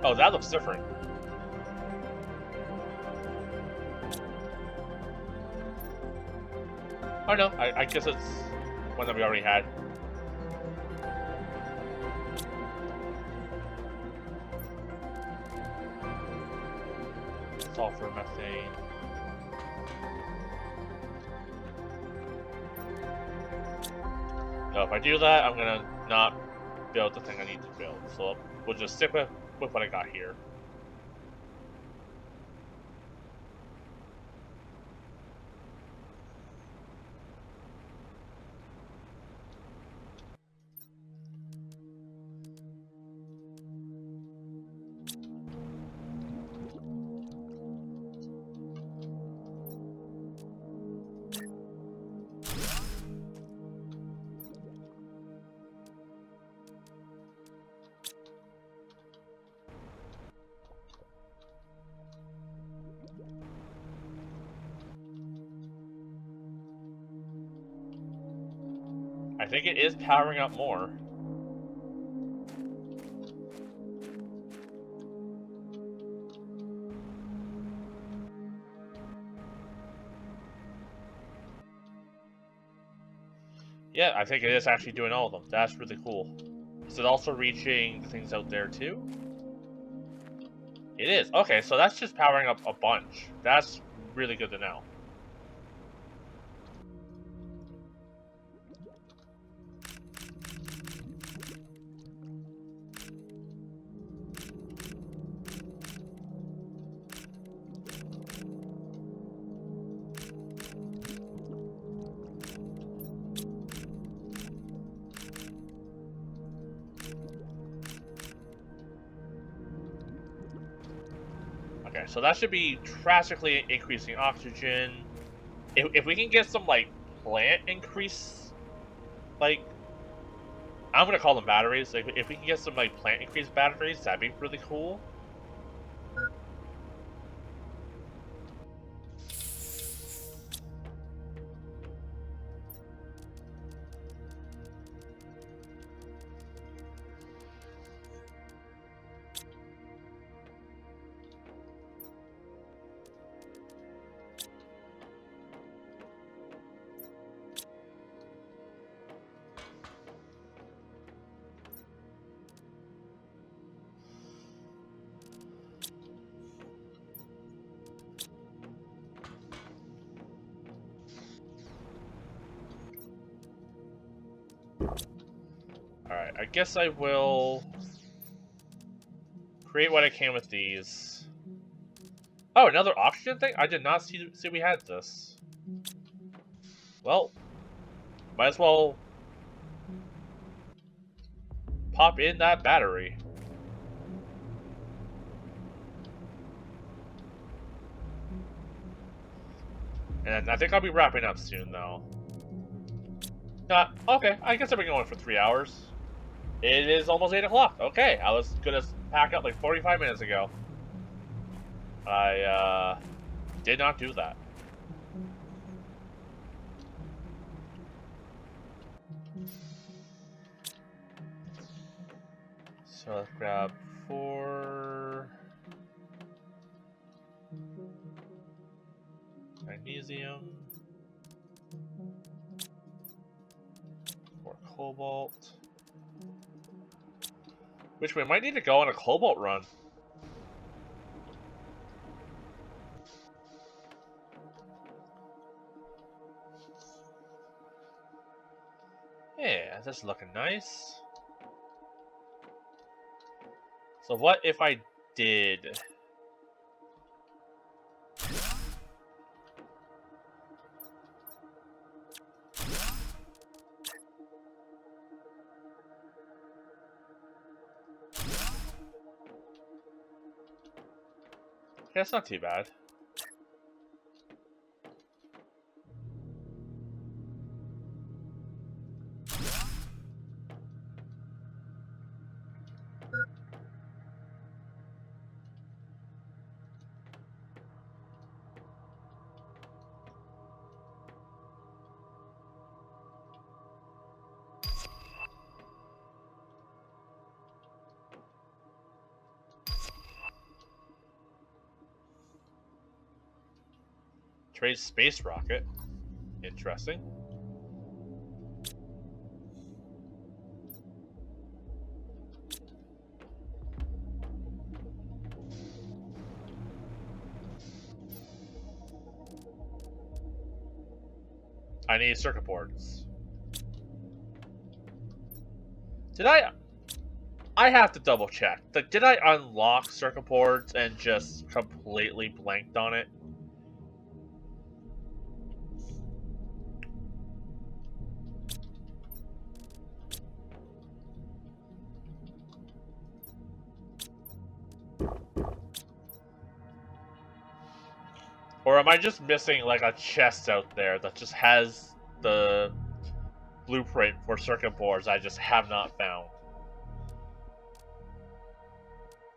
Oh, that looks different. Oh no, I guess it's one that we already had. Sulfur, methane. No, if I do that, I'm gonna not build the thing I need to build. So we'll just stick with what I got here. I think it is powering up more. Yeah, I think it is actually doing all of them. That's really cool. Is it also reaching the things out there too? It is. Okay, so that's just powering up a bunch. That's really good to know. Okay, so that should be drastically increasing oxygen. If we can get some, like, plant increase, like, I'm gonna call them batteries. Like, if we can get some, like, plant increase batteries, that'd be really cool. Alright, I guess I will create what I can with these. Oh, another oxygen thing? I did not see we had this. Well, might as well pop in that battery. And I think I'll be wrapping up soon, though. Okay, I guess I've been going for 3 hours. It is almost 8 o'clock. Okay, I was gonna pack up like 45 minutes ago. I did not do that. So let's grab 4 magnesium, 4 cobalt. Which we might need to go on a cobalt run. Yeah, that's looking nice. So what if I did? Yeah, it's not too bad. Trade space rocket. Interesting. I need circuit boards. Did I have to double check. Like, did I unlock circuit boards and just completely blanked on it? Or am I just missing, like, a chest out there that just has the blueprint for circuit boards I just have not found?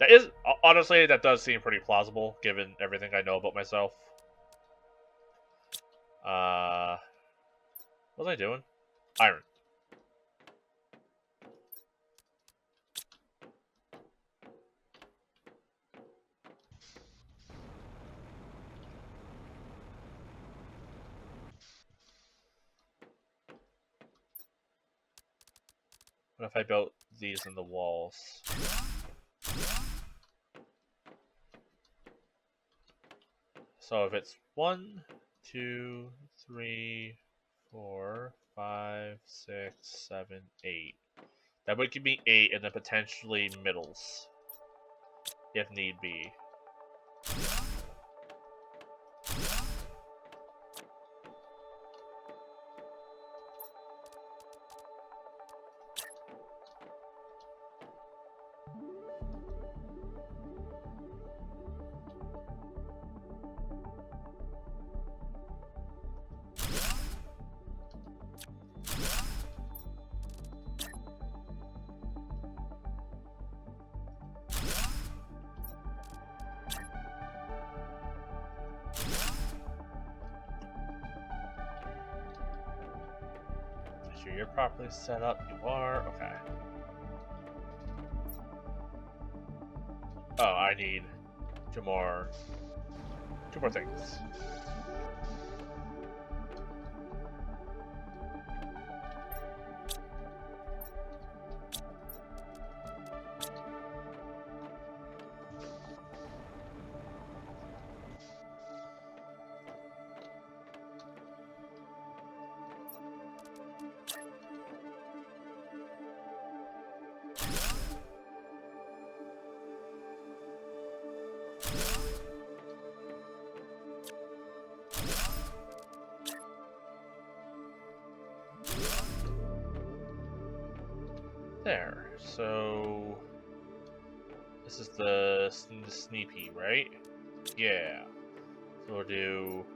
That is, honestly, that does seem pretty plausible, given everything I know about myself. What was I doing? Iron. What if I built these in the walls? So if it's 1, 2, 3, 4, 5, 6, 7, 8. That would give me 8 and then potentially middles. If need be. Sure you're properly set up. You are. Okay. Oh, I need two more things. There. So this is the Sneepy, right? Yeah. So we'll do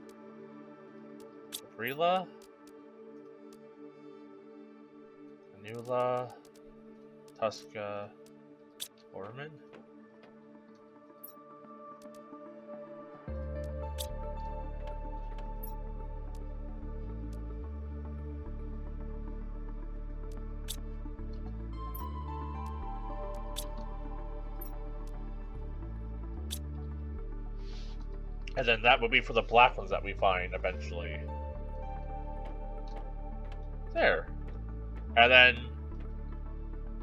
Gabriela, Anula, Tuska, Orman. And then that would be for the black ones that we find eventually. There. And then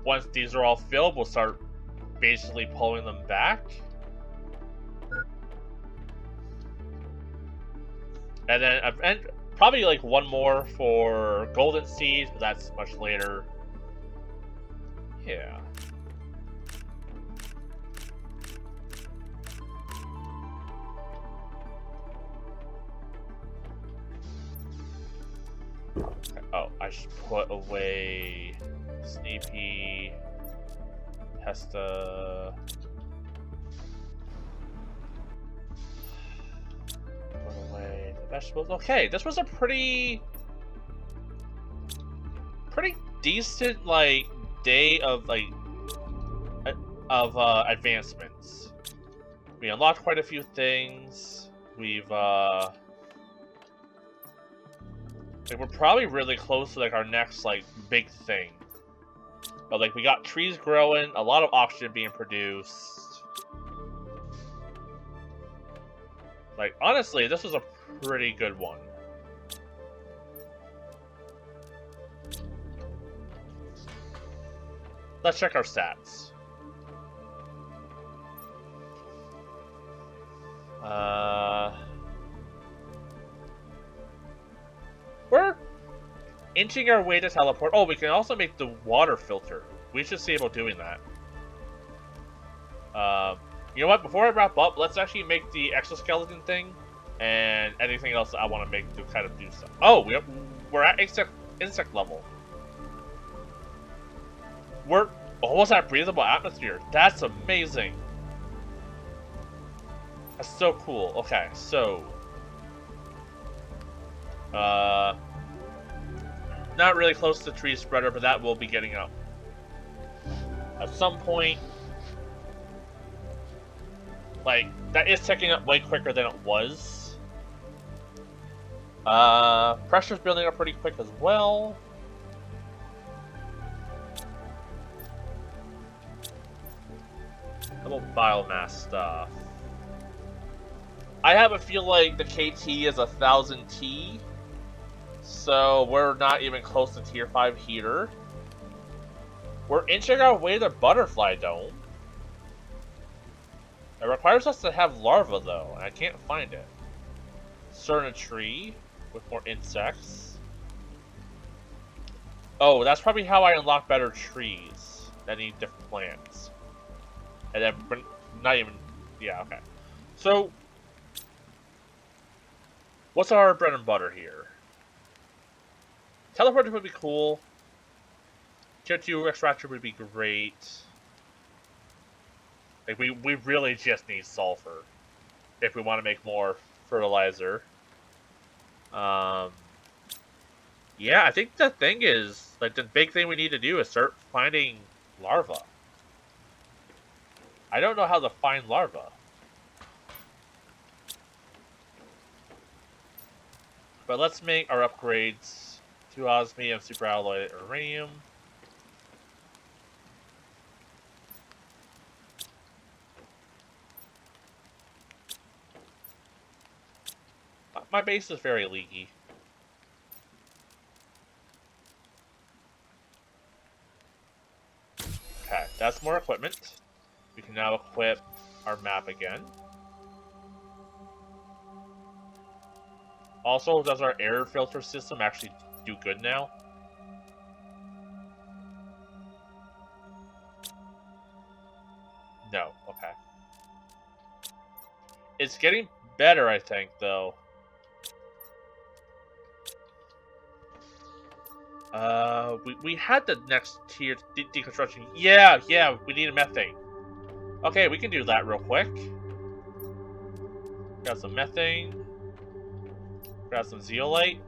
once these are all filled, we'll start basically pulling them back. And then probably like one more for golden seeds, but that's much later. Yeah. Oh, I should put away Sneepy, Hesta. Put away the vegetables. Okay, this was a pretty decent like day of advancements. We unlocked quite a few things. We're probably really close to like our next like big thing. But like we got trees growing, a lot of oxygen being produced. Like honestly, this was a pretty good one. Let's check our stats. We're inching our way to teleport. Oh, we can also make the water filter. We should see about doing that. You know what? Before I wrap up, let's actually make the exoskeleton thing and anything else that I want to make to kind of do stuff. Oh, we're at insect level. We're almost at breathable atmosphere. That's amazing. That's so cool. Okay, so not really close to tree spreader, but that will be getting up at some point. Like that is ticking up way quicker than it was. Pressure's building up pretty quick as well. How about biomass stuff? I have a feel like the KT is 1000 T, so we're not even close to tier 5 heater. We're inching our way to Butterfly Dome. It requires us to have larvae, though, and I can't find it. Certain tree with more insects. Oh, that's probably how I unlock better trees that need different plants. And then, not even, yeah, okay. So, what's our bread and butter here? Teleporter would be cool. Tier 2 extractor would be great. Like, we really just need sulfur if we want to make more fertilizer. Yeah, I think the thing is, like, the big thing we need to do is start finding larvae. I don't know how to find larvae. But let's make our upgrades to osmium, super alloy, uranium. My base is very leaky. Okay, that's more equipment. We can now equip our map again. Also, does our air filter system actually do good now? No, okay. It's getting better, I think, though. We had the next tier deconstruction. Yeah, we need a methane. Okay, we can do that real quick. Got some methane. Grab some zeolite.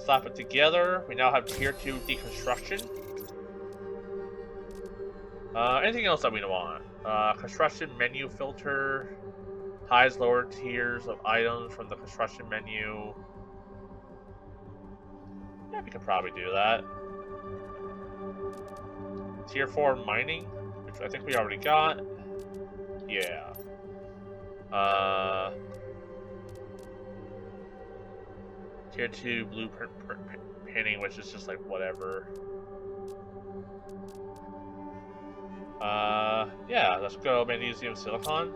Slap it together. We now have tier 2 deconstruction. Anything else that we want? Construction menu filter. Highs lower tiers of items from the construction menu. Yeah, we could probably do that. Tier 4 mining, which I think we already got. Yeah. Tier 2 blueprint painting, which is just like whatever. Yeah, let's go magnesium silicon.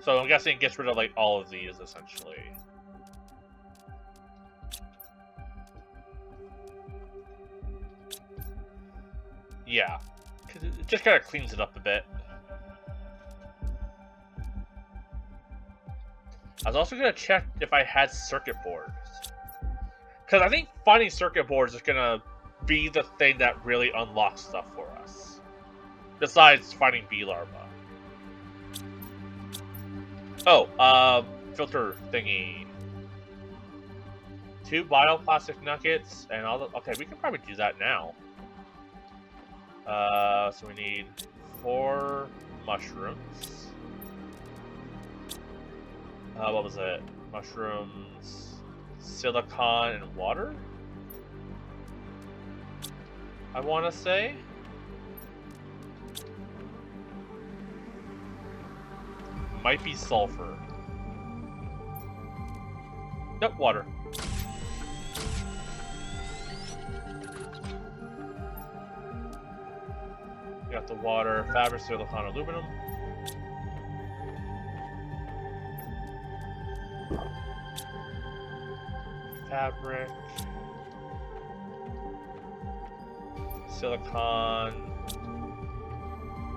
So I'm guessing it gets rid of like all of these essentially. Yeah, because it just kind of cleans it up a bit. I was also gonna check if I had circuit boards, because I think finding circuit boards is gonna be the thing that really unlocks stuff for us. Besides finding bee larvae. Oh, filter thingy. 2 bioplastic nuggets and all the. Okay, we can probably do that now. So we need 4 mushrooms. What was it? Mushrooms, silicon, and water? I want to say. Might be sulfur. Nope, water. We got the water, fabric, silicon, aluminum. Fabric. Silicon.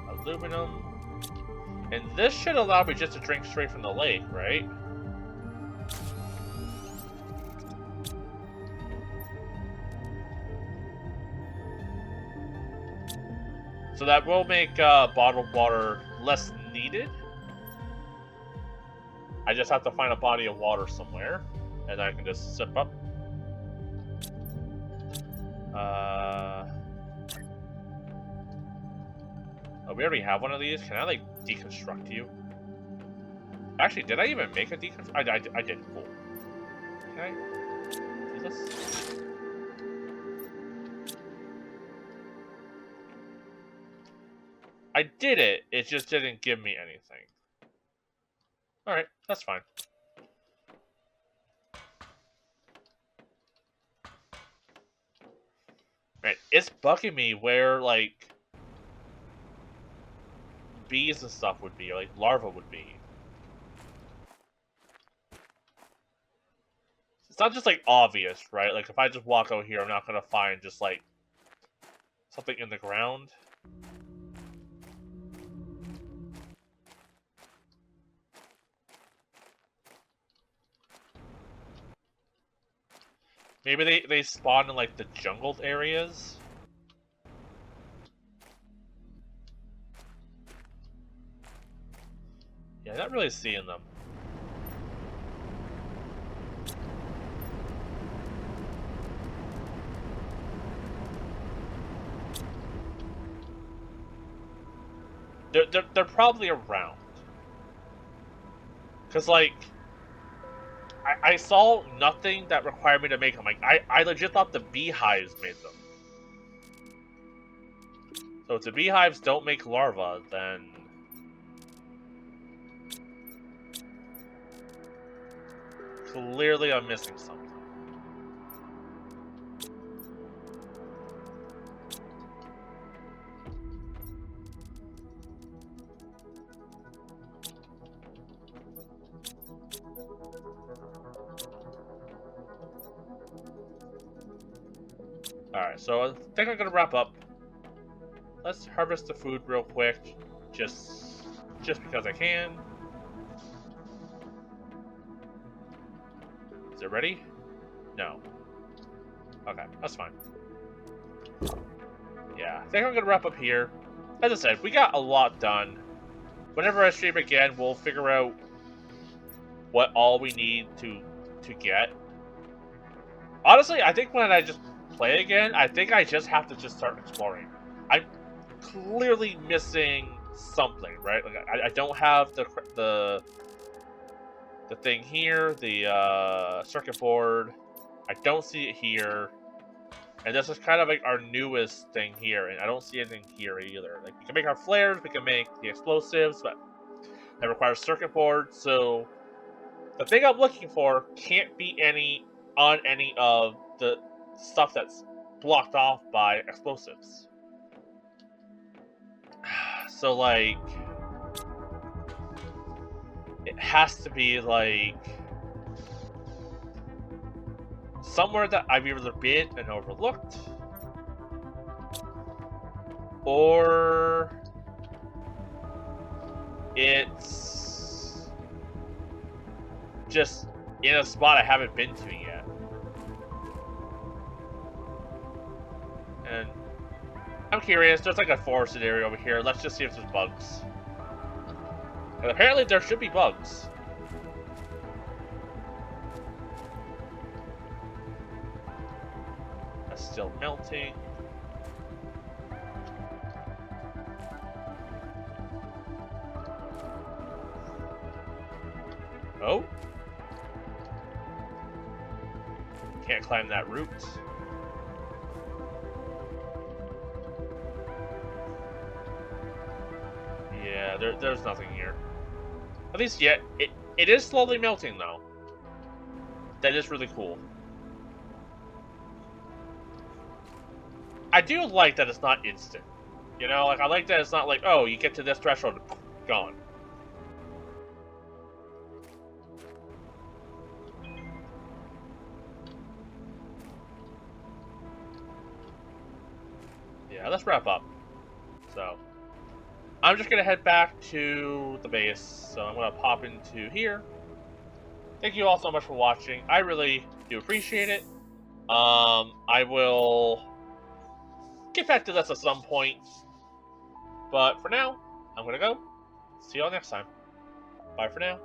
Aluminum. And this should allow me just to drink straight from the lake, right? So that will make bottled water less needed. I just have to find a body of water somewhere, and I can just sip up. Oh, we already have one of these. Can I, like, deconstruct you? Actually, did I even make a deconstruct? I did. Cool. Can I do this? I did it. It just didn't give me anything. Alright, that's fine. Right, it's bugging me where, like, bees and stuff would be, or, like, larvae would be. It's not just, like, obvious, right? Like, if I just walk out here, I'm not gonna find just, like, something in the ground. Maybe they spawn in, like, the jungled areas? Yeah, not really seeing them. They're probably around. Because, like, I saw nothing that required me to make them. Like, I legit thought the beehives made them. So if the beehives don't make larvae, then... clearly I'm missing something. Alright, so I think I'm gonna wrap up. Let's harvest the food real quick, just because I can. Is it ready? No. Okay, that's fine. Yeah, I think I'm gonna wrap up here. As I said, we got a lot done. Whenever I stream again, we'll figure out what all we need to get. Honestly, I think when I just play again, I think I just have to just start exploring. I'm clearly missing something, right? Like I don't have the thing here, the circuit board. I don't see it here, and this is kind of like our newest thing here, and I don't see anything here either. Like we can make our flares, we can make the explosives, but that requires circuit board. So the thing I'm looking for can't be on any of the stuff that's blocked off by explosives. So, like, it has to be, like, somewhere that I've either been and overlooked, or it's just in a spot I haven't been to yet. And I'm curious, there's like a forested area over here. Let's just see if there's bugs. And apparently there should be bugs. That's still melting. Oh? Can't climb that root. Yeah, there's nothing here. At least yet, it is slowly melting though. That is really cool. I do like that it's not instant. You know, like I like that it's not like, oh, you get to this threshold, gone. Yeah, let's wrap up. So, I'm just gonna head back to the base. So I'm gonna pop into here. Thank you all so much for watching. I really do appreciate it. I will get back to this at some point. But for now, I'm gonna go. See y'all next time. Bye for now.